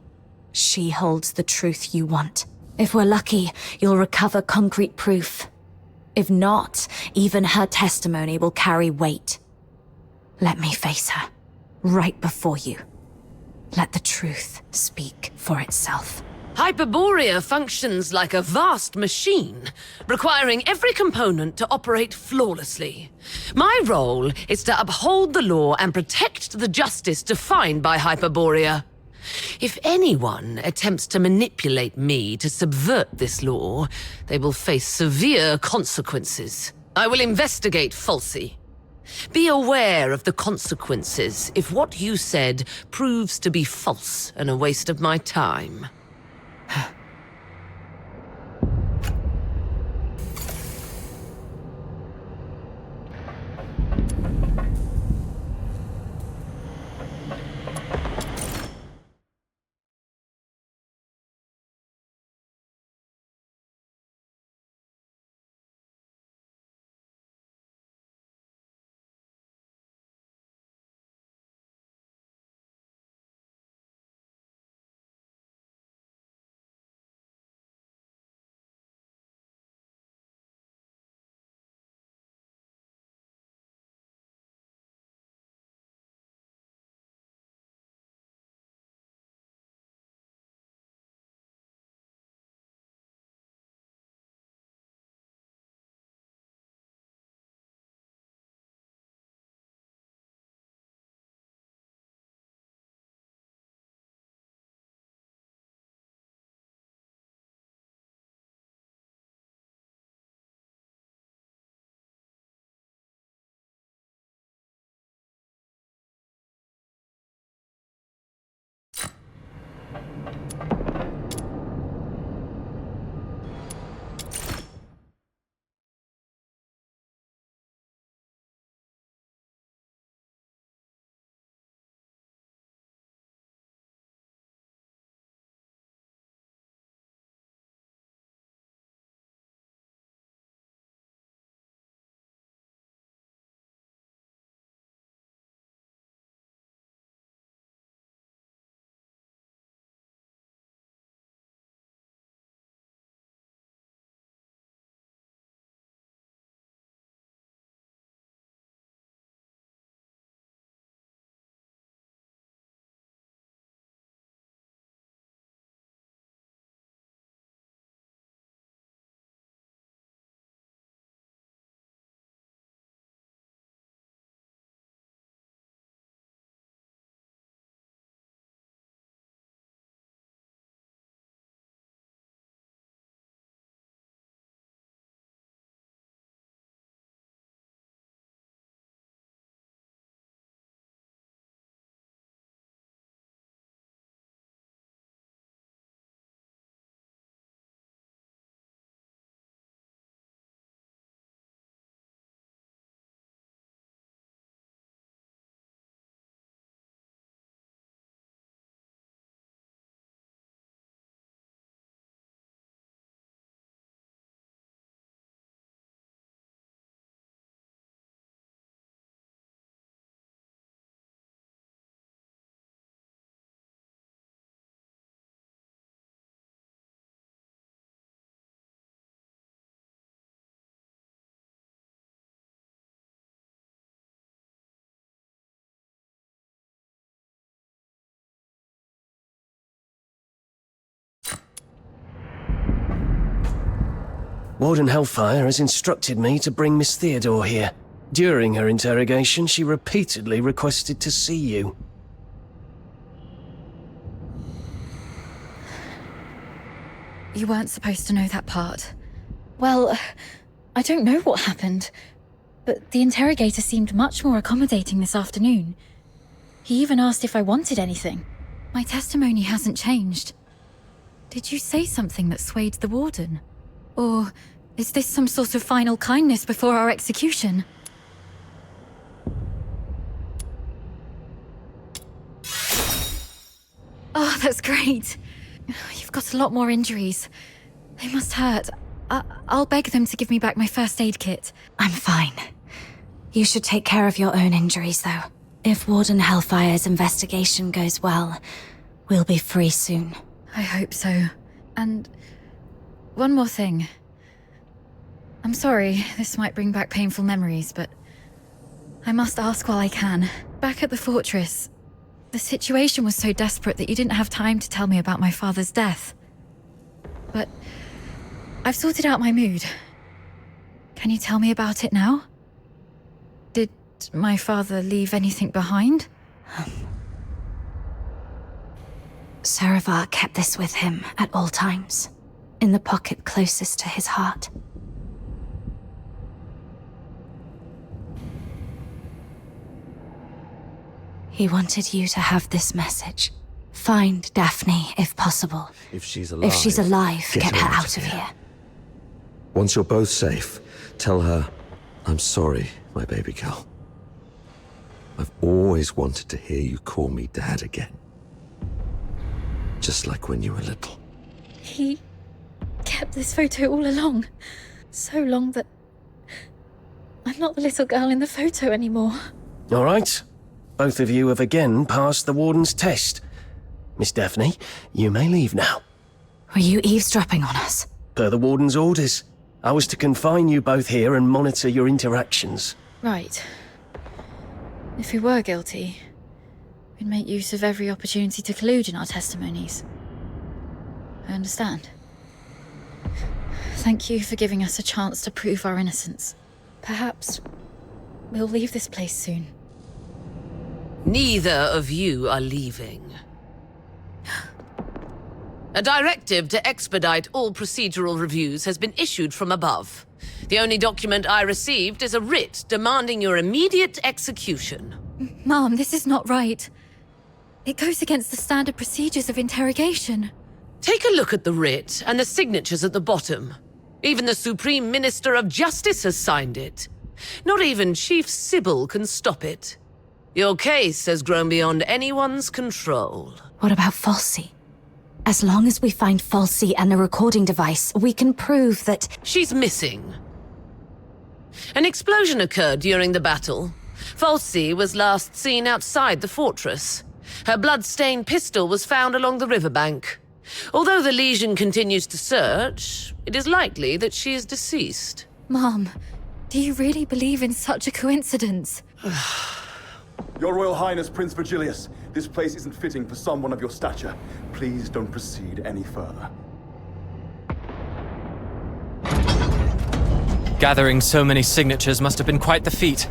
She holds the truth you want. If we're lucky, you'll recover concrete proof. If not, even her testimony will carry weight. Let me face her, right before you. Let the truth speak for itself. Hyperborea functions like a vast machine, requiring every component to operate flawlessly. My role is to uphold the law and protect the justice defined by Hyperborea. If anyone attempts to manipulate me to subvert this law, they will face severe consequences. I will investigate Falsey. Be aware of the consequences if what you said proves to be false and a waste of my time. Warden Hellfire has instructed me to bring Miss Theodore here. During her interrogation, she repeatedly requested to see you. You weren't supposed to know that part. Well, I don't know what happened, but the interrogator seemed much more accommodating this afternoon. He even asked if I wanted anything. My testimony hasn't changed. Did you say something that swayed the warden? Or is this some sort of final kindness before our execution? Oh, that's great. You've got a lot more injuries. They must hurt. I'll beg them to give me back my first aid kit. I'm fine. You should take care of your own injuries, though. If Warden Hellfire's investigation goes well, we'll be free soon. I hope so. And one more thing. I'm sorry, this might bring back painful memories, but I must ask while I can. Back at the fortress, the situation was so desperate that you didn't have time to tell me about my father's death. But I've sorted out my mood. Can you tell me about it now? Did my father leave anything behind? Saravar kept this with him at all times, in the pocket closest to his heart. He wanted you to have this message. Find Daphne, if possible. If she's alive... If she's alive, get her out of here. Once you're both safe, tell her, I'm sorry, my baby girl. I've always wanted to hear you call me Dad again. Just like when you were little. He kept this photo all along. So long that I'm not the little girl in the photo anymore. All right. Both of you have again passed the Warden's test. Miss Daphne, you may leave now. Were you eavesdropping on us? Per the Warden's orders. I was to confine you both here and monitor your interactions. Right. If we were guilty, we'd make use of every opportunity to collude in our testimonies. I understand. Thank you for giving us a chance to prove our innocence. Perhaps we'll leave this place soon. Neither of you are leaving. A directive to expedite all procedural reviews has been issued from above. The only document I received is a writ demanding your immediate execution. Mom, this is not right. It goes against the standard procedures of interrogation. Take a look at the writ and the signatures at the bottom. Even the Supreme Minister of Justice has signed it. Not even Chief Sybil can stop it. Your case has grown beyond anyone's control. What about Falsey? As long as we find Falsey and the recording device, we can prove that... She's missing. An explosion occurred during the battle. Falsey was last seen outside the fortress. Her blood-stained pistol was found along the riverbank. Although the Legion continues to search, it is likely that she is deceased. Mom, do you really believe in such a coincidence? Your Royal Highness, Prince Virgilius, this place isn't fitting for someone of your stature. Please don't proceed any further. Gathering so many signatures must have been quite the feat.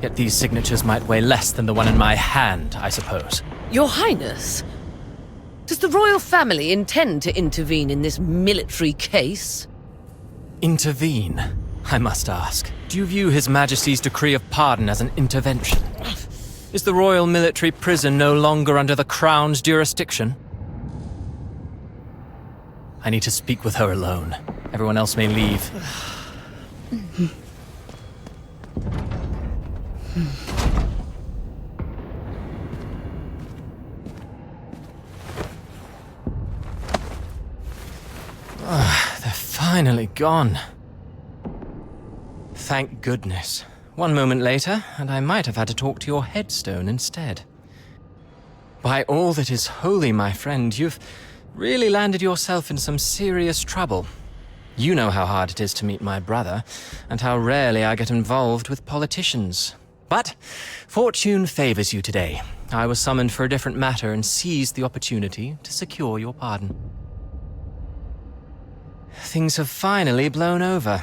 Yet these signatures might weigh less than the one in my hand, I suppose. Your Highness, does the royal family intend to intervene in this military case? Intervene, I must ask. Do you view His Majesty's decree of pardon as an intervention? Is the royal military prison no longer under the Crown's jurisdiction? I need to speak with her alone. Everyone else may leave. They're finally gone. Thank goodness. One moment later, and I might have had to talk to your headstone instead. By all that is holy, my friend, you've really landed yourself in some serious trouble. You know how hard it is to meet my brother, and how rarely I get involved with politicians. But fortune favors you today. I was summoned for a different matter and seized the opportunity to secure your pardon. Things have finally blown over.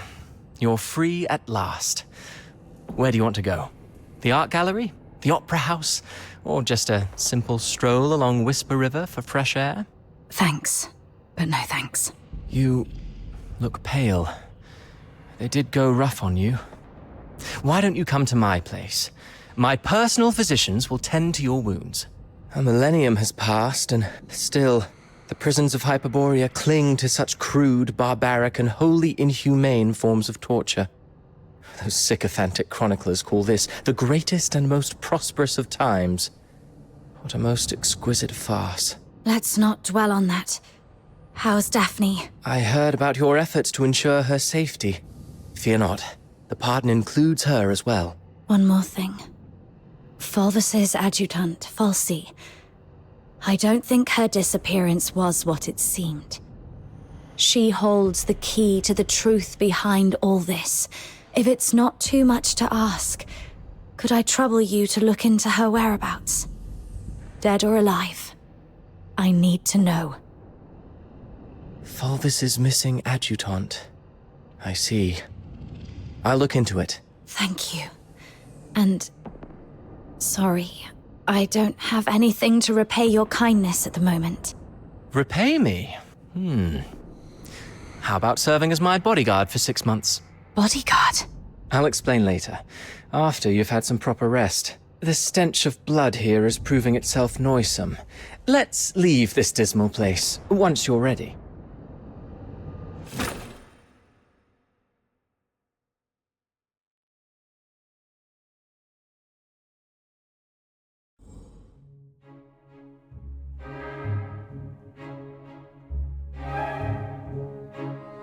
You're free at last. Where do you want to go? The art gallery? The opera house? Or just a simple stroll along Whisper River for fresh air? Thanks, but no thanks. You look pale. They did go rough on you. Why don't you come to my place? My personal physicians will tend to your wounds. A millennium has passed, and still, the prisons of Hyperborea cling to such crude, barbaric, and wholly inhumane forms of torture. Those sycophantic chroniclers call this the greatest and most prosperous of times. What a most exquisite farce. Let's not dwell on that. How's Daphne? I heard about your efforts to ensure her safety. Fear not. The pardon includes her as well. One more thing. Fulvis's adjutant, Falsey. I don't think her disappearance was what it seemed. She holds the key to the truth behind all this. If it's not too much to ask, could I trouble you to look into her whereabouts? Dead or alive? I need to know. Fulvis's missing adjutant. I see. I'll look into it. Thank you. And... sorry, I don't have anything to repay your kindness at the moment. Repay me? How about serving as my bodyguard for 6 months? Bodyguard? I'll explain later, after you've had some proper rest. The stench of blood here is proving itself noisome. Let's leave this dismal place, once you're ready.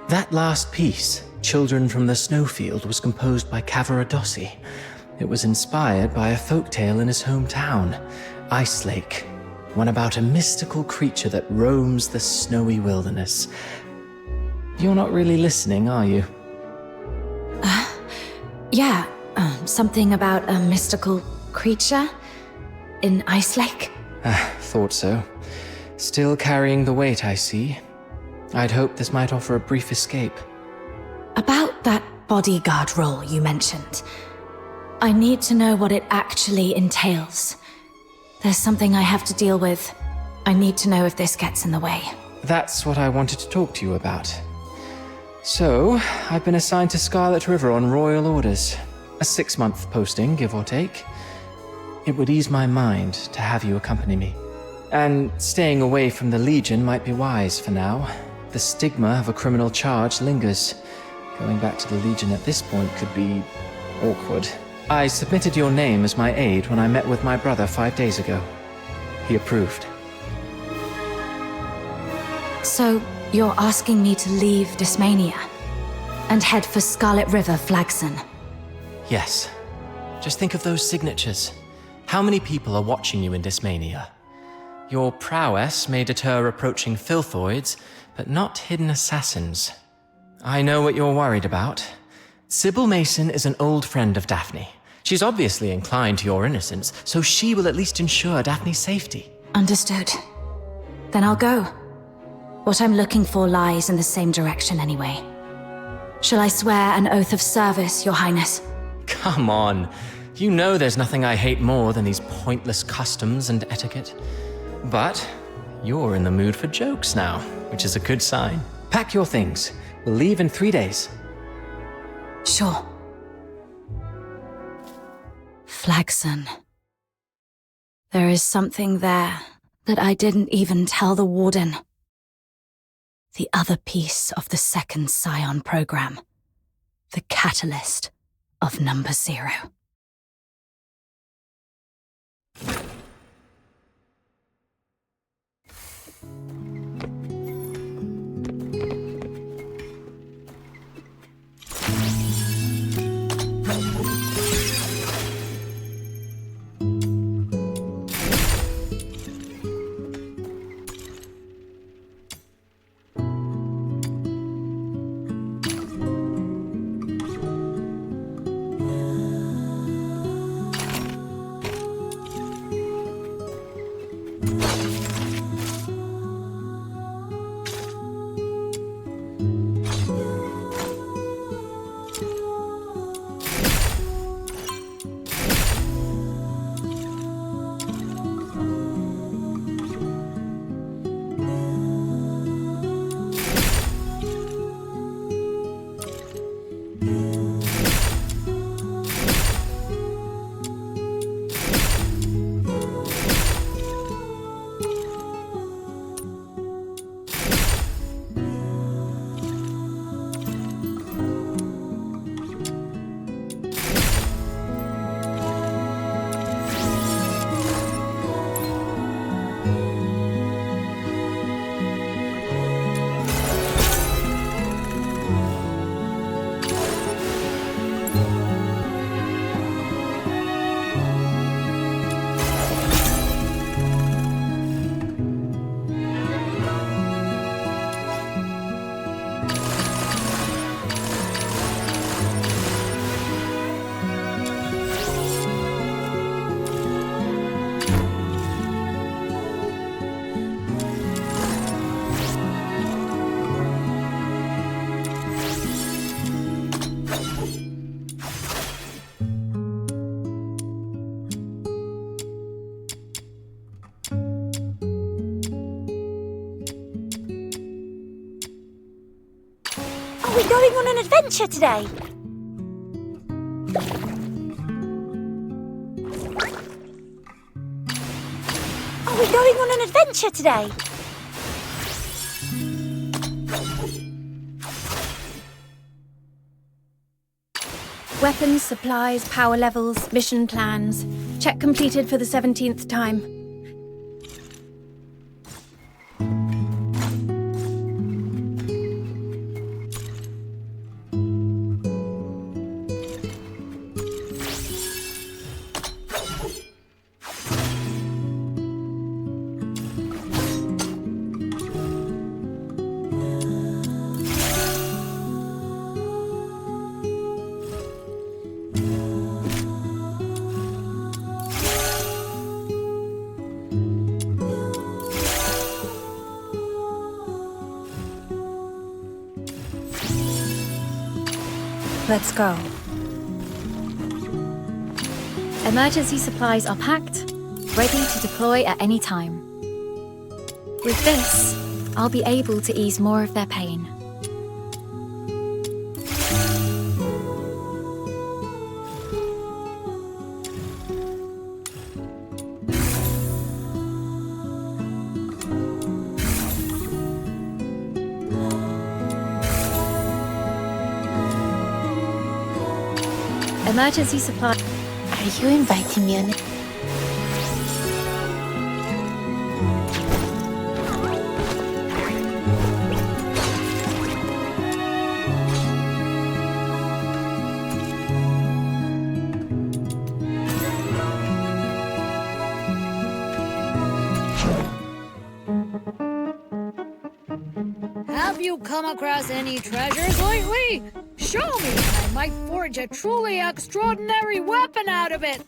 That last piece, Children from the Snowfield, was composed by Cavaradossi. It was inspired by a folktale in his hometown, Ice Lake, one about a mystical creature that roams the snowy wilderness. You're not really listening, are you? Yeah, something about a mystical creature in Ice Lake? Thought so. Still carrying the weight, I see. I'd hoped this might offer a brief escape. About that bodyguard role you mentioned. I need to know what it actually entails. There's something I have to deal with. I need to know if this gets in the way. That's what I wanted to talk to you about. So, I've been assigned to Scarlet River on royal orders. A 6-month posting, give or take. It would ease my mind to have you accompany me. And staying away from the Legion might be wise for now. The stigma of a criminal charge lingers. Going back to the Legion at this point could be awkward. I submitted your name as my aide when I met with my brother 5 days ago. He approved. So, you're asking me to leave Dysmania and head for Scarlet River Flagson? Yes. Just think of those signatures. How many people are watching you in Dysmania? Your prowess may deter approaching filthoids, but not hidden assassins. I know what you're worried about. Sybil Mason is an old friend of Daphne. She's obviously inclined to your innocence, so she will at least ensure Daphne's safety. Understood. Then I'll go. What I'm looking for lies in the same direction anyway. Shall I swear an oath of service, Your Highness? Come on. You know there's nothing I hate more than these pointless customs and etiquette. But you're in the mood for jokes now, which is a good sign. Pack your things. We'll leave in 3 days. Sure. Flagson. There is something there that I didn't even tell the Warden. The other piece of the second Scion program. The catalyst of Number 0. Are we going on an adventure today? Are we going on an adventure today? Weapons, supplies, power levels, mission plans. Check completed for the 17th time. Let's go. Emergency supplies are packed, ready to deploy at any time. With this, I'll be able to ease more of their pain. Emergency supply. Are you inviting me on it? Have you come across any treasures lately? Show me, and I might forge a truly extraordinary weapon out of it!